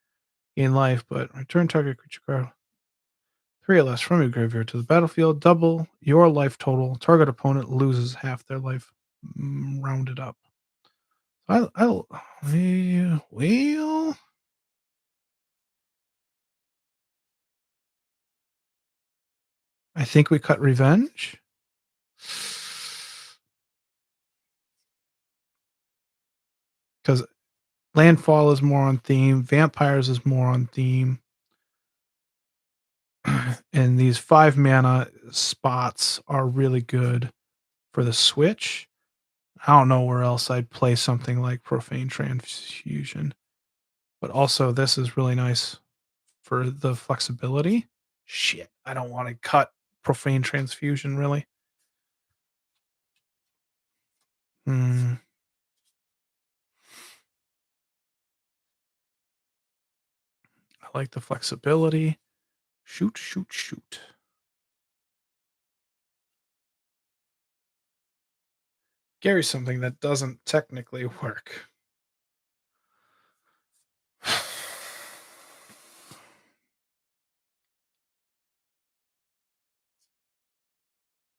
A: life, but return target creature card 3 or less from your graveyard to the battlefield. Double your life total. Target opponent loses half their life. Rounded up. Well, I think we cut revenge. Because Landfall is more on theme, Vampires is more on theme. And these 5 mana spots are really good for the switch. I don't know where else I'd play something like Profane Transfusion. But also this is really nice for the flexibility. Shit, I don't want to cut Profane Transfusion really. Hmm. I like the flexibility. Shoot, shoot, shoot. Gary's something that doesn't technically work.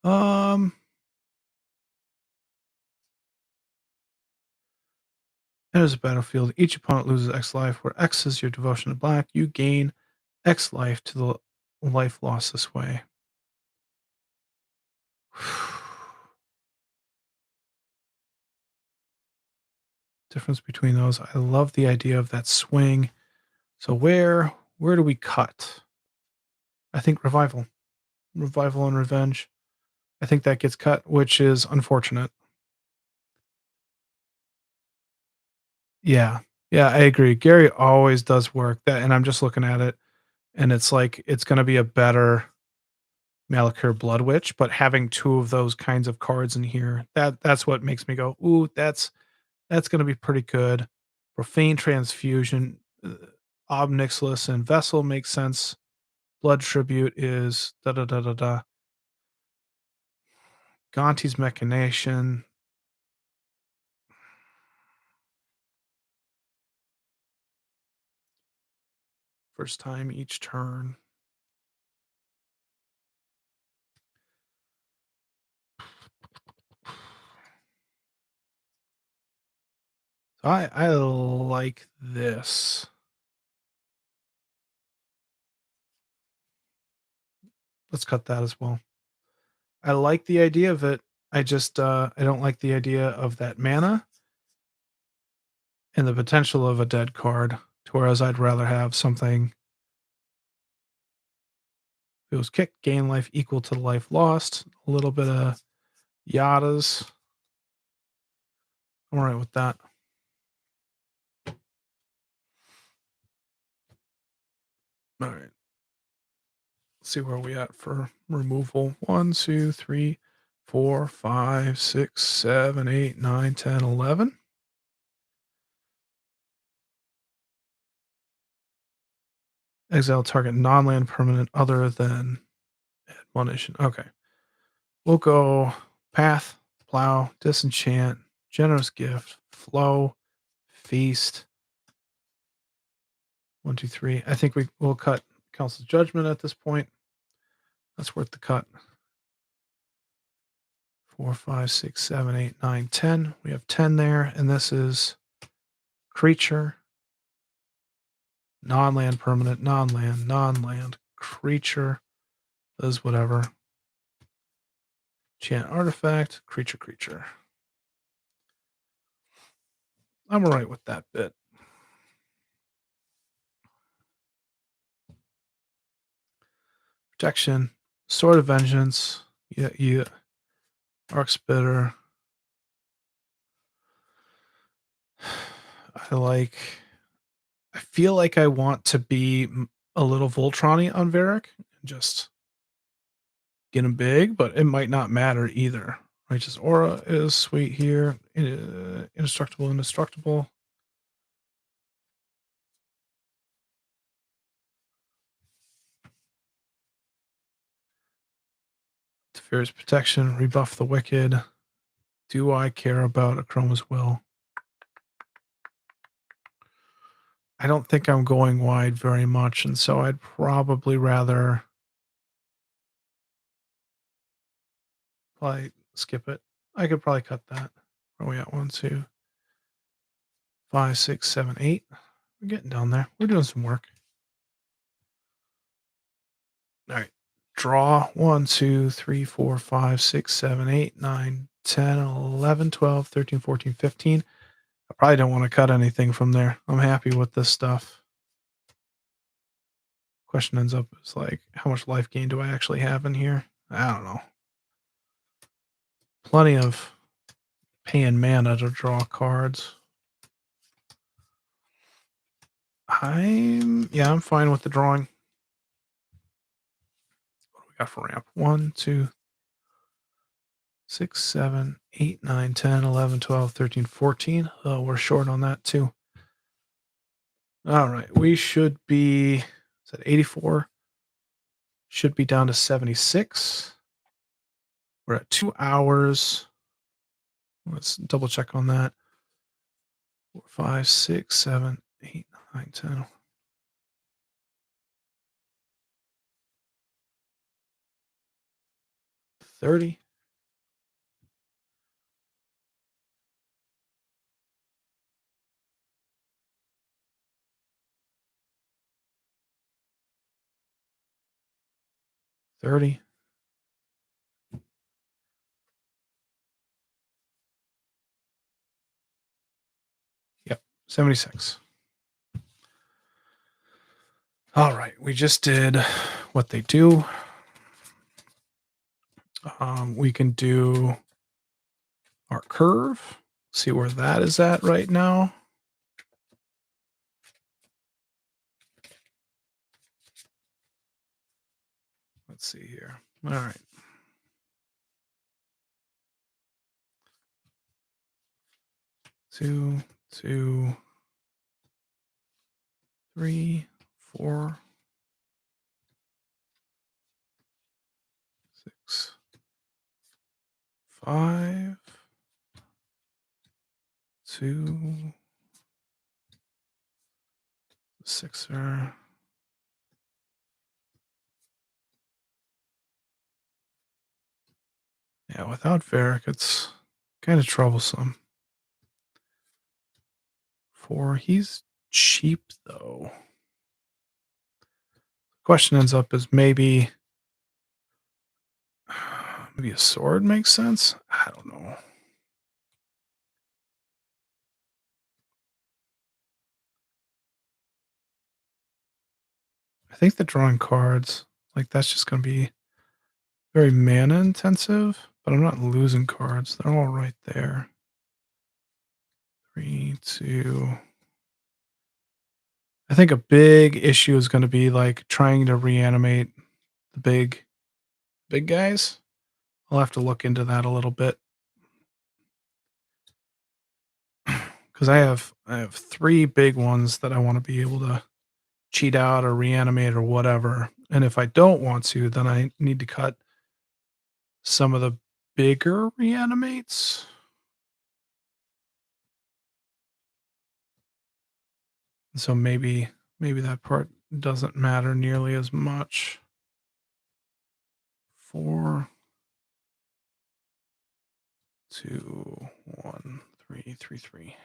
A: Um, Enters a battlefield. Each opponent loses X life, where X is your devotion to black. You gain X life to the life lost this way. Difference between those. I love the idea of that swing. So where do we cut? I think revival. Revival and revenge. I think that gets cut, which is unfortunate. Yeah. Yeah, I agree. Gary always does work. That and I'm just looking at it and it's like it's gonna be a better Malakir Blood Witch, but having 2 of those kinds of cards in here, that's what makes me go, "Ooh, that's gonna be pretty good." Profane Transfusion, Ob Nixilis and Vessel makes sense. Blood Tribute is da da da da da. Gonti's Machination. First time each turn. I like this. Let's cut that as well. I like the idea of it. I just, I don't like the idea of that mana and the potential of a dead card, to whereas I'd rather have something it was kicked, gain life equal to the life lost, a little bit of yadas. I'm alright with that. Alright. See where we at for removal. 1, 2, 3, 4, 5, 6, 7, 8, 9, 10, 11. Exile target non-land permanent other than admonition. Okay. We'll go Path, Plow, Disenchant, Generous Gift, Flow, Feast. 1, 2, 3. I think we'll cut Council's Judgment at this point. That's worth the cut. 4, 5, 6, 7, 8, 9, 10. We have 10 there, and this is creature, non-land permanent, non-land, creature, does whatever. Chant artifact, creature. I'm alright with that bit. Protection, Sword of Vengeance, yeah, Arc Spitter. I like I feel like I want to be a little Voltron-y on Verrak, just get him big, but it might not matter either. Righteous Aura is sweet here. Indestructible, indestructible. Teferi's Protection, rebuff the wicked. Do I care about Akroma's Will? I don't think I'm going wide very much, and so I'd probably rather skip it. I could probably cut that. Where are we at? 1, 2, 5, 6, 7, 8. We're getting down there. We're doing some work. All right. Draw 1, 2, 3, 4, 5, 6, 7, 8, 9, 10, 11, 12, 13, 14, 15. I probably don't want to cut anything from there. I'm happy with this stuff. Question ends up is like, how much life gain do I actually have in here? I don't know. Plenty of paying mana to draw cards. I'm fine with the drawing. What do we got for ramp? 1, 2, 6, 7, 8, 9, 10, 11, 12, 13, 14. Oh, we're short on that too. All right. We should be, is that 84? Should be down to 76. We're at 2 hours. Let's double check on that. 4, 5, 6, 7, 8, 9, 10. 30. $30. Yep, 76. All right, we just did what they do. We can do our curve, see where that is at right now. Let's see here. All right. 2, 2, 3, 4, 6, 5, 2, 6er. Yeah, without Verrak, it's kind of troublesome. 4, he's cheap though. Question ends up is maybe a sword makes sense. I don't know. I think the drawing cards, like that's just going to be very mana intensive, but I'm not losing cards. They're all right there. 3, 2. I think a big issue is going to be like trying to reanimate the big guys. I'll have to look into that a little bit. Because I have 3 big ones that I want to be able to cheat out or reanimate or whatever. And if I don't want to, then I need to cut some of the bigger reanimates. So maybe that part doesn't matter nearly as much. 4, 2, 1, 3, 3, 3.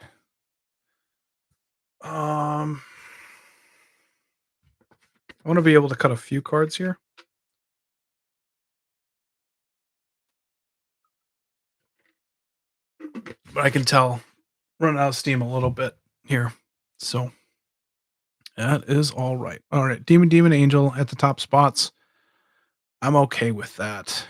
A: I want to be able to cut a few cards here. But I can tell running out of steam a little bit here. So that is all right. All right. Demon Angel at the top spots. I'm okay with that.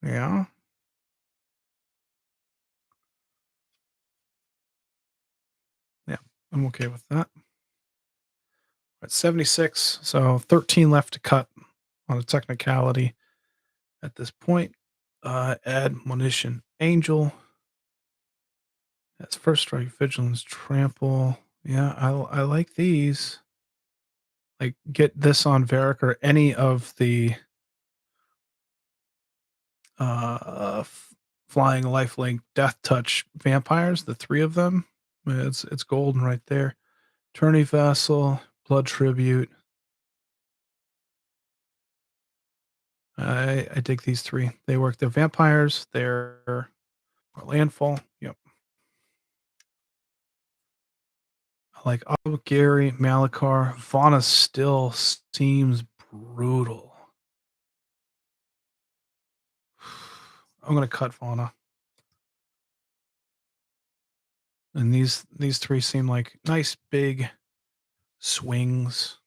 A: Yeah. Yeah. I'm okay with that. At 76. So 13 left to cut on a technicality at this point. Admonition Angel. That's first strike, vigilance, trample. Yeah, I like these. Like get this on Verrak or any of the flying lifelink death touch vampires, the three of them. It's golden right there. Tourney Vassal, Blood Tribute. I dig these three. They work. They're vampires. They're Landfall. Yep. I like Gary, Malachar. Fauna still seems brutal. I'm gonna cut Fauna. And these three seem like nice big swings.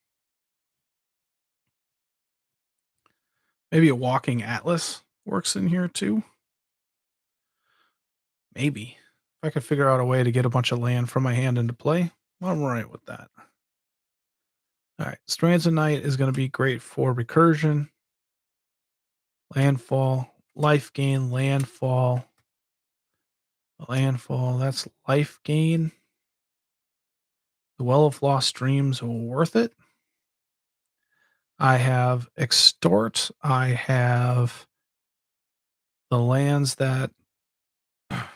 A: Maybe a walking atlas works in here too. Maybe. If I could figure out a way to get a bunch of land from my hand into play, I'm right with that. All right. Strands of Night is going to be great for recursion, landfall, life gain, landfall, landfall. That's life gain. The Well of Lost Dreams worth it. I have extort. I have the lands that I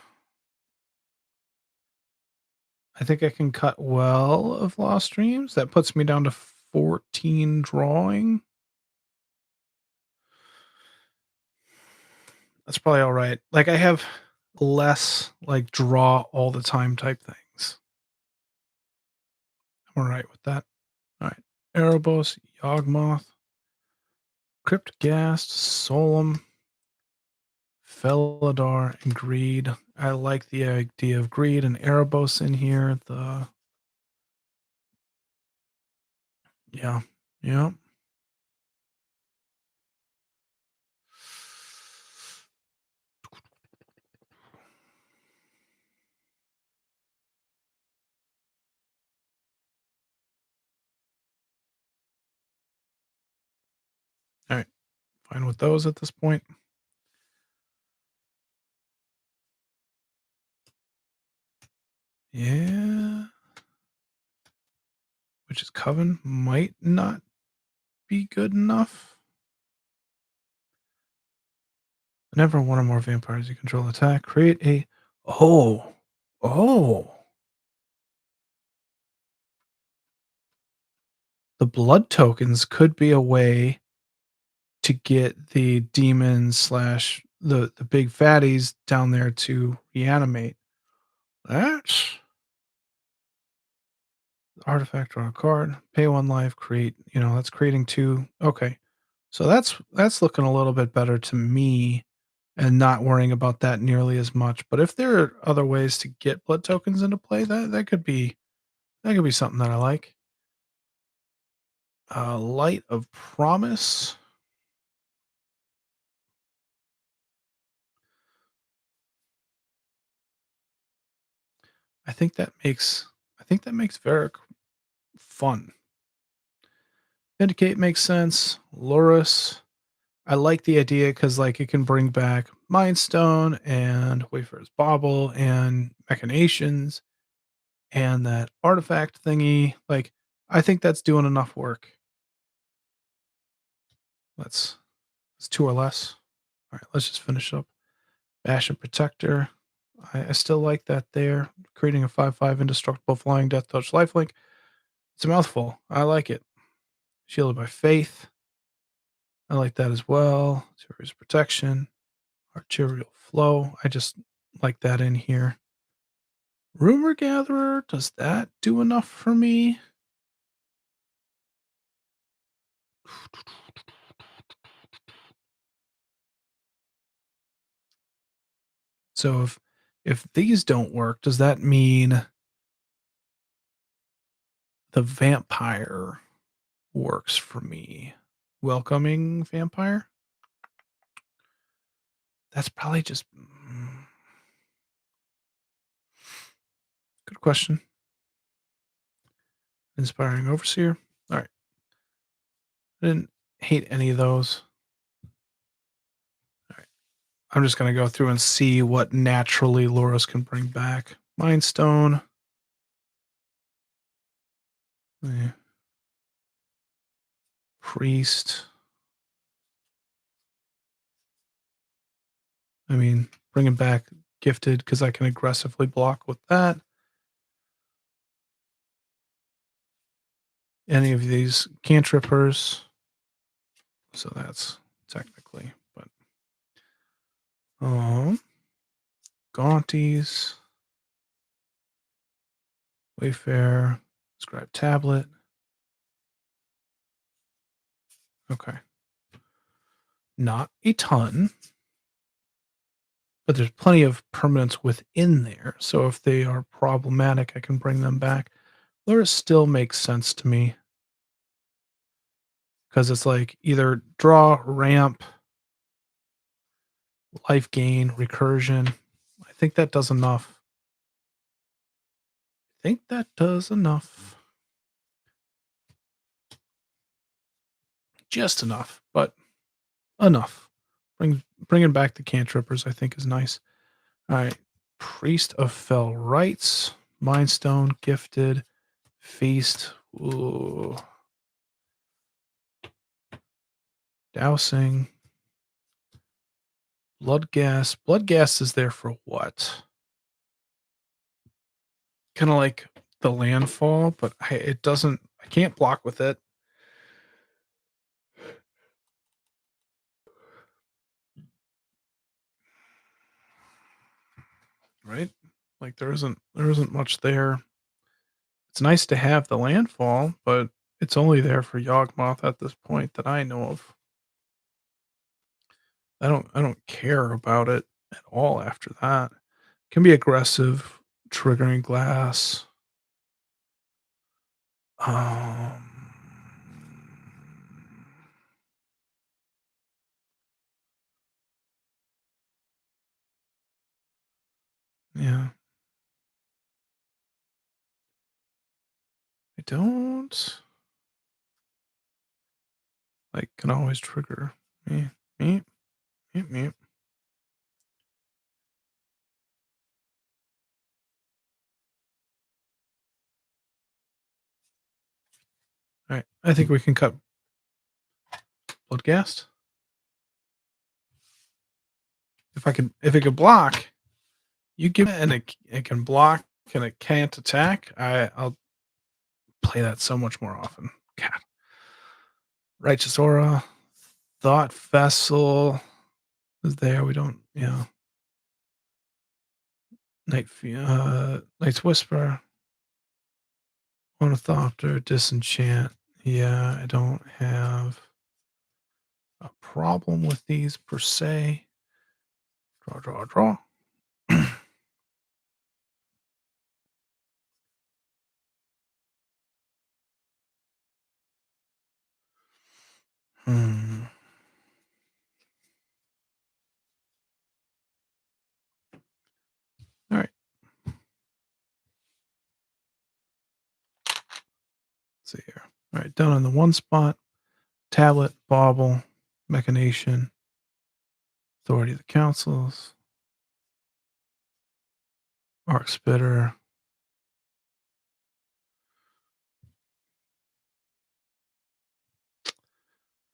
A: think I can cut Well of Lost Dreams. That puts me down to 14 drawing. That's probably all right. Like I have less like draw all the time type things. I'm all right with that. All right. Erebos, Yawgmoth, Cryptghast, Solum, Felidar, and Greed. I like the idea of Greed and Erebos in here. Yeah. Yeah. All right. Fine with those at this point. Yeah. Which is Coven might not be good enough. Whenever one or more vampires you control attack, create a oh. Oh. The blood tokens could be a way to get the demons slash the big fatties down there to reanimate. That's artifact on a card, pay one life, create, that's creating two. Okay. So that's looking a little bit better to me and not worrying about that nearly as much. But if there are other ways to get blood tokens into play, that could be something that I like. Light of Promise. I think that makes Varric fun. Vindicate makes sense. Loris. I like the idea because like it can bring back Mind Stone and Wayfarer's Bauble and Machinations and that artifact thingy. Like I think that's doing enough work. Let's two or less. All right, let's just finish up. Bash and Protector. I still like that there. Creating a 5/5 indestructible flying death touch lifelink. It's a mouthful. I like it. Shielded by Faith. I like that as well. Serious Protection. Arterial Flow. I just like that in here. Rumor Gatherer. Does that do enough for me? So if these don't work, does that mean the vampire works for me? Welcoming vampire? That's probably just good question. Inspiring overseer. All right. I didn't hate any of those. All right. I'm just gonna go through and see what naturally Loras can bring back. Mind Stone. eh, Priest. I mean, bringing back Gifted because I can aggressively block with that. Any of these cantrippers. So that's technically, but Gaunties, Wayfair, Scribe Tablet. Okay. Not a ton, but there's plenty of permanents within there. So if they are problematic, I can bring them back. Lure still makes sense to me because it's like either draw, ramp, life gain, recursion. I think that does enough. I think that does enough. Just enough, but enough. Bringing back the cantrippers, I think, is nice. All right. Priest of Fell Rites, Mind Stone, Gifted, Feast. Ooh. Dousing. Blood gas. Blood gas is there for what? Kind of like the landfall, but it doesn't. I can't block with it. Right? Like there isn't much there. It's nice to have the landfall, but it's only there for Yawgmoth at this point that I know of. I don't care about it at all after that. Can be aggressive, triggering glass. Um, yeah, I don't like can always trigger me, me, me. All right, I think we can cut Bloodgast. If it could block, you give it and it can block and it can't attack. I'll play that so much more often. God, Righteous Aura, Thought Vessel is there. We don't, Night's Whisper, Ornithopter, Disenchant. Yeah, I don't have a problem with these per se. Draw, draw, draw. Hmm. All right. Let's see here. All right, done on the one spot. Tablet, Bauble, Machination, Authority of the Councils, Arc Spitter.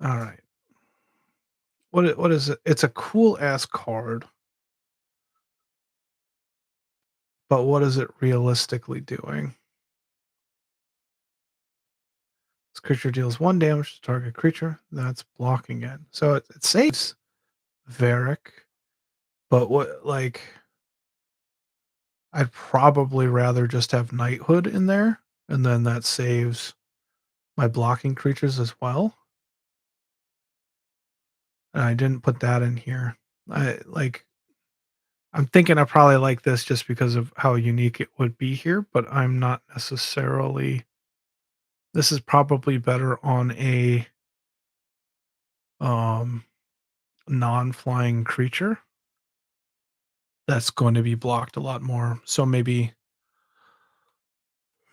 A: All right. What is it? It's a cool ass card, but what is it realistically doing? This creature deals 1 damage to target creature. That's blocking it. So it saves Verrak, but what like I'd probably rather just have Knighthood in there, and then that saves my blocking creatures as well. And I didn't put that in here. I like I'm thinking I probably like this just because of how unique it would be here, but I'm not necessarily this is probably better on a, um, non-flying creature that's going to be blocked a lot more. So maybe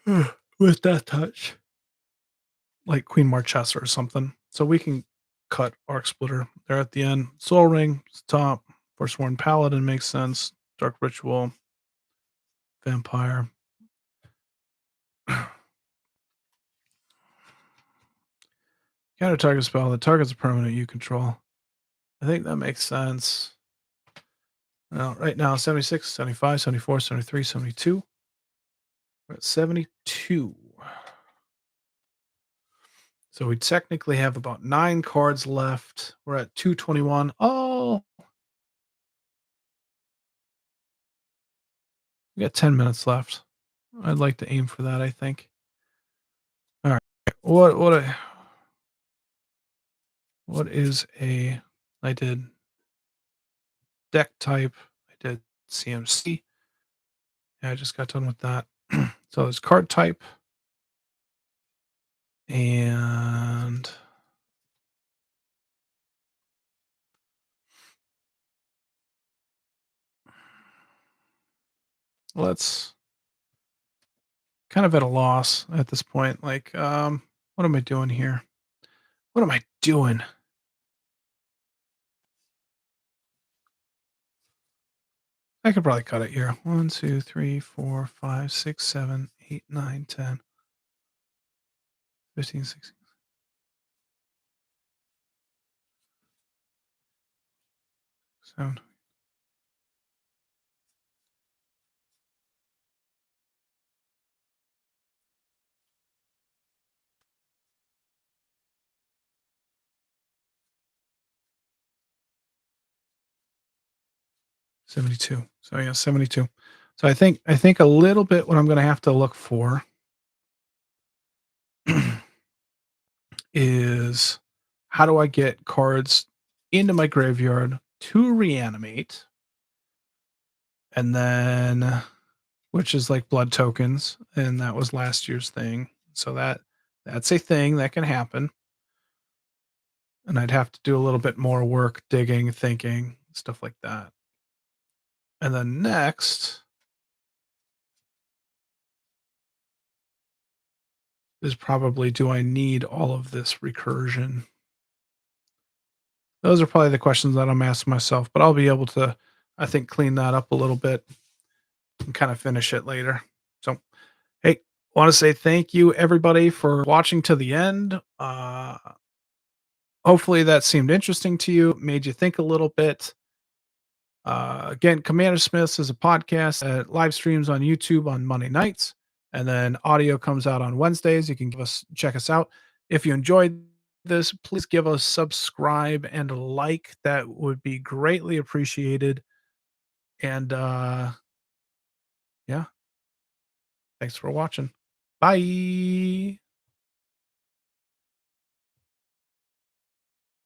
A: with Death Touch, like Queen Marchesa or something. So we can cut Arc Splitter there at the end. Soul Ring, top. Forsworn Paladin makes sense. Dark Ritual, Vampire. Counter target spell that targets a permanent you control. I think that makes sense. Well, right now, 76, 75, 74, 73, 72. We're at 72. So we technically have about 9 cards left. We're at 221. Oh, we got 10 minutes left. I'd like to aim for that, I think. All right. What is a I did deck type. I did CMC. Yeah, I just got done with that. So there's card type and let's kind of at a loss at this point. Like, what am I doing here? What am I doing? I could probably cut it here. 1, 2, 3, 4, 5, 6, 7, 8, 9, 10, 15, 16, 7. 72. So yeah, 72. So I think a little bit what I'm gonna have to look for is how do I get cards into my graveyard to reanimate, and then which is like blood tokens, and that was last year's thing. So that's a thing that can happen. And I'd have to do a little bit more work, digging, thinking, stuff like that. And then next is probably do I need all of this recursion? Those are probably the questions that I'm asking myself, but I'll be able to, I think, clean that up a little bit and kind of finish it later. So, hey, want to say thank you everybody for watching to the end. Hopefully that seemed interesting to you, made you think a little bit. Again, Commander Smiths is a podcast that live streams on YouTube on Monday nights, and then audio comes out on Wednesdays. You can check us out. If you enjoyed this, please give us subscribe and a like. That would be greatly appreciated. And yeah, thanks for watching. Bye.